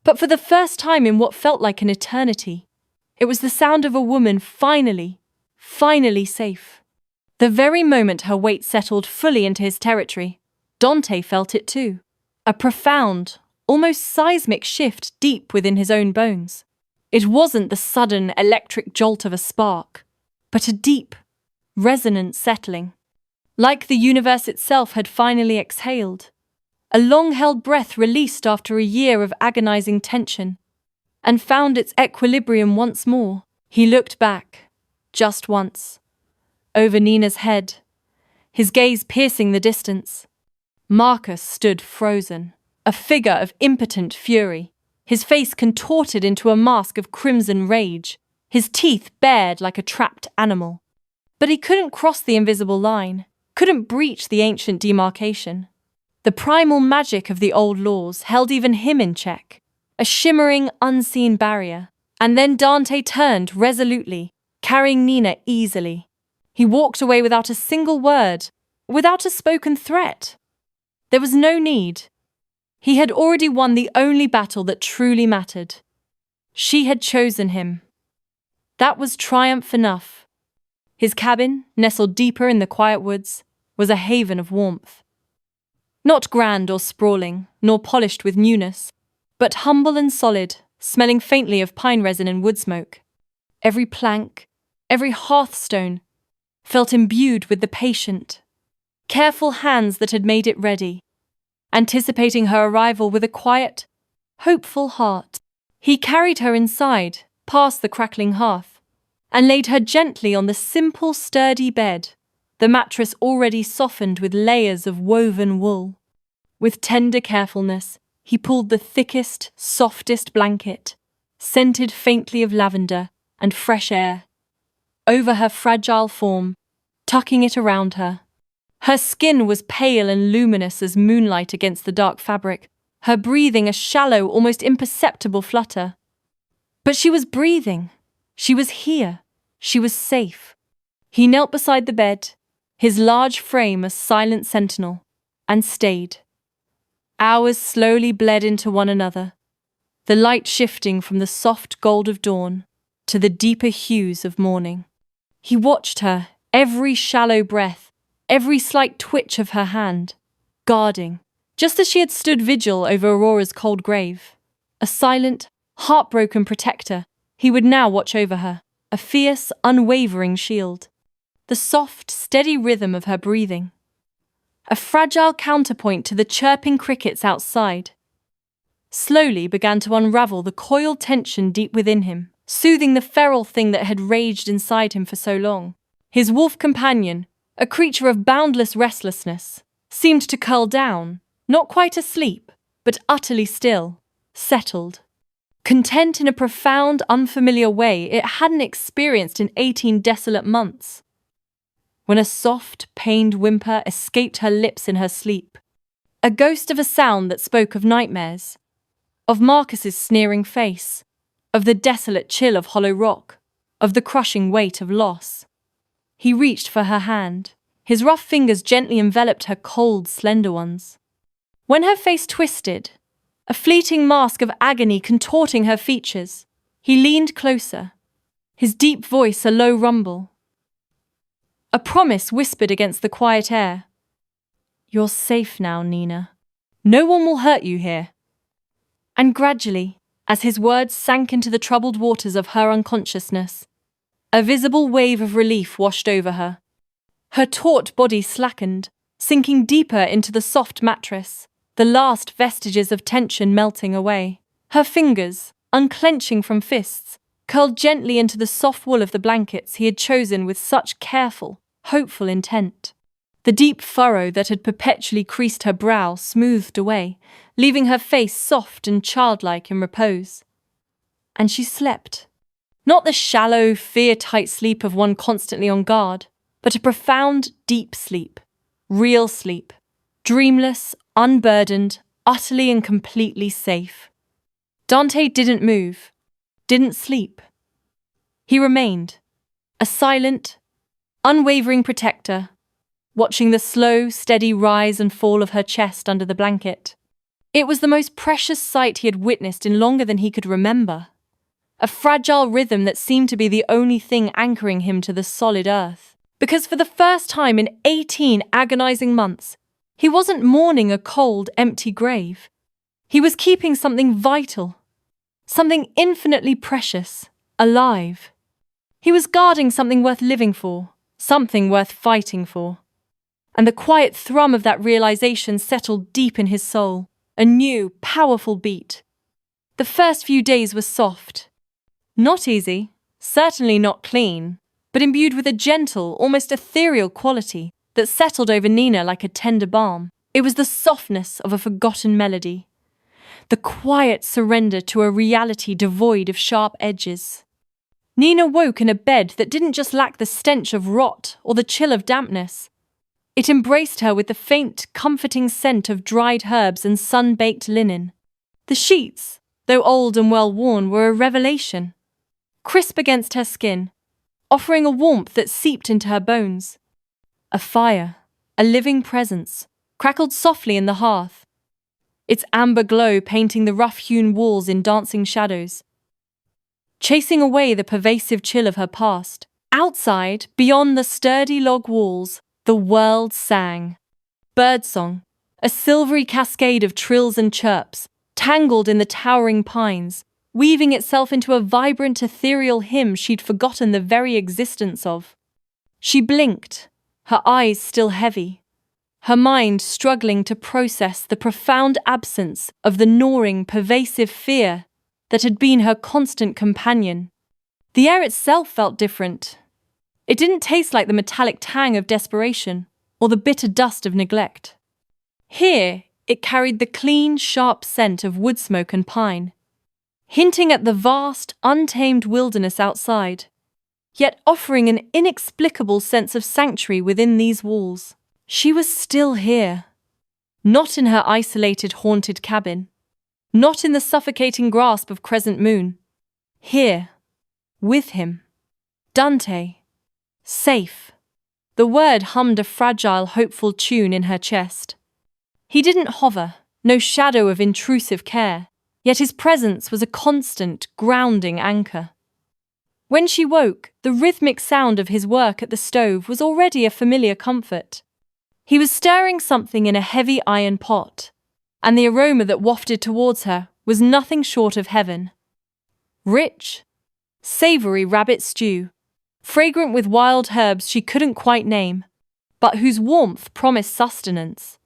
but for the first time in what felt like an eternity, it was the sound of a woman finally safe. The very moment her weight settled fully into his territory, Dante felt it too. A profound, almost seismic shift deep within his own bones. It wasn't the sudden electric jolt of a spark, but a deep, resonant settling. Like the universe itself had finally exhaled. A long-held breath released after a year of agonizing tension, and found its equilibrium once more. He looked back, just once, over Nina's head, his gaze piercing the distance. Marcus stood frozen, a figure of impotent fury, his face contorted into a mask of crimson rage, his teeth bared like a trapped animal. But he couldn't cross the invisible line. couldn't breach the ancient demarcation. The primal magic of the old laws held even him in check, a shimmering, unseen barrier. And then Dante turned resolutely, carrying Nina easily. He walked away without a single word, without a spoken threat. There was no need. He had already won the only battle that truly mattered. She had chosen him. That was triumph enough. His cabin, nestled deeper in the quiet woods, was a haven of warmth. Not grand or sprawling, nor polished with newness, but humble and solid, smelling faintly of pine resin and wood smoke. Every plank, every hearthstone, felt imbued with the patient, careful hands that had made it ready, anticipating her arrival with a quiet, hopeful heart. He carried her inside, past the crackling hearth, and laid her gently on the simple, sturdy bed, the mattress already softened with layers of woven wool. With tender carefulness, he pulled the thickest, softest blanket, scented faintly of lavender and fresh air, over her fragile form, tucking it around her. Her skin was pale and luminous as moonlight against the dark fabric, her breathing a shallow, almost imperceptible flutter. But she was breathing. She was here. She was safe. He knelt beside the bed, his large frame a silent sentinel, and stayed. Hours slowly bled into one another, the light shifting from the soft gold of dawn to the deeper hues of morning. He watched her, every shallow breath, every slight twitch of her hand, guarding, just as she had stood vigil over Aurora's cold grave. A silent, heartbroken protector, he would now watch over her, a fierce, unwavering shield. The soft, steady rhythm of her breathing, a fragile counterpoint to the chirping crickets outside, slowly began to unravel the coiled tension deep within him, soothing the feral thing that had raged inside him for so long. His wolf companion, a creature of boundless restlessness, seemed to curl down, not quite asleep, but utterly still, settled, content in a profound, unfamiliar way it hadn't experienced in 18 desolate months. When a soft, pained whimper escaped her lips in her sleep, a ghost of a sound that spoke of nightmares, of Marcus's sneering face, of the desolate chill of hollow rock, of the crushing weight of loss. He reached for her hand. His rough fingers gently enveloped her cold, slender ones. When her face twisted, a fleeting mask of agony contorting her features, he leaned closer, his deep voice a low rumble. A promise whispered against the quiet air. "You're safe now, Nina. No one will hurt you here." And gradually, as his words sank into the troubled waters of her unconsciousness, a visible wave of relief washed over her. Her taut body slackened, sinking deeper into the soft mattress, the last vestiges of tension melting away. Her fingers, unclenching from fists, curled gently into the soft wool of the blankets he had chosen with such careful, hopeful intent. The deep furrow that had perpetually creased her brow smoothed away, leaving her face soft and childlike in repose. And she slept. Not the shallow, fear-tight sleep of one constantly on guard, but a profound, deep sleep. Real sleep. Dreamless, unburdened, utterly and completely safe. Dante didn't move, didn't sleep. He remained, a silent, unwavering protector, watching the slow, steady rise and fall of her chest under the blanket. It was the most precious sight he had witnessed in longer than he could remember. A fragile rhythm that seemed to be the only thing anchoring him to the solid earth. Because for the first time in 18 agonizing months, he wasn't mourning a cold, empty grave. He was keeping something vital, something infinitely precious, alive. He was guarding something worth living for, something worth fighting for. And the quiet thrum of that realization settled deep in his soul, a new, powerful beat. The first few days were soft. Not easy, certainly not clean, but imbued with a gentle, almost ethereal quality that settled over Nina like a tender balm. It was the softness of a forgotten melody, the quiet surrender to a reality devoid of sharp edges. Nina woke in a bed that didn't just lack the stench of rot or the chill of dampness, It embraced her with the faint, comforting scent of dried herbs and sun-baked linen. The sheets, though old and well-worn, were a revelation. Crisp against her skin, offering a warmth that seeped into her bones. A fire, a living presence, crackled softly in the hearth, its amber glow painting the rough-hewn walls in dancing shadows, chasing away the pervasive chill of her past. Outside, beyond the sturdy log walls, the world sang. Birdsong, a silvery cascade of trills and chirps, tangled in the towering pines, weaving itself into a vibrant ethereal hymn she'd forgotten the very existence of. She blinked, her eyes still heavy, her mind struggling to process the profound absence of the gnawing, pervasive fear that had been her constant companion. The air itself felt different. It didn't taste like the metallic tang of desperation or the bitter dust of neglect. Here, it carried the clean, sharp scent of wood smoke and pine, hinting at the vast, untamed wilderness outside, yet offering an inexplicable sense of sanctuary within these walls. She was still here, not in her isolated, haunted cabin, not in the suffocating grasp of Crescent Moon. Here, with him, Dante, safe. The word hummed a fragile, hopeful tune in her chest. He didn't hover, no shadow of intrusive care, yet his presence was a constant, grounding anchor. When she woke, the rhythmic sound of his work at the stove was already a familiar comfort. He was stirring something in a heavy iron pot, and the aroma that wafted towards her was nothing short of heaven. Rich, savory rabbit stew, fragrant with wild herbs she couldn't quite name, but whose warmth promised sustenance.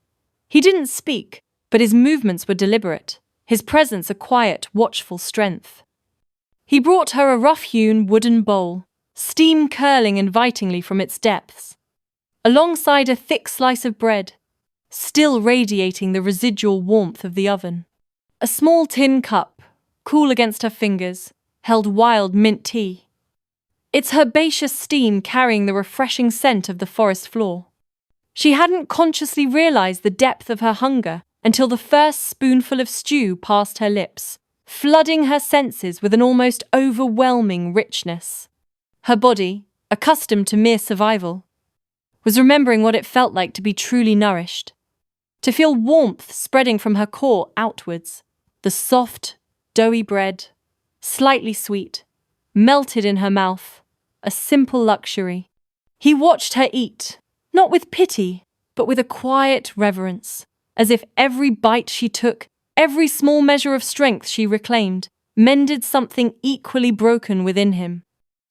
He didn't speak, but his movements were deliberate, his presence a quiet, watchful strength. He brought her a rough-hewn wooden bowl, steam curling invitingly from its depths, alongside a thick slice of bread, still radiating the residual warmth of the oven. A small tin cup, cool against her fingers, held wild mint tea, its herbaceous steam carrying the refreshing scent of the forest floor. She hadn't consciously realized the depth of her hunger until the first spoonful of stew passed her lips, flooding her senses with an almost overwhelming richness. Her body, accustomed to mere survival, was remembering what it felt like to be truly nourished, to feel warmth spreading from her core outwards, the soft, doughy bread, slightly sweet, melted in her mouth, a simple luxury. He watched her eat, not with pity, but with a quiet reverence, as if every bite she took, every small measure of strength she reclaimed, mended something equally broken within him.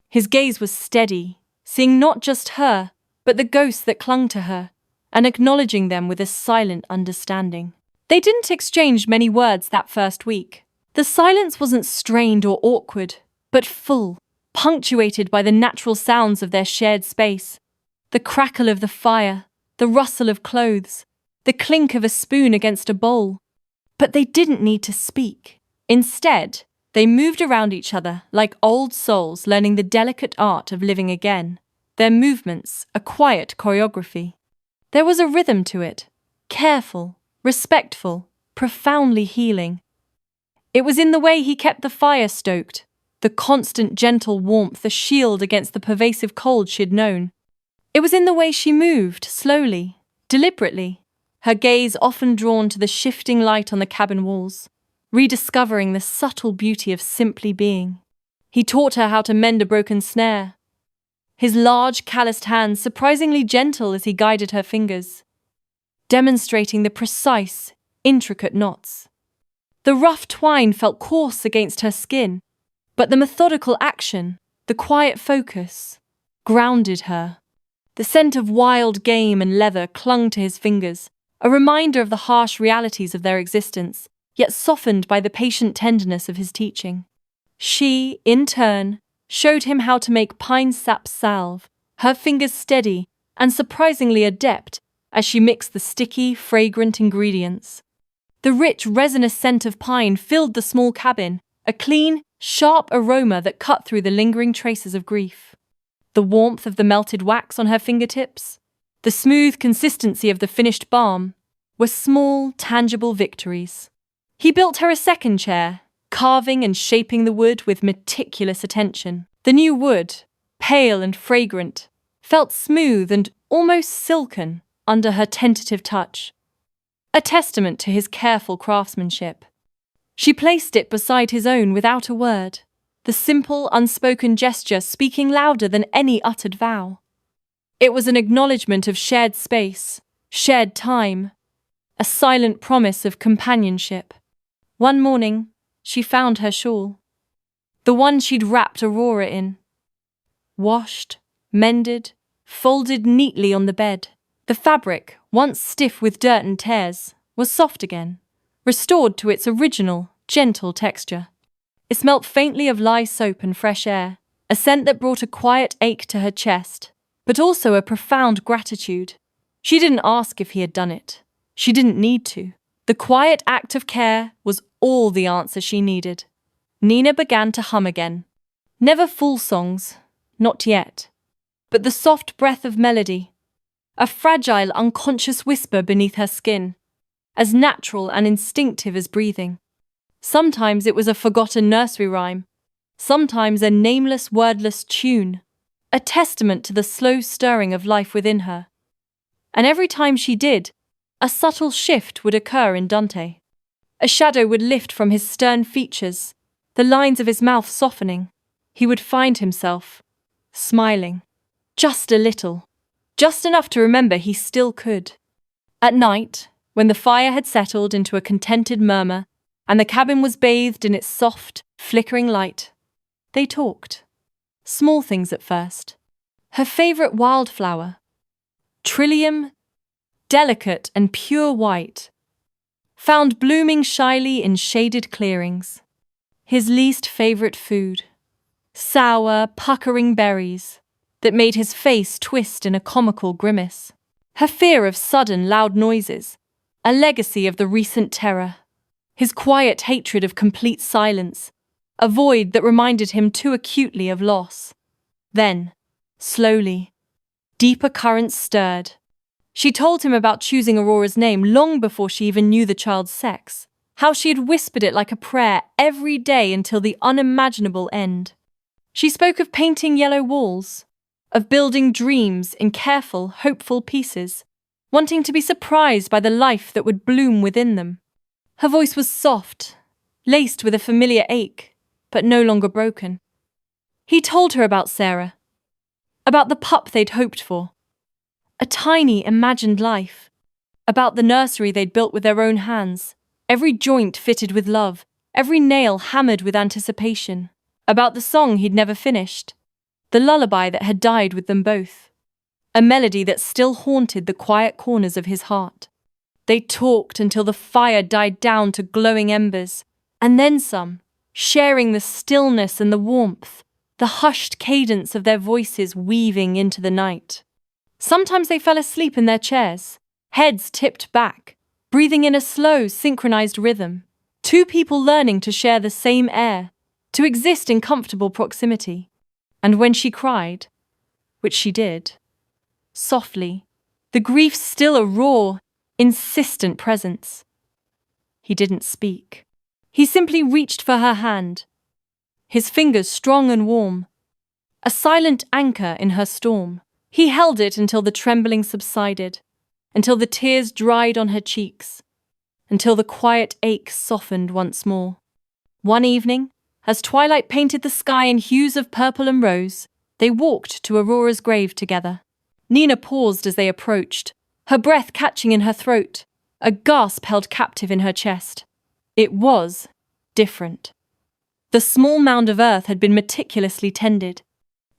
His gaze was steady, seeing not just her, but the ghosts that clung to her, and acknowledging them with a silent understanding. They didn't exchange many words that first week. The silence wasn't strained or awkward, but full, punctuated by the natural sounds of their shared space. The crackle of the fire, the rustle of clothes, the clink of a spoon against a bowl. But they didn't need to speak. Instead, they moved around each other like old souls learning the delicate art of living again, their movements a quiet choreography. There was a rhythm to it, careful, respectful, profoundly healing. It was in the way he kept the fire stoked, the constant gentle warmth a shield against the pervasive cold she'd known. It was in the way she moved, slowly, deliberately, her gaze often drawn to the shifting light on the cabin walls, rediscovering the subtle beauty of simply being. He taught her how to mend a broken snare, his large, calloused hands surprisingly gentle as he guided her fingers, demonstrating the precise, intricate knots. The rough twine felt coarse against her skin, but the methodical action, the quiet focus, grounded her. The scent of wild game and leather clung to his fingers, a reminder of the harsh realities of their existence, yet softened by the patient tenderness of his teaching. She, in turn, showed him how to make pine sap salve, her fingers steady and surprisingly adept as she mixed the sticky, fragrant ingredients. The rich, resinous scent of pine filled the small cabin, a clean, sharp aroma that cut through the lingering traces of grief. The warmth of the melted wax on her fingertips, the the smooth consistency of the finished balm, were small, tangible victories. He built her a second chair, carving and shaping the wood with meticulous attention. The new wood, pale and fragrant, felt smooth and almost silken under her tentative touch, a testament to his careful craftsmanship. She placed it beside his own without a word, the simple, unspoken gesture speaking louder than any uttered vow. It was an acknowledgement of shared space, shared time, a silent promise of companionship. One morning, she found her shawl, the one she'd wrapped Aurora in, washed, mended, folded neatly on the bed. The fabric, once stiff with dirt and tears, was soft again, restored to its original, gentle texture. It smelt faintly of lye soap and fresh air, a scent that brought a quiet ache to her chest, but also a profound gratitude. She didn't ask if he had done it. She didn't need to. The quiet act of care was all the answer she needed. Nina began to hum again. Never full songs, not yet, but the soft breath of melody, a fragile, unconscious whisper beneath her skin, as natural and instinctive as breathing. Sometimes it was a forgotten nursery rhyme, sometimes a nameless, wordless tune, a testament to the slow stirring of life within her. And every time she did, a subtle shift would occur in Dante. A shadow would lift from his stern features, the lines of his mouth softening. He would find himself smiling, just a little, just enough to remember he still could. At night, when the fire had settled into a contented murmur and the cabin was bathed in its soft, flickering light, they talked. Small things at first. Her favorite wildflower, trillium, delicate and pure white, found blooming shyly in shaded clearings. His least favorite food, sour, puckering berries that made his face twist in a comical grimace. Her fear of sudden, loud noises, a legacy of the recent terror. His quiet hatred of complete silence, a void that reminded him too acutely of loss. Then, slowly, deeper currents stirred. She told him about choosing Aurora's name long before she even knew the child's sex, how she had whispered it like a prayer every day until the unimaginable end. She spoke of painting yellow walls, of building dreams in careful, hopeful pieces, wanting to be surprised by the life that would bloom within them. Her voice was soft, laced with a familiar ache, but no longer broken. He told her about Sarah, about the pup they'd hoped for, a tiny, imagined life, about the nursery they'd built with their own hands, every joint fitted with love, every nail hammered with anticipation, about the song he'd never finished, the lullaby that had died with them both, a melody that still haunted the quiet corners of his heart. They talked until the fire died down to glowing embers, and then some, sharing the stillness and the warmth, the hushed cadence of their voices weaving into the night. Sometimes they fell asleep in their chairs, heads tipped back, breathing in a slow, synchronized rhythm, two people learning to share the same air, to exist in comfortable proximity. And when she cried, which she did, softly, the grief still a raw, insistent presence. He didn't speak. He simply reached for her hand, his fingers strong and warm, a silent anchor in her storm. He held it until the trembling subsided, until the tears dried on her cheeks, until the quiet ache softened once more. One evening, as twilight painted the sky in hues of purple and rose, they walked to Aurora's grave together. Nina paused as they approached, her breath catching in her throat, a gasp held captive in her chest. It was different. The small mound of earth had been meticulously tended,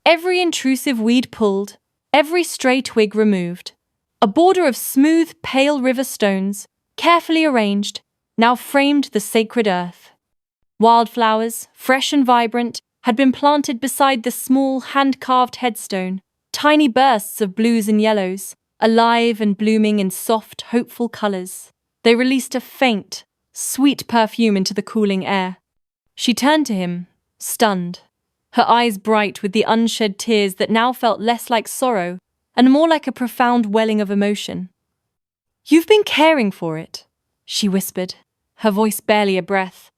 every intrusive weed pulled, every stray twig removed. A border of smooth, pale river stones, carefully arranged, now framed the sacred earth. Wildflowers, fresh and vibrant, had been planted beside the small, hand-carved headstone, tiny bursts of blues and yellows, alive and blooming in soft, hopeful colors. They released a faint, sweet perfume into the cooling air. She turned to him, stunned, her eyes bright with the unshed tears that now felt less like sorrow and more like a profound welling of emotion. "You've been caring for it," she whispered, her voice barely a breath.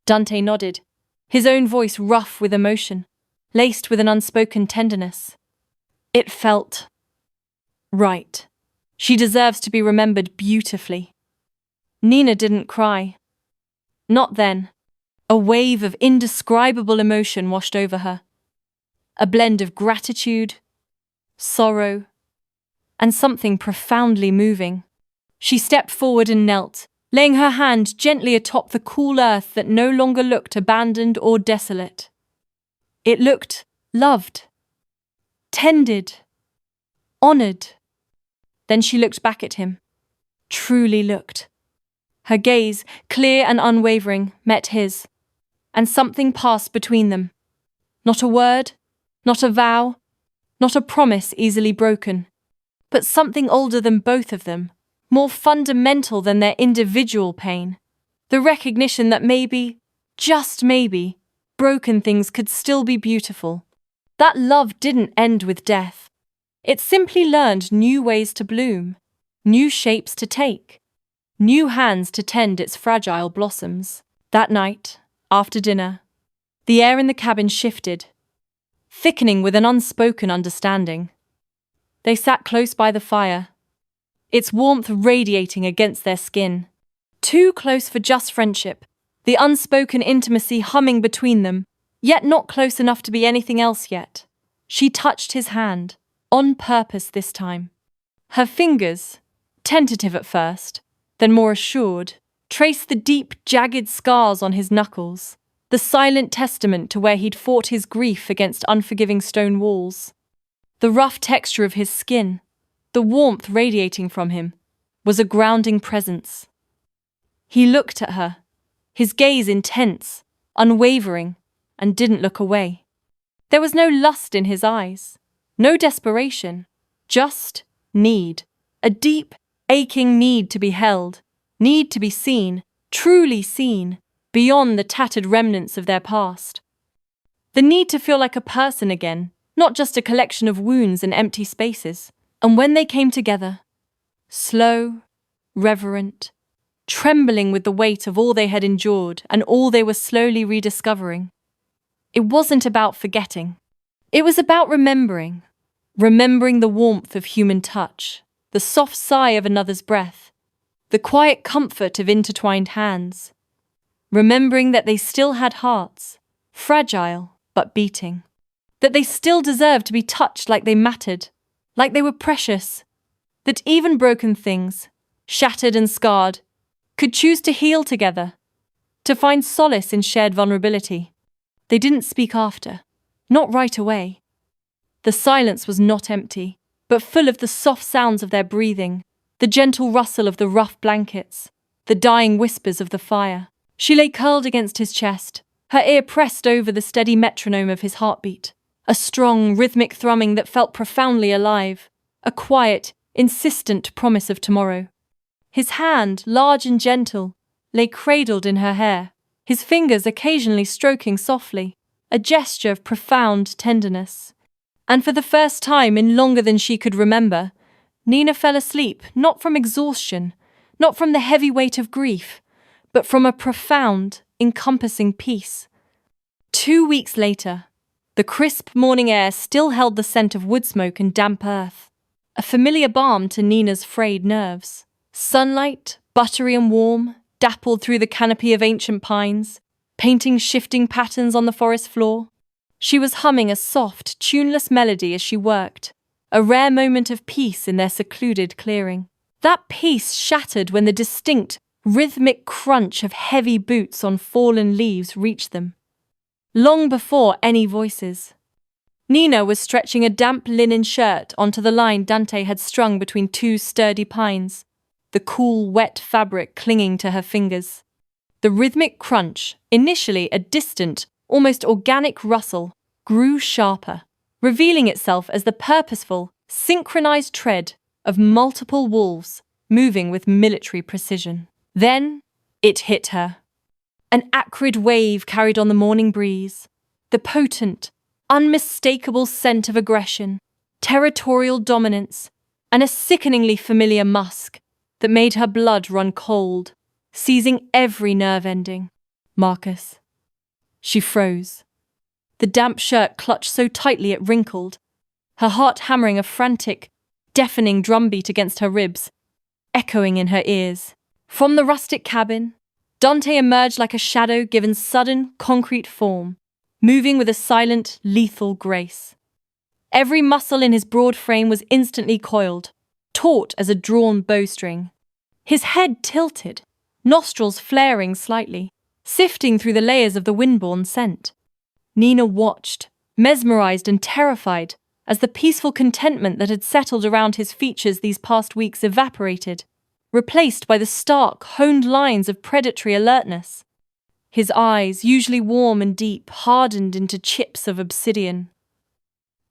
Dante nodded, his own voice rough with emotion, laced with an unspoken tenderness. It felt right. She deserves to be remembered beautifully. Nina didn't cry. Not then. A wave of indescribable emotion washed over her. A blend of gratitude, sorrow, and something profoundly moving. She stepped forward and knelt, laying her hand gently atop the cool earth that no longer looked abandoned or desolate. It looked loved, tended, honored. Then she looked back at him, truly looked. Her gaze, clear and unwavering, met his, and something passed between them. Not a word, not a vow, not a promise easily broken, but something older than both of them, more fundamental than their individual pain. The recognition that maybe, just maybe, broken things could still be beautiful. That love didn't end with death. It simply learned new ways to bloom, new shapes to take, new hands to tend its fragile blossoms. That night, after dinner, the air in the cabin shifted, thickening with an unspoken understanding. They sat close by the fire, its warmth radiating against their skin. Too close for just friendship, the unspoken intimacy humming between them, yet not close enough to be anything else yet. She touched his hand, on purpose this time. Her fingers, tentative at first, then more assured, traced the deep, jagged scars on his knuckles, the silent testament to where he'd fought his grief against unforgiving stone walls. The rough texture of his skin, the warmth radiating from him, was a grounding presence. He looked at her, his gaze intense, unwavering, and didn't look away. There was no lust in his eyes, no desperation, just need, a deep, aching need to be held, need to be seen, truly seen, beyond the tattered remnants of their past. The need to feel like a person again, not just a collection of wounds and empty spaces. And when they came together, slow, reverent, trembling with the weight of all they had endured and all they were slowly rediscovering, it wasn't about forgetting. It was about remembering the warmth of human touch, the soft sigh of another's breath, the quiet comfort of intertwined hands, remembering that they still had hearts, fragile but beating, that they still deserved to be touched like they mattered, like they were precious, that even broken things, shattered and scarred, could choose to heal together, to find solace in shared vulnerability. They didn't speak after, not right away. The silence was not empty, but full of the soft sounds of their breathing, the gentle rustle of the rough blankets, the dying whispers of the fire. She lay curled against his chest, her ear pressed over the steady metronome of his heartbeat, a strong, rhythmic thrumming that felt profoundly alive, a quiet, insistent promise of tomorrow. His hand, large and gentle, lay cradled in her hair, his fingers occasionally stroking softly, a gesture of profound tenderness. And for the first time in longer than she could remember, Nina fell asleep, not from exhaustion, not from the heavy weight of grief, but from a profound, encompassing peace. 2 weeks later, the crisp morning air still held the scent of wood smoke and damp earth, a familiar balm to Nina's frayed nerves. Sunlight, buttery and warm, dappled through the canopy of ancient pines, painting shifting patterns on the forest floor. She was humming a soft, tuneless melody as she worked, a rare moment of peace in their secluded clearing. That peace shattered when the distinct, rhythmic crunch of heavy boots on fallen leaves reached them. Long before any voices. Nina was stretching a damp linen shirt onto the line Dante had strung between two sturdy pines, the cool, wet fabric clinging to her fingers. The rhythmic crunch, initially a distant, almost organic rustle, grew sharper, revealing itself as the purposeful, synchronized tread of multiple wolves moving with military precision. Then it hit her. An acrid wave carried on the morning breeze, the potent, unmistakable scent of aggression, territorial dominance, and a sickeningly familiar musk that made her blood run cold, seizing every nerve ending. Marcus. She froze. The damp shirt clutched so tightly it wrinkled, her heart hammering a frantic, deafening drumbeat against her ribs, echoing in her ears. From the rustic cabin, Dante emerged like a shadow given sudden, concrete form, moving with a silent, lethal grace. Every muscle in his broad frame was instantly coiled, taut as a drawn bowstring. His head tilted, nostrils flaring slightly, sifting through the layers of the wind-borne scent. Nina watched, mesmerized and terrified, as the peaceful contentment that had settled around his features these past weeks evaporated, replaced by the stark, honed lines of predatory alertness. His eyes, usually warm and deep, hardened into chips of obsidian.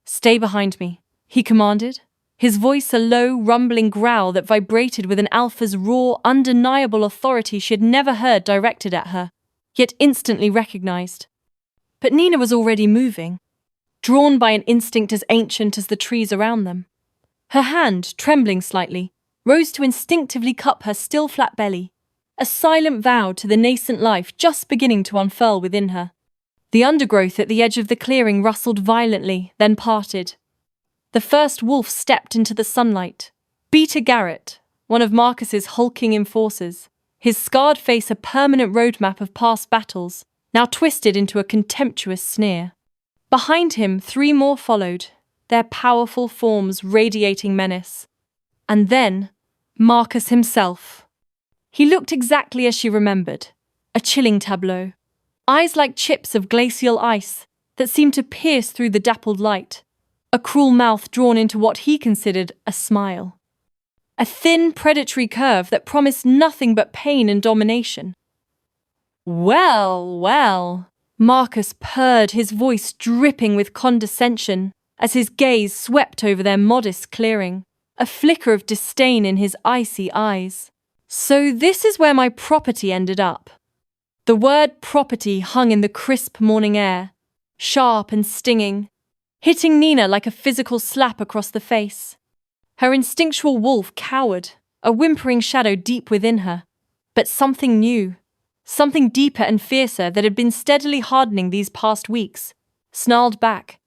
"Stay behind me," he commanded, his voice a low, rumbling growl that vibrated with an alpha's raw, undeniable authority she had never heard directed at her, yet instantly recognized. But Nina was already moving, drawn by an instinct as ancient as the trees around them. Her hand, trembling slightly, rose to instinctively cup her still flat belly, a silent vow to the nascent life just beginning to unfurl within her. The undergrowth at the edge of the clearing rustled violently, then parted. The first wolf stepped into the sunlight. Beta Garrett, one of Marcus's hulking enforcers, his scarred face a permanent roadmap of past battles, now twisted into a contemptuous sneer. Behind him, 3 more followed, their powerful forms radiating menace. And then, Marcus himself. He looked exactly as she remembered, a chilling tableau. Eyes like chips of glacial ice that seemed to pierce through the dappled light. A cruel mouth drawn into what he considered a smile. A thin, predatory curve that promised nothing but pain and domination. "Well, well," Marcus purred, his voice dripping with condescension as his gaze swept over their modest clearing, a flicker of disdain in his icy eyes. "So this is where my property ended up." The word property hung in the crisp morning air, sharp and stinging, hitting Nina like a physical slap across the face. Her instinctual wolf cowered, a whimpering shadow deep within her. But something new, something deeper and fiercer that had been steadily hardening these past weeks, snarled back,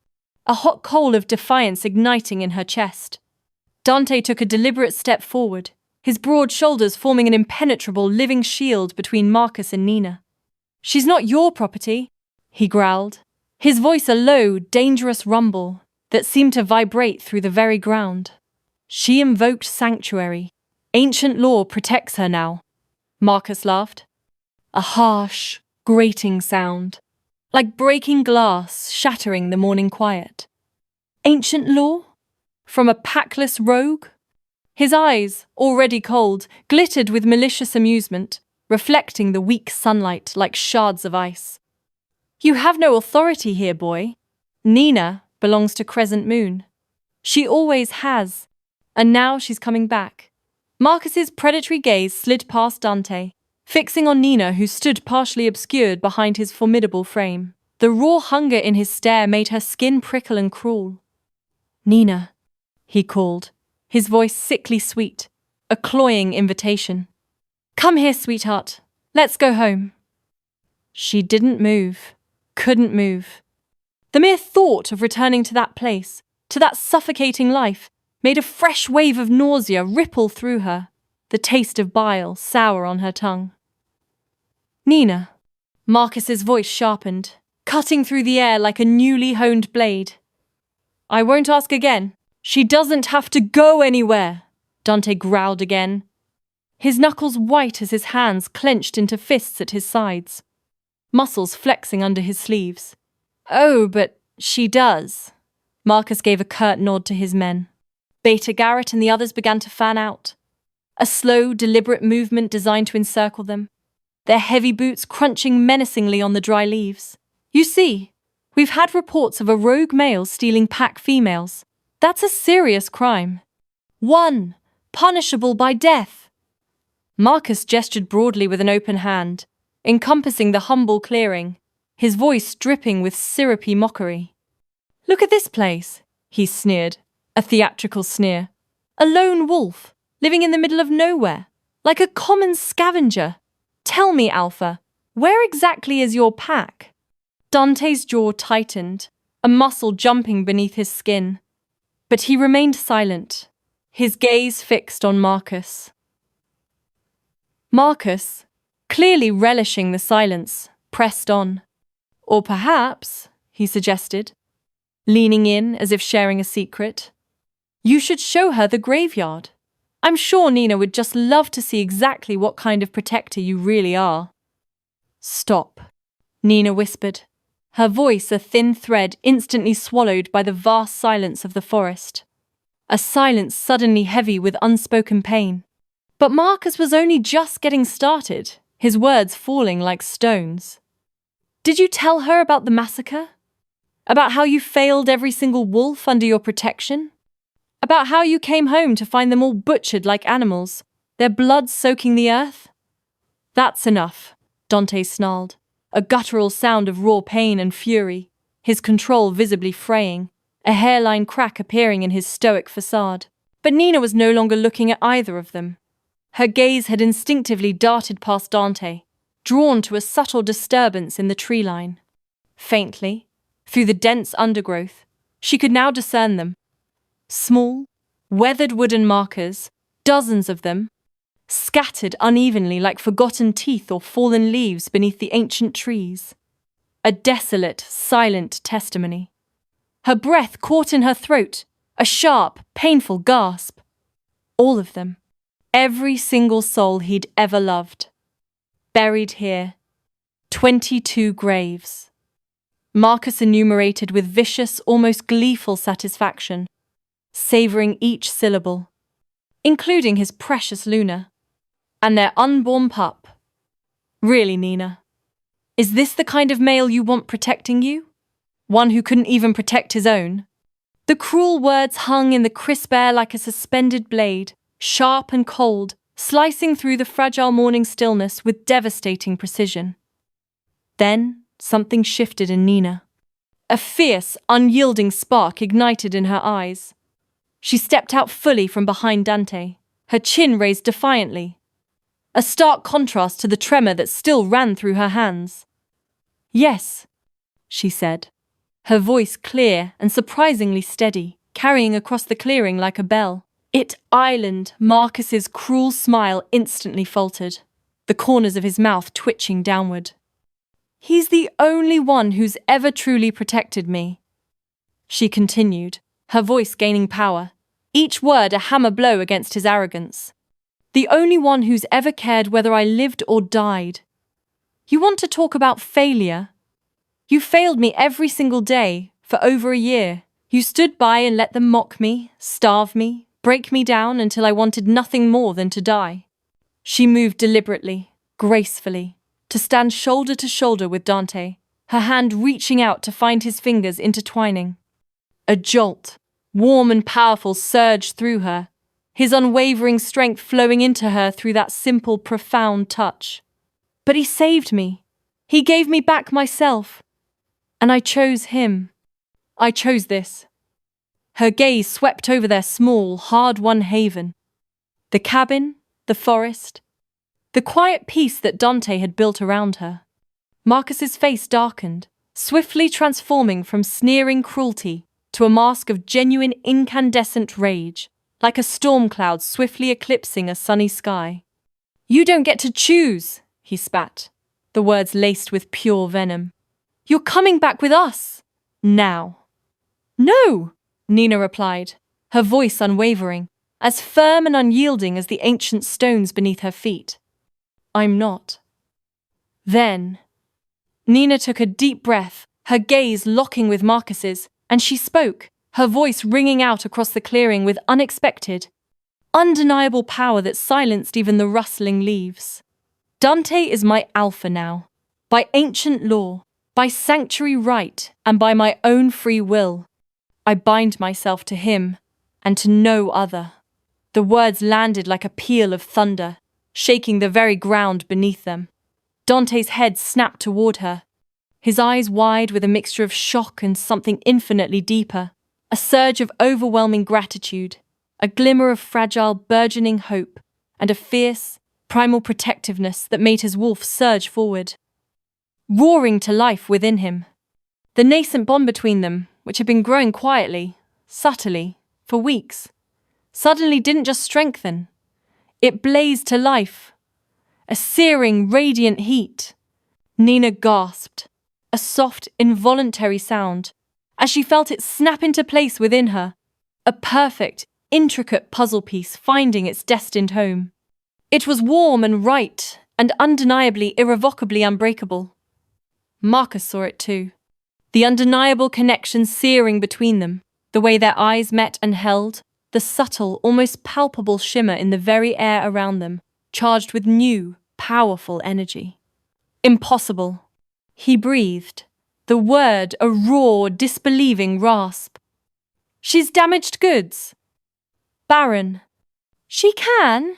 a hot coal of defiance igniting in her chest. Dante took a deliberate step forward, his broad shoulders forming an impenetrable living shield between Marcus and Nina. "She's not your property," he growled, his voice a low, dangerous rumble that seemed to vibrate through the very ground. "She invoked sanctuary. Ancient law protects her now." Marcus laughed. A harsh, grating sound, like breaking glass shattering the morning quiet. Ancient law? From a packless rogue? His eyes, already cold, glittered with malicious amusement, reflecting the weak sunlight like shards of ice. "You have no authority here, boy. Nina belongs to Crescent Moon. She always has, and now she's coming back." Marcus's predatory gaze slid past Dante, fixing on Nina, who stood partially obscured behind his formidable frame. The raw hunger in his stare made her skin prickle and crawl. "Nina," he called, his voice sickly sweet, a cloying invitation. "Come here, sweetheart. Let's go home." She didn't move, couldn't move. The mere thought of returning to that place, to that suffocating life, made a fresh wave of nausea ripple through her, the taste of bile sour on her tongue. "Nina," Marcus's voice sharpened, cutting through the air like a newly honed blade. "I won't ask again. She doesn't have to go anywhere," Dante growled again, his knuckles white as his hands clenched into fists at his sides, muscles flexing under his sleeves. "Oh, but she does." Marcus gave a curt nod to his men. Beta Garrett and the others began to fan out, a slow, deliberate movement designed to encircle them, their heavy boots crunching menacingly on the dry leaves. "You see, we've had reports of a rogue male stealing pack females. That's a serious crime. One, punishable by death." Marcus gestured broadly with an open hand, encompassing the humble clearing, his voice dripping with syrupy mockery. "Look at this place," he sneered, A theatrical sneer. A lone wolf, living in the middle of nowhere, like a common scavenger. Tell me, Alpha, where exactly is your pack? Dante's jaw tightened, a muscle jumping beneath his skin. But he remained silent, his gaze fixed on Marcus. Marcus, clearly relishing the silence, pressed on. Or perhaps, he suggested, leaning in as if sharing a secret, you should show her the graveyard. I'm sure Nina would just love to see exactly what kind of protector you really are. Stop, Nina whispered, her voice a thin thread instantly swallowed by the vast silence of the forest. A silence suddenly heavy with unspoken pain. But Marcus was only just getting started, his words falling like stones. Did you tell her about the massacre? About how you failed every single wolf under your protection? About how you came home to find them all butchered like animals, their blood soaking the earth? That's enough, Dante snarled, a guttural sound of raw pain and fury, his control visibly fraying, a hairline crack appearing in his stoic facade. But Nina was no longer looking at either of them. Her gaze had instinctively darted past Dante, drawn to a subtle disturbance in the tree line. Faintly, through the dense undergrowth, she could now discern them. Small, weathered wooden markers, dozens of them, scattered unevenly like forgotten teeth or fallen leaves beneath the ancient trees. A desolate, silent testimony. Her breath caught in her throat, a sharp, painful gasp. All of them. Every single soul he'd ever loved. Buried here. 22 graves. Marcus enumerated with vicious, almost gleeful satisfaction, savouring each syllable, including his precious Luna, and their unborn pup. Really, Nina? Is this the kind of male you want protecting you? One who couldn't even protect his own? The cruel words hung in the crisp air like a suspended blade, sharp and cold, slicing through the fragile morning stillness with devastating precision. Then something shifted in Nina. A fierce, unyielding spark ignited in her eyes. She stepped out fully from behind Dante, her chin raised defiantly, a stark contrast to the tremor that still ran through her hands. Yes, she said, her voice clear and surprisingly steady, carrying across the clearing like a bell. It island. Marcus's cruel smile instantly faltered, the corners of his mouth twitching downward. He's the only one who's ever truly protected me, she continued, her voice gaining power, each word a hammer blow against his arrogance. The only one who's ever cared whether I lived or died. You want to talk about failure? You failed me every single day, for over a year. You stood by and let them mock me, starve me, break me down until I wanted nothing more than to die. She moved deliberately, gracefully, to stand shoulder to shoulder with Dante, her hand reaching out to find his fingers intertwining. A jolt, warm and powerful, surged through her, his unwavering strength flowing into her through that simple, profound touch. But he saved me. He gave me back myself. And I chose him. I chose this. Her gaze swept over their small, hard-won haven. The cabin, the forest, the quiet peace that Dante had built around her. Marcus's face darkened, swiftly transforming from sneering cruelty to a mask of genuine incandescent rage, like a storm cloud swiftly eclipsing a sunny sky. You don't get to choose, he spat, the words laced with pure venom. You're coming back with us. Now. No, Nina replied, her voice unwavering, as firm and unyielding as the ancient stones beneath her feet. I'm not. Then, Nina took a deep breath, her gaze locking with Marcus's, and she spoke, her voice ringing out across the clearing with unexpected, undeniable power that silenced even the rustling leaves. Dante is my alpha now, by ancient law, by sanctuary right, and by my own free will. I bind myself to him, and to no other. The words landed like a peal of thunder, shaking the very ground beneath them. Dante's head snapped toward her, his eyes wide with a mixture of shock and something infinitely deeper. A surge of overwhelming gratitude, a glimmer of fragile, burgeoning hope, and a fierce, primal protectiveness that made his wolf surge forward, roaring to life within him. The nascent bond between them, which had been growing quietly, subtly, for weeks, suddenly didn't just strengthen. It blazed to life. A searing, radiant heat. Nina gasped, a soft, involuntary sound, as she felt it snap into place within her, a perfect, intricate puzzle piece finding its destined home. It was warm and right, and undeniably, irrevocably unbreakable. Marcus saw it too. The undeniable connection searing between them, the way their eyes met and held, the subtle, almost palpable shimmer in the very air around them, charged with new, powerful energy. Impossible. He breathed, the word a raw, disbelieving rasp. She's damaged goods. Baron. She can,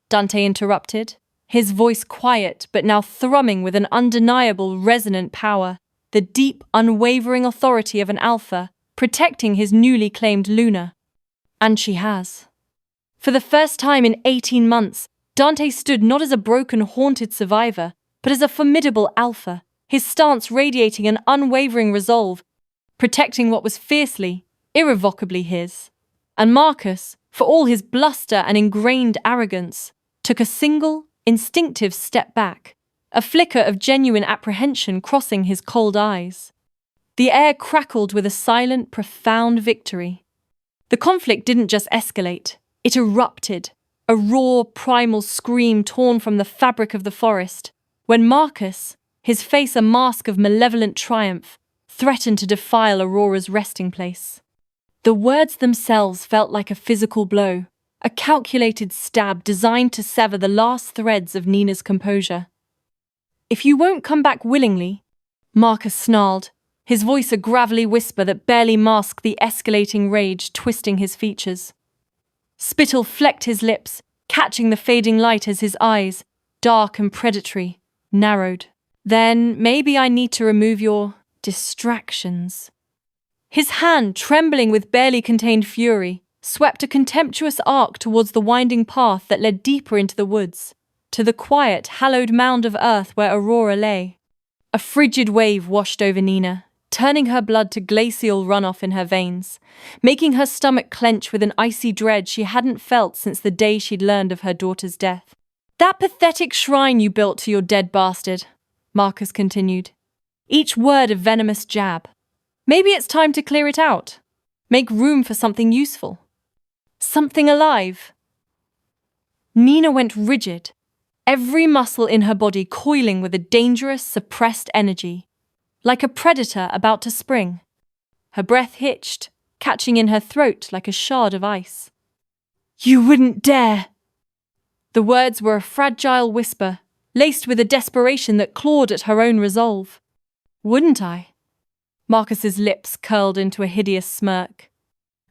Dante interrupted, his voice quiet but now thrumming with an undeniable resonant power, the deep, unwavering authority of an alpha, protecting his newly claimed Luna. And she has. For the first time in 18 months, Dante stood not as a broken, haunted survivor, but as a formidable alpha, his stance radiating an unwavering resolve, protecting what was fiercely, irrevocably his. And Marcus, for all his bluster and ingrained arrogance, took a single, instinctive step back, a flicker of genuine apprehension crossing his cold eyes. The air crackled with a silent, profound victory. The conflict didn't just escalate, it erupted, a raw, primal scream torn from the fabric of the forest, when Marcus, his face a mask of malevolent triumph, threatened to defile Aurora's resting place. The words themselves felt like a physical blow, a calculated stab designed to sever the last threads of Nina's composure. "If you won't come back willingly," Marcus snarled, his voice a gravelly whisper that barely masked the escalating rage twisting his features. Spittle flecked his lips, catching the fading light as his eyes, dark and predatory, narrowed. "Then maybe I need to remove your distractions." His hand, trembling with barely contained fury, swept a contemptuous arc towards the winding path that led deeper into the woods, to the quiet, hallowed mound of earth where Aurora lay. A frigid wave washed over Nina, turning her blood to glacial runoff in her veins, making her stomach clench with an icy dread she hadn't felt since the day she'd learned of her daughter's death. "That pathetic shrine you built to your dead bastard," Marcus continued, each word a venomous jab. "Maybe it's time to clear it out. Make room for something useful. Something alive." Nina went rigid, every muscle in her body coiling with a dangerous, suppressed energy, like a predator about to spring. Her breath hitched, catching in her throat like a shard of ice. "You wouldn't dare!" The words were a fragile whisper, laced with a desperation that clawed at her own resolve. "Wouldn't I?" Marcus's lips curled into a hideous smirk.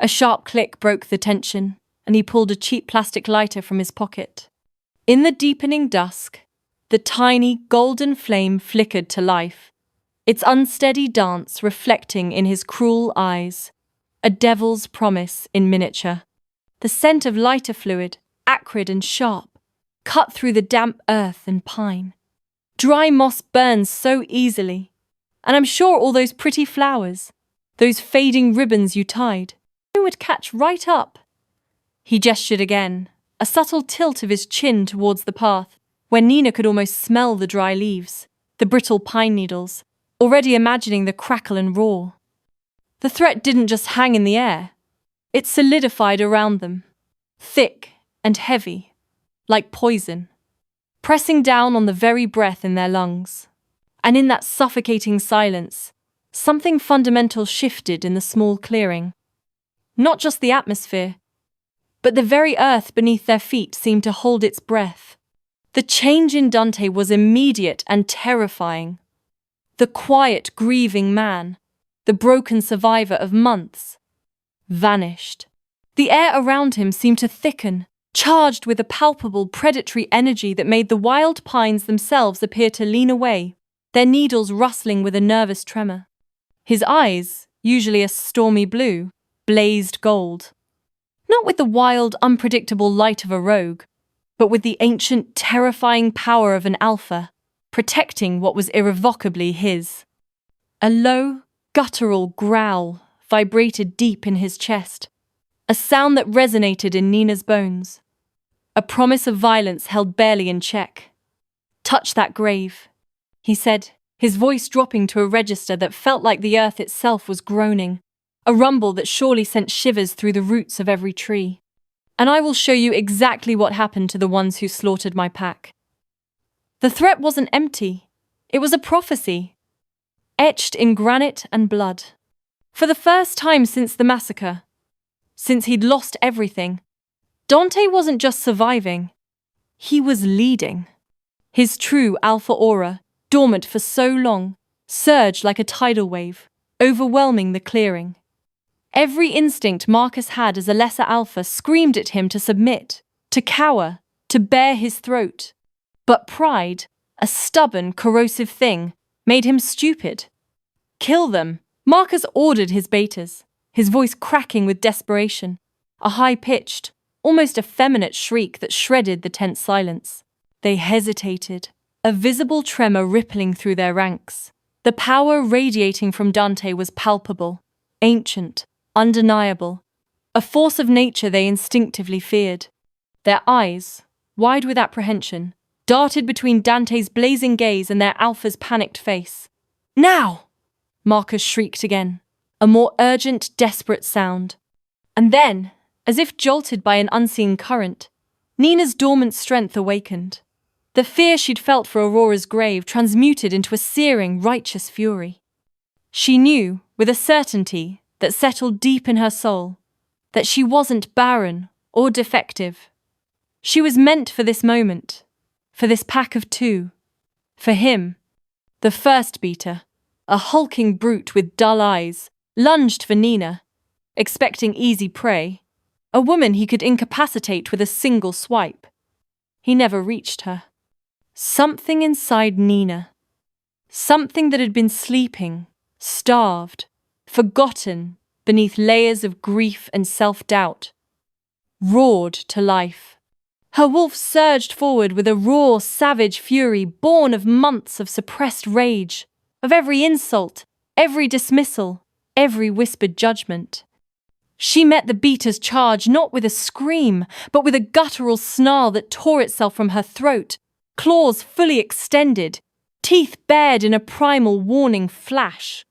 A sharp click broke the tension, and he pulled a cheap plastic lighter from his pocket. In the deepening dusk, the tiny golden flame flickered to life, its unsteady dance reflecting in his cruel eyes, a devil's promise in miniature. The scent of lighter fluid, acrid and sharp, cut through the damp earth and pine. Dry moss burns so easily, and I'm sure all those pretty flowers, those fading ribbons you tied, would catch right up. He gestured again, a subtle tilt of his chin towards the path, where Nina could almost smell the dry leaves, the brittle pine needles, already imagining the crackle and roar. The threat didn't just hang in the air. It solidified around them, thick and heavy, like poison, pressing down on the very breath in their lungs. And in that suffocating silence, something fundamental shifted in the small clearing. Not just the atmosphere, but the very earth beneath their feet seemed to hold its breath. The change in Dante was immediate and terrifying. The quiet, grieving man, the broken survivor of months, vanished. The air around him seemed to thicken, charged with a palpable, predatory energy that made the wild pines themselves appear to lean away, their needles rustling with a nervous tremor. His eyes, usually a stormy blue, blazed gold. Not with the wild, unpredictable light of a rogue, but with the ancient, terrifying power of an alpha, protecting what was irrevocably his. A low, guttural growl vibrated deep in his chest, a sound that resonated in Nina's bones. A promise of violence held barely in check. "Touch that grave," he said, his voice dropping to a register that felt like the earth itself was groaning, a rumble that surely sent shivers through the roots of every tree. "And I will show you exactly what happened to the ones who slaughtered my pack." The threat wasn't empty. It was a prophecy, etched in granite and blood. For the first time since the massacre, since he'd lost everything, Dante wasn't just surviving, he was leading. His true alpha aura, dormant for so long, surged like a tidal wave, overwhelming the clearing. Every instinct Marcus had as a lesser alpha screamed at him to submit, to cower, to bare his throat. But pride, a stubborn, corrosive thing, made him stupid. "Kill them," Marcus ordered his betas, his voice cracking with desperation, a high-pitched, almost effeminate shriek that shredded the tense silence. They hesitated, a visible tremor rippling through their ranks. The power radiating from Dante was palpable, ancient, undeniable, a force of nature they instinctively feared. Their eyes, wide with apprehension, darted between Dante's blazing gaze and their alpha's panicked face. "Now!" Marcus shrieked again, a more urgent, desperate sound. And then, as if jolted by an unseen current, Nina's dormant strength awakened. The fear she'd felt for Aurora's grave transmuted into a searing, righteous fury. She knew, with a certainty that settled deep in her soul, that she wasn't barren or defective. She was meant for this moment, for this pack of two, for him. The first beater, a hulking brute with dull eyes, lunged for Nina, expecting easy prey, a woman he could incapacitate with a single swipe. He never reached her. Something inside Nina, something that had been sleeping, starved, forgotten beneath layers of grief and self-doubt, roared to life. Her wolf surged forward with a raw, savage fury born of months of suppressed rage, of every insult, every dismissal, every whispered judgment. She met the beater's charge not with a scream, but with a guttural snarl that tore itself from her throat, claws fully extended, teeth bared in a primal warning flash.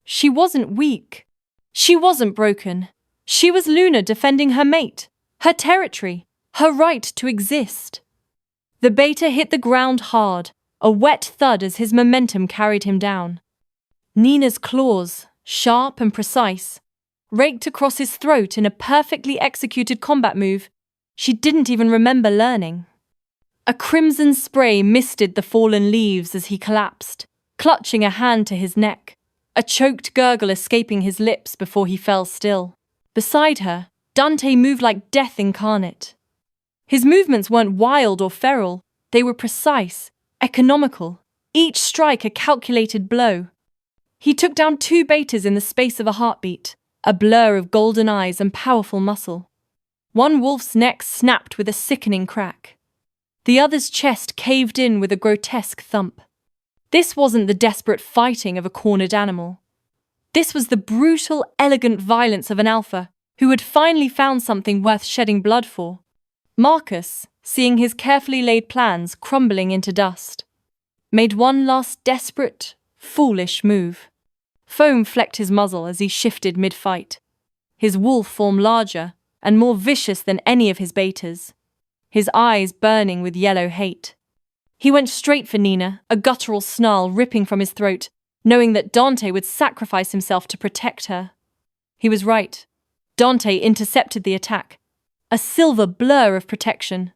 She wasn't weak. She wasn't broken. She was Luna defending her mate, her territory, her right to exist. The beta hit the ground hard, a wet thud as his momentum carried him down. Nina's claws, sharp and precise, raked across his throat in a perfectly executed combat move she didn't even remember learning. A crimson spray misted the fallen leaves as he collapsed, clutching a hand to his neck, a choked gurgle escaping his lips before he fell still. Beside her, Dante moved like death incarnate. His movements weren't wild or feral, they were precise, economical, each strike a calculated blow. He took down two betas in the space of a heartbeat, a blur of golden eyes and powerful muscle. One wolf's neck snapped with a sickening crack. The other's chest caved in with a grotesque thump. This wasn't the desperate fighting of a cornered animal. This was the brutal, elegant violence of an alpha who had finally found something worth shedding blood for. Marcus, seeing his carefully laid plans crumbling into dust, made one last desperate, foolish move. Foam flecked his muzzle as he shifted mid-fight, his wolf form larger and more vicious than any of his betas, his eyes burning with yellow hate. He went straight for Nina, a guttural snarl ripping from his throat, knowing that Dante would sacrifice himself to protect her. He was right. Dante intercepted the attack, a silver blur of protection.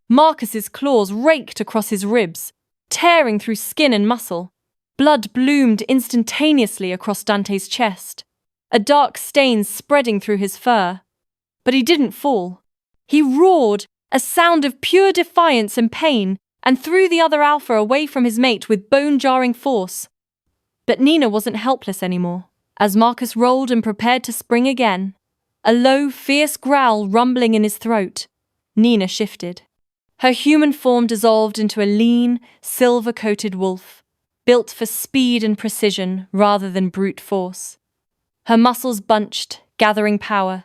Marcus's claws raked across his ribs, tearing through skin and muscle. Blood bloomed instantaneously across Dante's chest, a dark stain spreading through his fur. But he didn't fall. He roared, a sound of pure defiance and pain, and threw the other alpha away from his mate with bone-jarring force. But Nina wasn't helpless anymore. As Marcus rolled and prepared to spring again, a low, fierce growl rumbling in his throat, Nina shifted. Her human form dissolved into a lean, silver-coated wolf, built for speed and precision rather than brute force. Her muscles bunched, gathering power.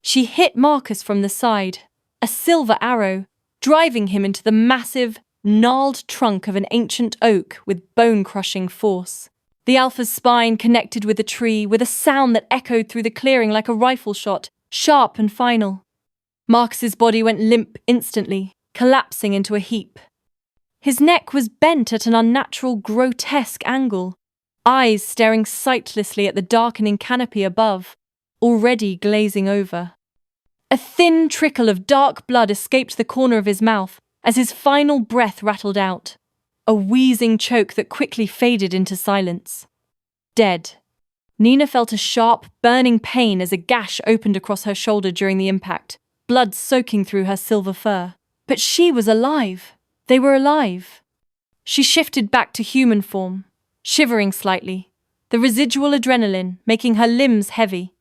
She hit Marcus from the side, a silver arrow, driving him into the massive, gnarled trunk of an ancient oak with bone-crushing force. The alpha's spine connected with the tree with a sound that echoed through the clearing like a rifle shot, sharp and final. Marcus's body went limp instantly, collapsing into a heap. His neck was bent at an unnatural, grotesque angle, eyes staring sightlessly at the darkening canopy above, already glazing over. A thin trickle of dark blood escaped the corner of his mouth as his final breath rattled out, a wheezing choke that quickly faded into silence. Dead. Nina felt a sharp, burning pain as a gash opened across her shoulder during the impact, blood soaking through her silver fur. But she was alive. They were alive. She shifted back to human form, shivering slightly, the residual adrenaline making her limbs heavy.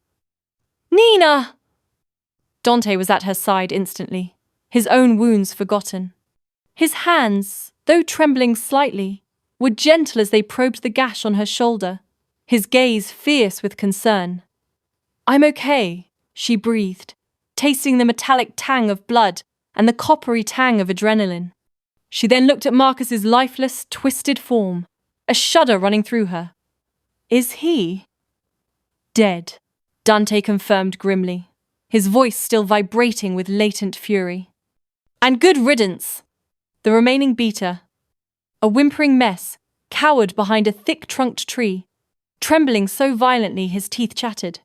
"Nina!" Dante was at her side instantly, his own wounds forgotten. His hands, though trembling slightly, were gentle as they probed the gash on her shoulder, his gaze fierce with concern. "I'm okay," she breathed, tasting the metallic tang of blood and the coppery tang of adrenaline. She then looked at Marcus's lifeless, twisted form, a shudder running through her. "Is he dead?" Dante confirmed grimly, his voice still vibrating with latent fury. "And good riddance!" The remaining beater, a whimpering mess, cowered behind a thick-trunked tree, trembling so violently his teeth chattered.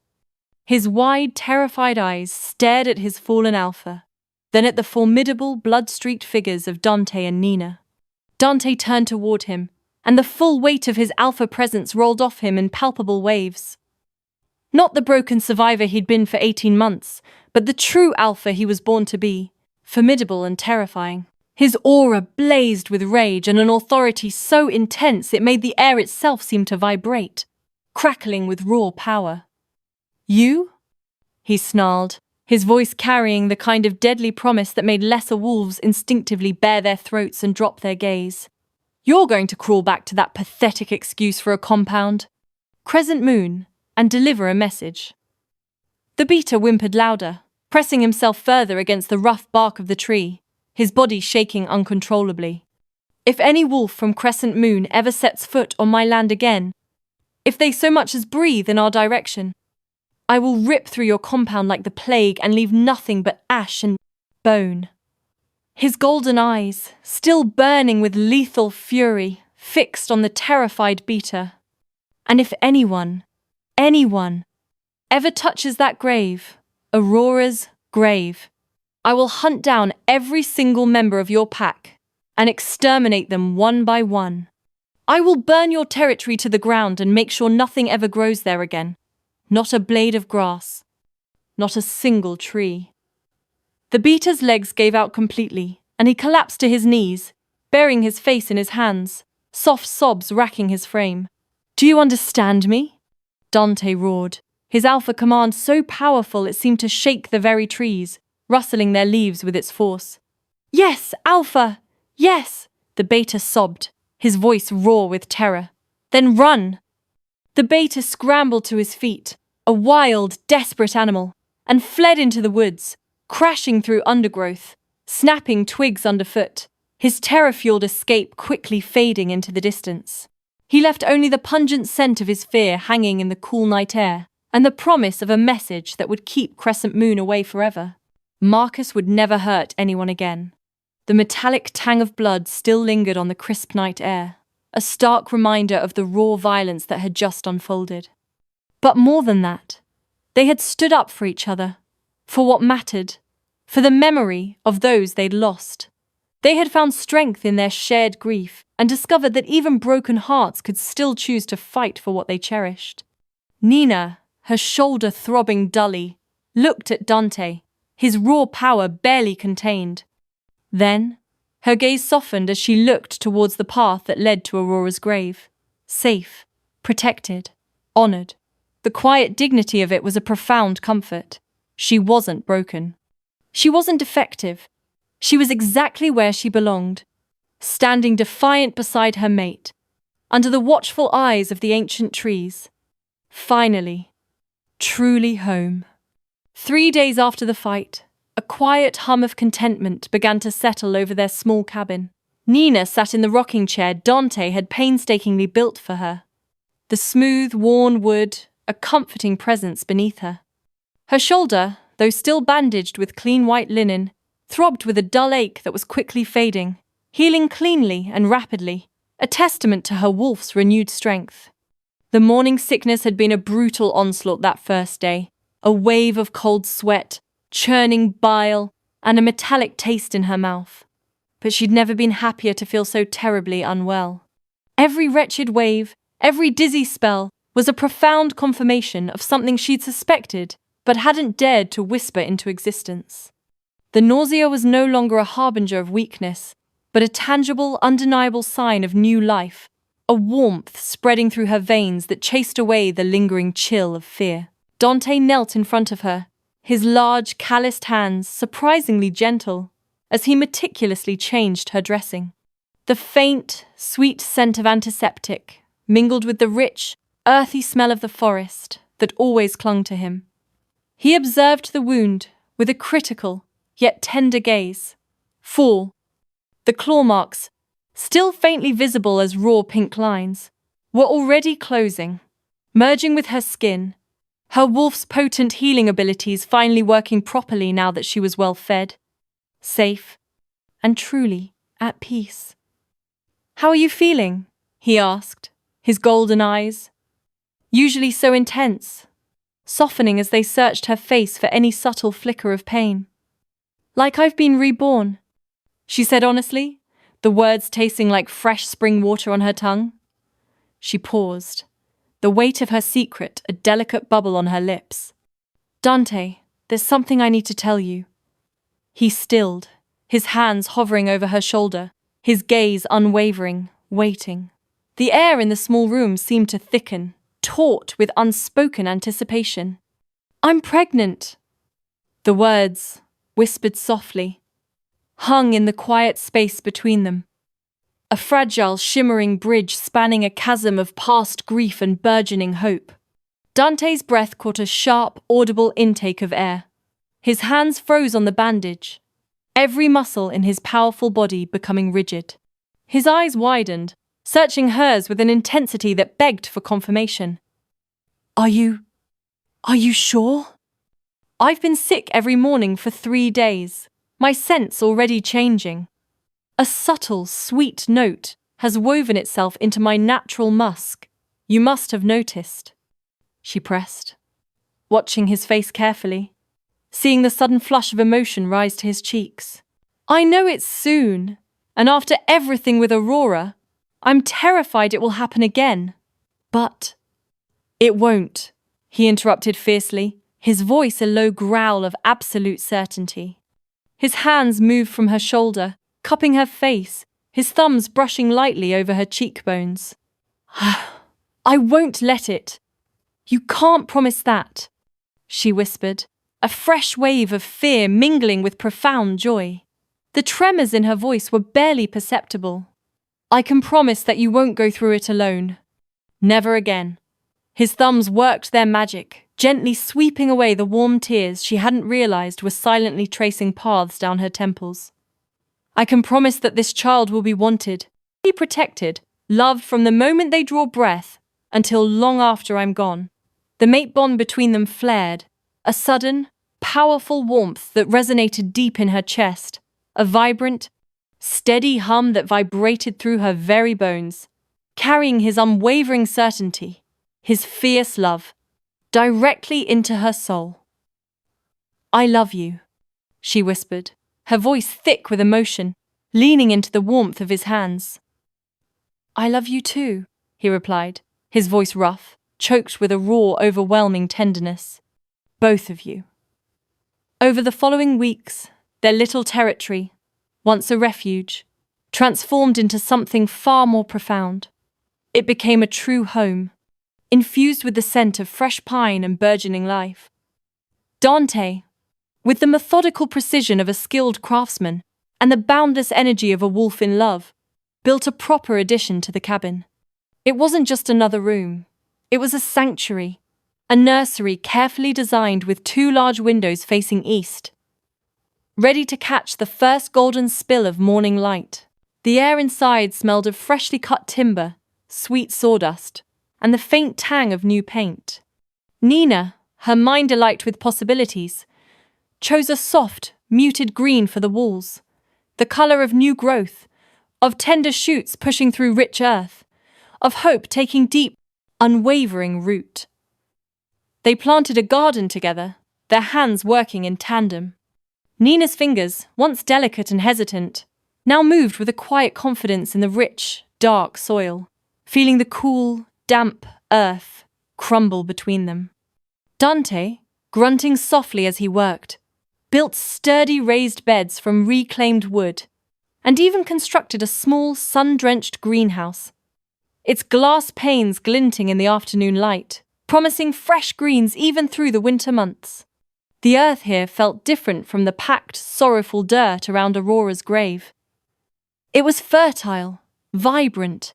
His wide, terrified eyes stared at his fallen alpha, then at the formidable, blood-streaked figures of Dante and Nina. Dante turned toward him, and the full weight of his alpha presence rolled off him in palpable waves. Not the broken survivor he'd been for 18 months, but the true alpha he was born to be, formidable and terrifying. His aura blazed with rage and an authority so intense it made the air itself seem to vibrate, crackling with raw power. "You?" he snarled, his voice carrying the kind of deadly promise that made lesser wolves instinctively bare their throats and drop their gaze. "You're going to crawl back to that pathetic excuse for a compound, Crescent Moon, and deliver a message." The beater whimpered louder, pressing himself further against the rough bark of the tree, his body shaking uncontrollably. "If any wolf from Crescent Moon ever sets foot on my land again, if they so much as breathe in our direction, I will rip through your compound like the plague and leave nothing but ash and bone." His golden eyes, still burning with lethal fury, fixed on the terrified beater. "And if anyone, ever touches that grave, Aurora's grave, I will hunt down every single member of your pack and exterminate them one by one. I will burn your territory to the ground and make sure nothing ever grows there again. Not a blade of grass. Not a single tree." The beater's legs gave out completely, and he collapsed to his knees, burying his face in his hands, soft sobs racking his frame. "Do you understand me?" Dante roared, his alpha command so powerful it seemed to shake the very trees, rustling their leaves with its force. "Yes, Alpha! Yes!" the beta sobbed, his voice raw with terror. "Then run!" The beta scrambled to his feet, a wild, desperate animal, and fled into the woods, crashing through undergrowth, snapping twigs underfoot, his terror-fueled escape quickly fading into the distance. He left only the pungent scent of his fear hanging in the cool night air, and the promise of a message that would keep Crescent Moon away forever. Marcus would never hurt anyone again. The metallic tang of blood still lingered on the crisp night air, a stark reminder of the raw violence that had just unfolded. But more than that, they had stood up for each other, for what mattered, for the memory of those they'd lost. They had found strength in their shared grief and discovered that even broken hearts could still choose to fight for what they cherished. Nina, her shoulder throbbing dully, looked at Dante, his raw power barely contained. Then, her gaze softened as she looked towards the path that led to Aurora's grave. Safe, protected, honored. The quiet dignity of it was a profound comfort. She wasn't broken. She wasn't defective. She was exactly where she belonged, standing defiant beside her mate, under the watchful eyes of the ancient trees. Finally, truly home. 3 days after the fight, a quiet hum of contentment began to settle over their small cabin. Nina sat in the rocking chair Dante had painstakingly built for her. The smooth, worn wood, a comforting presence beneath her. Her shoulder, though still bandaged with clean white linen, throbbed with a dull ache that was quickly fading, healing cleanly and rapidly, a testament to her wolf's renewed strength. The morning sickness had been a brutal onslaught that first day, a wave of cold sweat, churning bile, and a metallic taste in her mouth. But she'd never been happier to feel so terribly unwell. Every wretched wave, every dizzy spell, was a profound confirmation of something she'd suspected, but hadn't dared to whisper into existence. The nausea was no longer a harbinger of weakness, but a tangible, undeniable sign of new life, a warmth spreading through her veins that chased away the lingering chill of fear. Dante knelt in front of her, his large, calloused hands surprisingly gentle, as he meticulously changed her dressing. The faint, sweet scent of antiseptic mingled with the rich, earthy smell of the forest that always clung to him. He observed the wound with a critical, yet tender gaze. Full. The claw marks, still faintly visible as raw pink lines, were already closing, merging with her skin, her wolf's potent healing abilities finally working properly now that she was well fed, safe, and truly at peace. "How are you feeling?" he asked, his golden eyes, usually so intense, softening as they searched her face for any subtle flicker of pain. "Like I've been reborn," she said honestly, the words tasting like fresh spring water on her tongue. She paused, the weight of her secret a delicate bubble on her lips. "Dante, there's something I need to tell you." He stilled, his hands hovering over her shoulder, his gaze unwavering, waiting. The air in the small room seemed to thicken, taut with unspoken anticipation. "I'm pregnant." The words, whispered softly, hung in the quiet space between them. A fragile, shimmering bridge spanning a chasm of past grief and burgeoning hope. Dante's breath caught a sharp, audible intake of air. His hands froze on the bandage, every muscle in his powerful body becoming rigid. His eyes widened, searching hers with an intensity that begged for confirmation. Are you sure?" "I've been sick every morning for 3 days, my scent's already changing. A subtle, sweet note has woven itself into my natural musk. You must have noticed." She pressed, watching his face carefully, seeing the sudden flush of emotion rise to his cheeks. "I know it's soon, and after everything with Aurora, I'm terrified it will happen again. But it won't," he interrupted fiercely, his voice a low growl of absolute certainty. His hands moved from her shoulder, cupping her face, his thumbs brushing lightly over her cheekbones. "I won't let it. You can't promise that," she whispered, a fresh wave of fear mingling with profound joy. The tremors in her voice were barely perceptible. "I can promise that you won't go through it alone. Never again." His thumbs worked their magic, gently sweeping away the warm tears she hadn't realized were silently tracing paths down her temples. "I can promise that this child will be wanted, be protected, loved from the moment they draw breath until long after I'm gone." The mate bond between them flared, a sudden, powerful warmth that resonated deep in her chest, a vibrant, steady hum that vibrated through her very bones, carrying his unwavering certainty, his fierce love, directly into her soul. "I love you," she whispered, her voice thick with emotion, leaning into the warmth of his hands. "I love you too," he replied, his voice rough, choked with a raw, overwhelming tenderness. "Both of you." Over the following weeks, their little territory, once a refuge, transformed into something far more profound. It became a true home, infused with the scent of fresh pine and burgeoning life. Dante, with the methodical precision of a skilled craftsman and the boundless energy of a wolf in love, built a proper addition to the cabin. It wasn't just another room. It was a sanctuary, a nursery carefully designed with 2 large windows facing east, ready to catch the first golden spill of morning light. The air inside smelled of freshly cut timber, sweet sawdust, and the faint tang of new paint. Nina, her mind alight with possibilities, chose a soft, muted green for the walls, the color of new growth, of tender shoots pushing through rich earth, of hope taking deep, unwavering root. They planted a garden together, their hands working in tandem. Nina's fingers, once delicate and hesitant, now moved with a quiet confidence in the rich, dark soil, feeling the cool, damp earth crumble between them. Dante, grunting softly as he worked, built sturdy raised beds from reclaimed wood, and even constructed a small, sun-drenched greenhouse, its glass panes glinting in the afternoon light, promising fresh greens even through the winter months. The earth here felt different from the packed, sorrowful dirt around Aurora's grave. It was fertile, vibrant,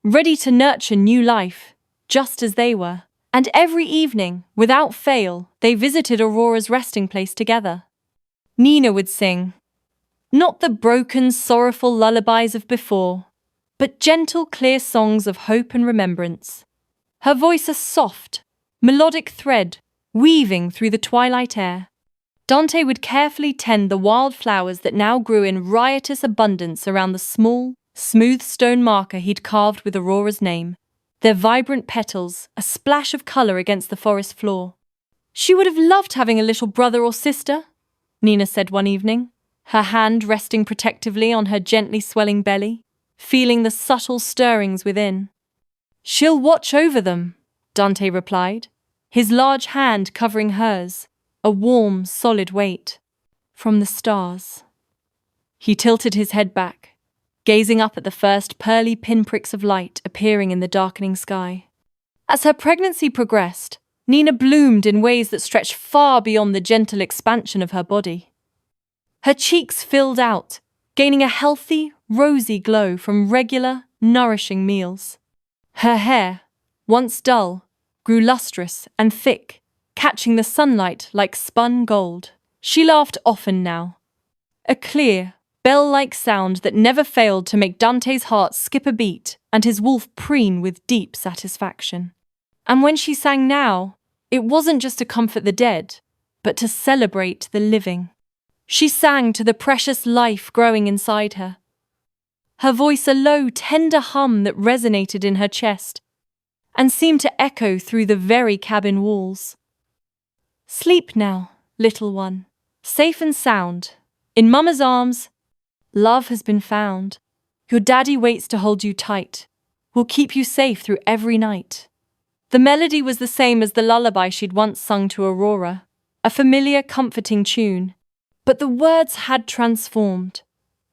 ready to nurture new life, just as they were. And every evening, without fail, they visited Aurora's resting place together. Nina would sing, not the broken, sorrowful lullabies of before, but gentle, clear songs of hope and remembrance. Her voice a soft, melodic thread weaving through the twilight air. Dante would carefully tend the wild flowers that now grew in riotous abundance around the small, smooth stone marker he'd carved with Aurora's name, their vibrant petals a splash of color against the forest floor. She would have loved having a little brother or sister, Nina said one evening, her hand resting protectively on her gently swelling belly, feeling the subtle stirrings within. She'll watch over them, Dante replied, his large hand covering hers, a warm, solid weight. From the stars. He tilted his head back, gazing up at the first pearly pinpricks of light appearing in the darkening sky. As her pregnancy progressed, Nina bloomed in ways that stretched far beyond the gentle expansion of her body. Her cheeks filled out, gaining a healthy, rosy glow from regular, nourishing meals. Her hair, once dull, grew lustrous and thick, catching the sunlight like spun gold. She laughed often now, a clear, bell-like sound that never failed to make Dante's heart skip a beat and his wolf preen with deep satisfaction. And when she sang now, it wasn't just to comfort the dead, but to celebrate the living. She sang to the precious life growing inside her, her voice a low, tender hum that resonated in her chest and seemed to echo through the very cabin walls. Sleep now, little one, safe and sound, in Mama's arms. Love has been found. Your daddy waits to hold you tight. We'll keep you safe through every night. The melody was the same as the lullaby she'd once sung to Aurora, a familiar, comforting tune. But the words had transformed.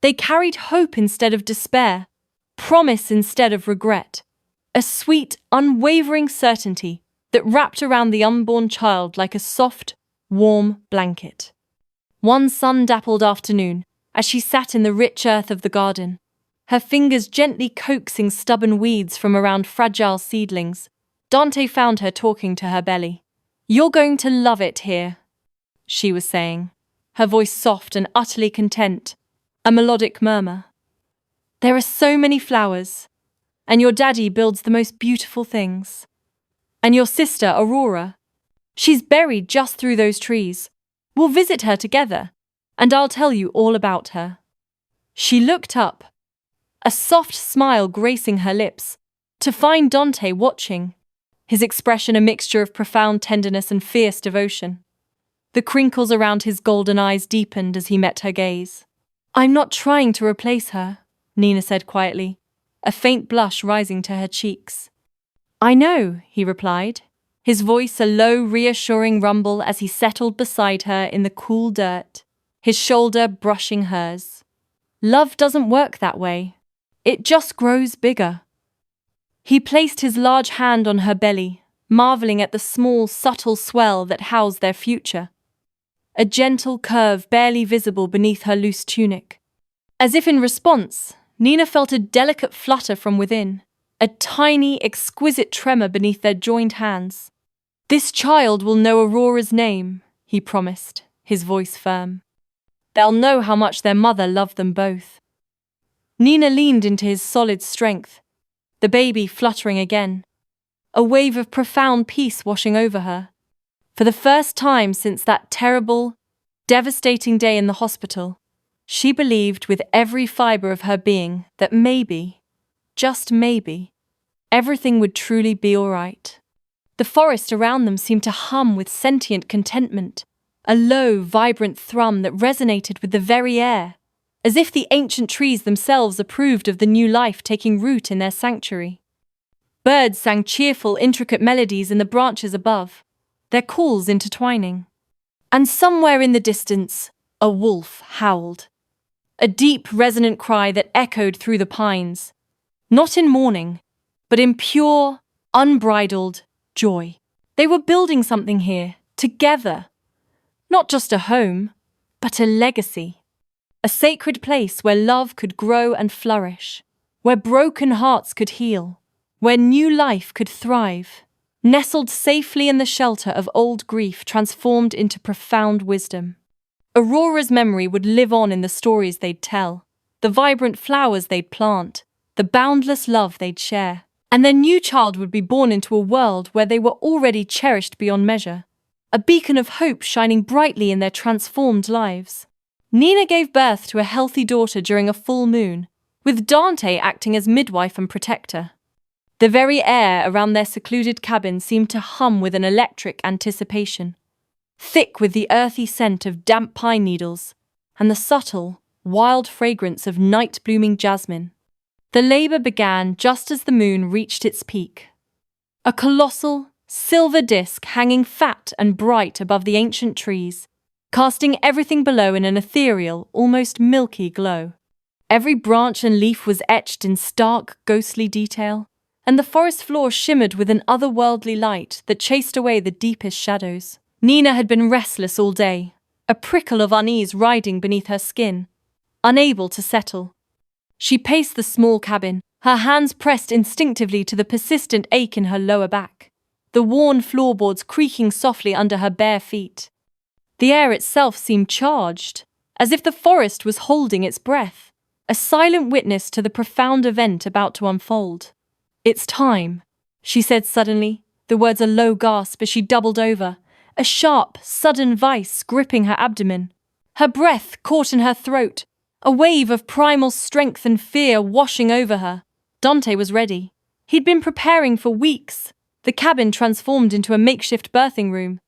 They carried hope instead of despair, promise instead of regret, a sweet, unwavering certainty that wrapped around the unborn child like a soft, warm blanket. One sun-dappled afternoon, as she sat in the rich earth of the garden, her fingers gently coaxing stubborn weeds from around fragile seedlings, Dante found her talking to her belly. "You're going to love it here," she was saying, her voice soft and utterly content, a melodic murmur. "There are so many flowers, and your daddy builds the most beautiful things. And your sister, Aurora, she's buried just through those trees. We'll visit her together, and I'll tell you all about her." She looked up, a soft smile gracing her lips, to find Dante watching, his expression a mixture of profound tenderness and fierce devotion. The crinkles around his golden eyes deepened as he met her gaze. "I'm not trying to replace her," Nina said quietly, a faint blush rising to her cheeks. "I know," he replied, his voice a low, reassuring rumble as he settled beside her in the cool dirt, his shoulder brushing hers. "Love doesn't work that way. It just grows bigger." He placed his large hand on her belly, marveling at the small, subtle swell that housed their future. A gentle curve barely visible beneath her loose tunic. As if in response, Nina felt a delicate flutter from within, a tiny, exquisite tremor beneath their joined hands. "This child will know Aurora's name," he promised, his voice firm. "They'll know how much their mother loved them both." Nina leaned into his solid strength, the baby fluttering again, a wave of profound peace washing over her. For the first time since that terrible, devastating day in the hospital, she believed with every fiber of her being that maybe, just maybe, everything would truly be all right. The forest around them seemed to hum with sentient contentment, a low, vibrant thrum that resonated with the very air, as if the ancient trees themselves approved of the new life taking root in their sanctuary. Birds sang cheerful, intricate melodies in the branches above, their calls intertwining. And somewhere in the distance, a wolf howled. A deep, resonant cry that echoed through the pines, not in mourning, but in pure, unbridled joy. They were building something here, together. Not just a home, but a legacy. A sacred place where love could grow and flourish, where broken hearts could heal, where new life could thrive, nestled safely in the shelter of old grief transformed into profound wisdom. Aurora's memory would live on in the stories they'd tell, the vibrant flowers they'd plant, the boundless love they'd share, and their new child would be born into a world where they were already cherished beyond measure, a beacon of hope shining brightly in their transformed lives. Nina gave birth to a healthy daughter during a full moon, with Dante acting as midwife and protector. The very air around their secluded cabin seemed to hum with an electric anticipation, thick with the earthy scent of damp pine needles and the subtle, wild fragrance of night-blooming jasmine. The labor began just as the moon reached its peak. A colossal, silver disk hanging fat and bright above the ancient trees, casting everything below in an ethereal, almost milky glow. Every branch and leaf was etched in stark, ghostly detail, and the forest floor shimmered with an otherworldly light that chased away the deepest shadows. Nina had been restless all day, a prickle of unease riding beneath her skin, unable to settle. She paced the small cabin, her hands pressed instinctively to the persistent ache in her lower back, the worn floorboards creaking softly under her bare feet. The air itself seemed charged, as if the forest was holding its breath, a silent witness to the profound event about to unfold. "It's time," she said suddenly, the words a low gasp as she doubled over, a sharp, sudden vice gripping her abdomen. Her breath caught in her throat, a wave of primal strength and fear washing over her. Dante was ready. He'd been preparing for weeks, the cabin transformed into a makeshift birthing room.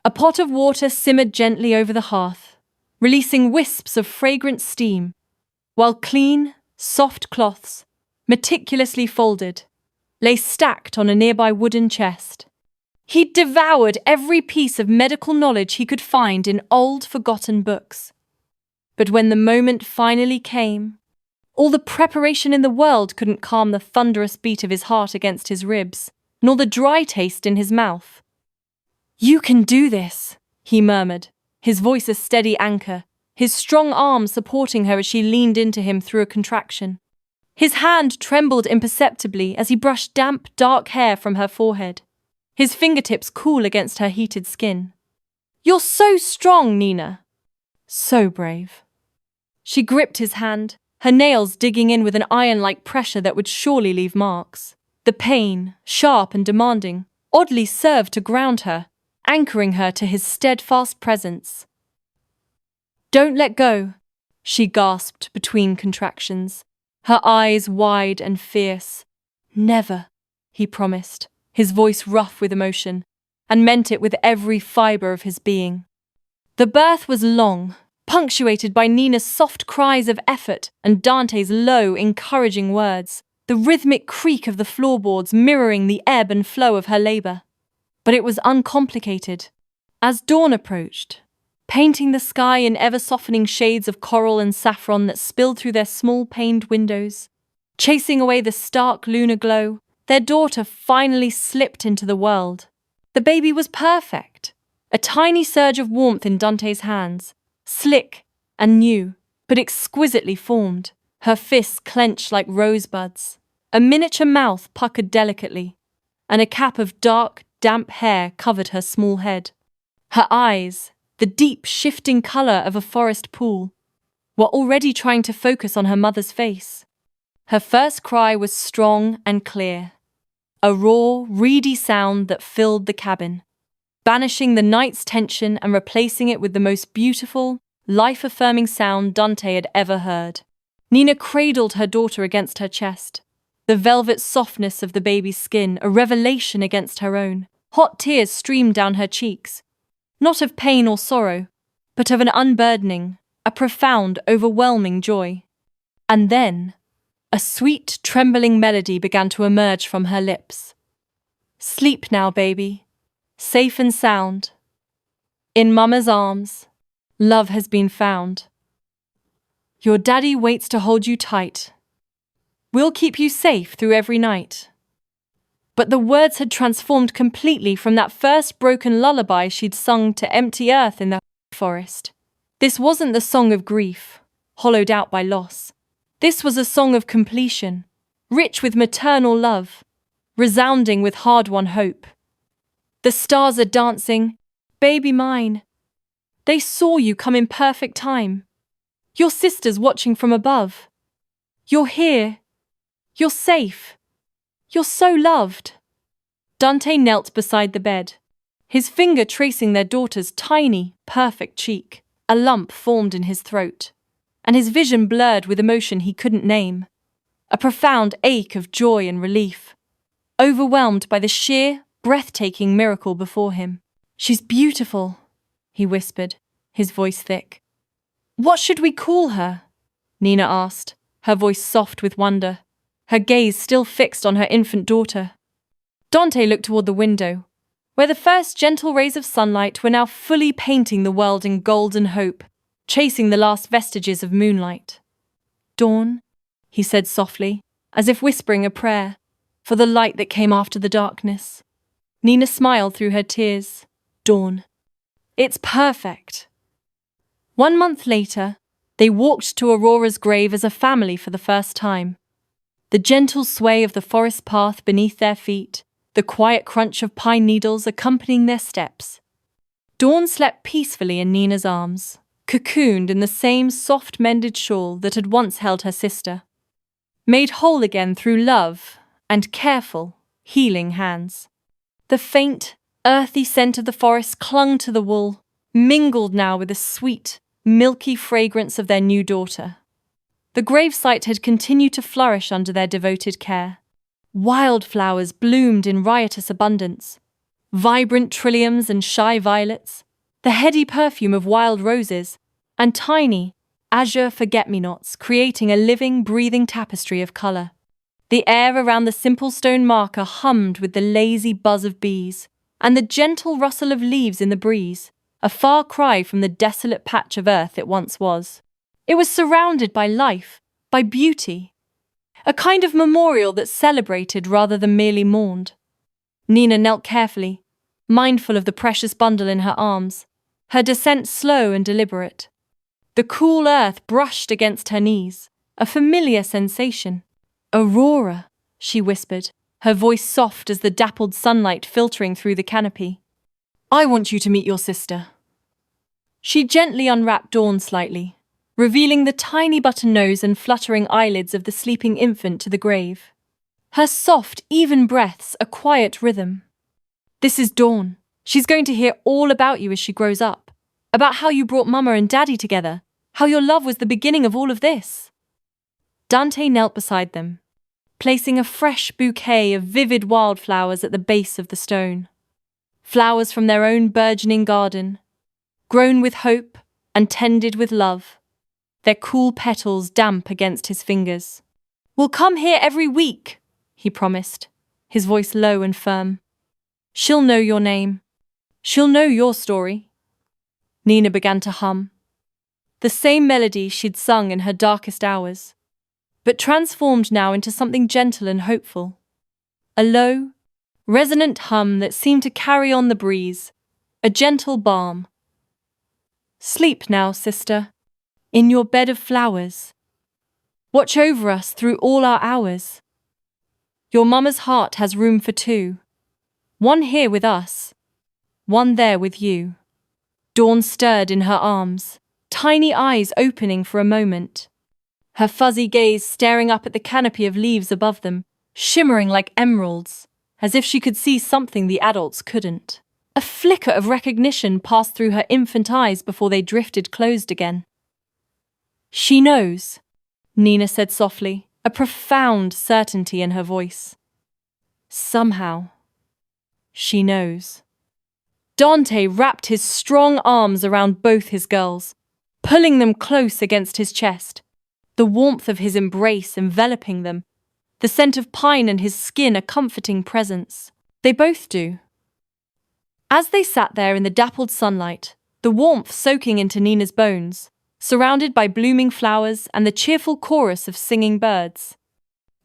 A pot of water simmered gently over the hearth, releasing wisps of fragrant steam, while clean, soft cloths, meticulously folded, lay stacked on a nearby wooden chest. He'd devoured every piece of medical knowledge he could find in old, forgotten books. But when the moment finally came, all the preparation in the world couldn't calm the thunderous beat of his heart against his ribs, nor the dry taste in his mouth. "You can do this," he murmured, his voice a steady anchor, his strong arm supporting her as she leaned into him through a contraction. His hand trembled imperceptibly as he brushed damp, dark hair from her forehead, his fingertips cool against her heated skin. "You're so strong, Nina. So brave." She gripped his hand, her nails digging in with an iron-like pressure that would surely leave marks. The pain, sharp and demanding, oddly served to ground her, anchoring her to his steadfast presence. "Don't let go," she gasped between contractions, her eyes wide and fierce. "Never," he promised, his voice rough with emotion, and meant it with every fiber of his being. The birth was long, punctuated by Nina's soft cries of effort and Dante's low, encouraging words, the rhythmic creak of the floorboards mirroring the ebb and flow of her labor. But it was uncomplicated. As dawn approached, painting the sky in ever-softening shades of coral and saffron that spilled through their small paned windows, chasing away the stark lunar glow, Their daughter finally slipped into the world. The baby was perfect. A tiny surge of warmth in Dante's hands, slick and new, but exquisitely formed. Her fists clenched like rosebuds. A miniature mouth puckered delicately, and a cap of dark, damp hair covered her small head. Her eyes, the deep, shifting color of a forest pool, were already trying to focus on her mother's face. Her first cry was strong and clear, a raw, reedy sound that filled the cabin, banishing the night's tension and replacing it with the most beautiful, life-affirming sound Dante had ever heard. Nina cradled her daughter against her chest, the velvet softness of the baby's skin a revelation against her own. Hot tears streamed down her cheeks, not of pain or sorrow, but of an unburdening, a profound, overwhelming joy. And then, a sweet, trembling melody began to emerge from her lips. Sleep now, baby, safe and sound. In Mama's arms, love has been found. Your daddy waits to hold you tight. We'll keep you safe through every night. But the words had transformed completely from that first broken lullaby she'd sung to empty earth in the forest. This wasn't the song of grief, hollowed out by loss. This was a song of completion, rich with maternal love, resounding with hard-won hope. The stars are dancing, baby mine. They saw you come in perfect time. Your sister's watching from above. You're here. You're safe. You're so loved. Dante knelt beside the bed, his finger tracing their daughter's tiny, perfect cheek. A lump formed in his throat, and his vision blurred with emotion he couldn't name. A profound ache of joy and relief, overwhelmed by the sheer, breathtaking miracle before him. She's beautiful, he whispered, his voice thick. What should we call her? Nina asked, her voice soft with wonder, her gaze still fixed on her infant daughter. Dante looked toward the window, where the first gentle rays of sunlight were now fully painting the world in golden hope, chasing the last vestiges of moonlight. Dawn, he said softly, as if whispering a prayer, for the light that came after the darkness. Nina smiled through her tears. Dawn. It's perfect. 1 month later, they walked to Aurora's grave as a family for the first time. The gentle sway of the forest path beneath their feet, the quiet crunch of pine needles accompanying their steps. Dawn slept peacefully in Nina's arms, cocooned in the same soft mended shawl that had once held her sister, made whole again through love and careful, healing hands. The faint, earthy scent of the forest clung to the wool, mingled now with the sweet, milky fragrance of their new daughter. The gravesite had continued to flourish under their devoted care. Wildflowers bloomed in riotous abundance, vibrant trilliums and shy violets, the heady perfume of wild roses, and tiny, azure forget-me-nots creating a living, breathing tapestry of colour. The air around the simple stone marker hummed with the lazy buzz of bees, and the gentle rustle of leaves in the breeze, a far cry from the desolate patch of earth it once was. It was surrounded by life, by beauty, a kind of memorial that celebrated rather than merely mourned. Nina knelt carefully, mindful of the precious bundle in her arms, her descent slow and deliberate. The cool earth brushed against her knees, a familiar sensation. Aurora, she whispered, her voice soft as the dappled sunlight filtering through the canopy. I want you to meet your sister. She gently unwrapped Dawn slightly, revealing the tiny button nose and fluttering eyelids of the sleeping infant to the grave. Her soft, even breaths a quiet rhythm. This is Dawn. She's going to hear all about you as she grows up, about how you brought Mama and Daddy together, how your love was the beginning of all of this. Dante knelt beside them, placing a fresh bouquet of vivid wildflowers at the base of the stone. Flowers from their own burgeoning garden, grown with hope and tended with love, their cool petals damp against his fingers. We'll come here every week, he promised, his voice low and firm. She'll know your name. She'll know your story. Nina began to hum, the same melody she'd sung in her darkest hours, but transformed now into something gentle and hopeful. a low, resonant hum that seemed to carry on the breeze, a gentle balm. Sleep now, sister, in your bed of flowers. Watch over us through all our hours. Your mama's heart has room for two, one here with us, one there with you. Dawn stirred in her arms, tiny eyes opening for a moment, her fuzzy gaze staring up at the canopy of leaves above them, shimmering like emeralds, as if she could see something the adults couldn't. A flicker of recognition passed through her infant eyes before they drifted closed again. She knows, Nina said softly, a profound certainty in her voice. Somehow, she knows. Dante wrapped his strong arms around both his girls, pulling them close against his chest, the warmth of his embrace enveloping them, the scent of pine in his skin a comforting presence. They both do. As they sat there in the dappled sunlight, the warmth soaking into Nina's bones, surrounded by blooming flowers and the cheerful chorus of singing birds,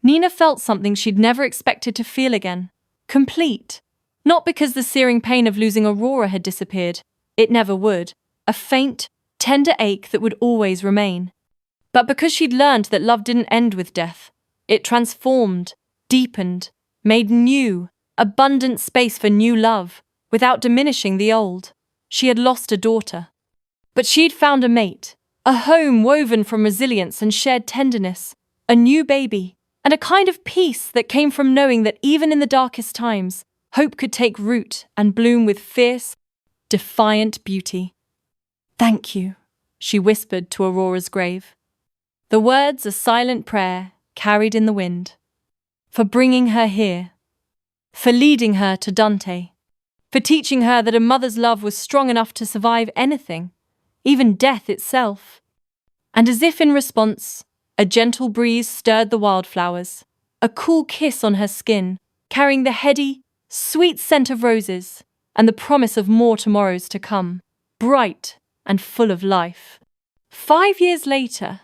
Nina felt something she'd never expected to feel again, complete. Not because the searing pain of losing Aurora had disappeared, it never would, a faint, tender ache that would always remain, but because she'd learned that love didn't end with death. It transformed, deepened, made new, abundant space for new love, without diminishing the old. She had lost a daughter, but she'd found a mate, a home woven from resilience and shared tenderness, a new baby, and a kind of peace that came from knowing that even in the darkest times, hope could take root and bloom with fierce, defiant beauty. Thank you, she whispered to Aurora's grave. The words a silent prayer carried in the wind. For bringing her here. For leading her to Dante. For teaching her that a mother's love was strong enough to survive anything, even death itself. And as if in response, a gentle breeze stirred the wildflowers, a cool kiss on her skin, carrying the heady, sweet scent of roses, and the promise of more tomorrows to come, bright and full of life. 5 years later,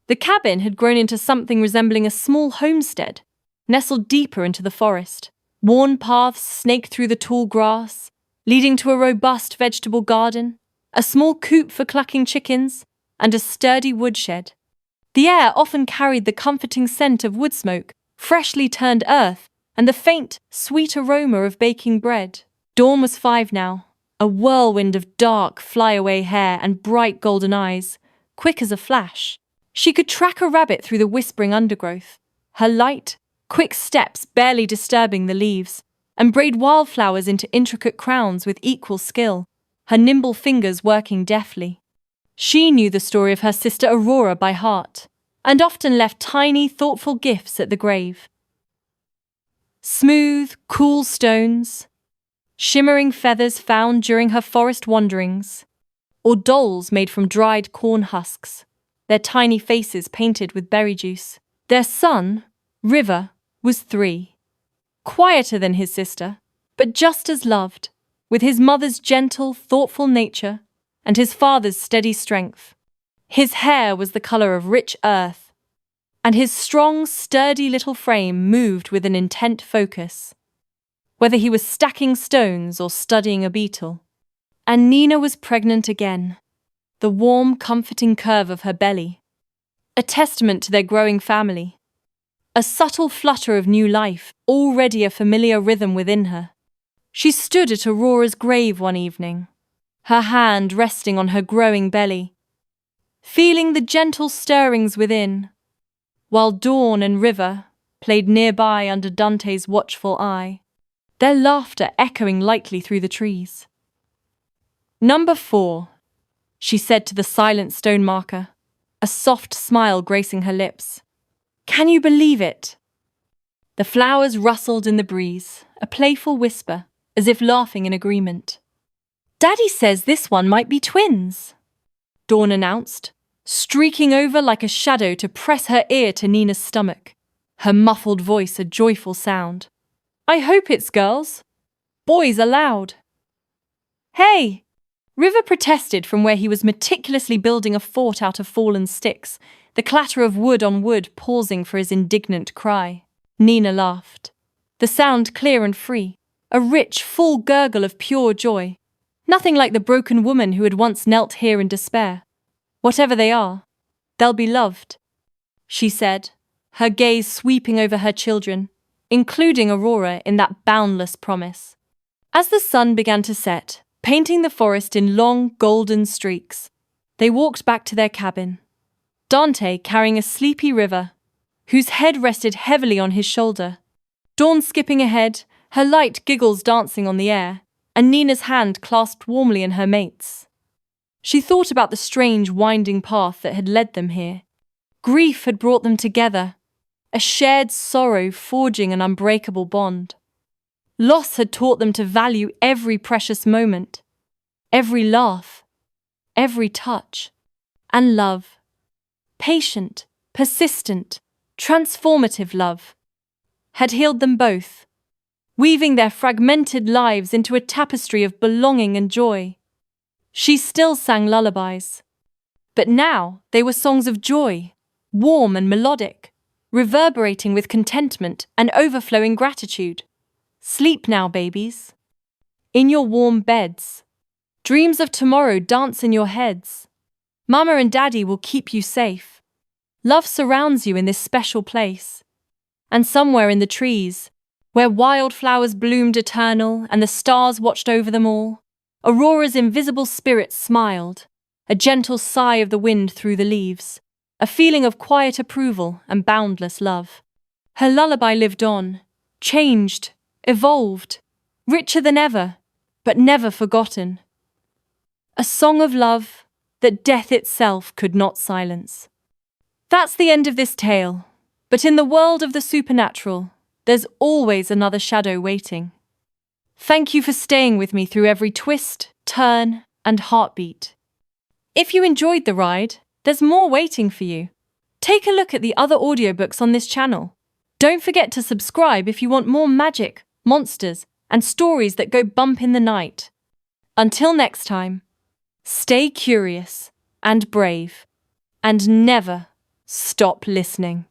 the cabin had grown into something resembling a small homestead, nestled deeper into the forest. Worn paths snaked through the tall grass, leading to a robust vegetable garden, a small coop for clucking chickens, and a sturdy woodshed. The air often carried the comforting scent of wood smoke, freshly turned earth, and the faint, sweet aroma of baking bread. Dawn was 5 now, a whirlwind of dark, flyaway hair and bright golden eyes, quick as a flash. She could track a rabbit through the whispering undergrowth, her light, quick steps barely disturbing the leaves, and braid wildflowers into intricate crowns with equal skill, her nimble fingers working deftly. She knew the story of her sister Aurora by heart, and often left tiny, thoughtful gifts at the grave. Smooth, cool stones, shimmering feathers found during her forest wanderings, or dolls made from dried corn husks, their tiny faces painted with berry juice. Their son, River, was 3. Quieter than his sister, but just as loved, with his mother's gentle, thoughtful nature and his father's steady strength. His hair was the color of rich earth, and his strong, sturdy little frame moved with an intent focus, whether he was stacking stones or studying a beetle. And Nina was pregnant again, the warm, comforting curve of her belly, a testament to their growing family, a subtle flutter of new life, already a familiar rhythm within her. She stood at Aurora's grave one evening, her hand resting on her growing belly, feeling the gentle stirrings within, while Dawn and River played nearby under Dante's watchful eye, their laughter echoing lightly through the trees. "Number 4, she said to the silent stone marker, a soft smile gracing her lips. Can you believe it? The flowers rustled in the breeze, a playful whisper, as if laughing in agreement. Daddy says this one might be twins, Dawn announced, streaking over like a shadow to press her ear to Nina's stomach, her muffled voice a joyful sound. I hope it's girls. Boys are loud. Hey! River protested from where he was meticulously building a fort out of fallen sticks, the clatter of wood on wood pausing for his indignant cry. Nina laughed. the sound clear and free, a rich, full gurgle of pure joy. Nothing like the broken woman who had once knelt here in despair. Whatever they are, they'll be loved, she said, her gaze sweeping over her children, including Aurora in that boundless promise. As the sun began to set, painting the forest in long, golden streaks, they walked back to their cabin, Dante carrying a sleepy River, whose head rested heavily on his shoulder, Dawn skipping ahead, her light giggles dancing on the air, and Nina's hand clasped warmly in her mate's. She thought about the strange, winding path that had led them here. Grief had brought them together, a shared sorrow forging an unbreakable bond. Loss had taught them to value every precious moment, every laugh, every touch, and love. Patient, persistent, transformative love had healed them both, weaving their fragmented lives into a tapestry of belonging and joy. She still sang lullabies, but now they were songs of joy, warm and melodic, reverberating with contentment and overflowing gratitude. Sleep now, babies, in your warm beds. Dreams of tomorrow dance in your heads. Mama and Daddy will keep you safe. Love surrounds you in this special place. And somewhere in the trees, where wildflowers bloomed eternal and the stars watched over them all, Aurora's invisible spirit smiled, a gentle sigh of the wind through the leaves, a feeling of quiet approval and boundless love. Her lullaby lived on, changed, evolved, richer than ever, but never forgotten. A song of love that death itself could not silence. That's the end of this tale, but in the world of the supernatural, there's always another shadow waiting. Thank you for staying with me through every twist, turn, and heartbeat. If you enjoyed the ride, there's more waiting for you. Take a look at the other audiobooks on this channel. Don't forget to subscribe if you want more magic, monsters, and stories that go bump in the night. Until next time, stay curious and brave, and never stop listening.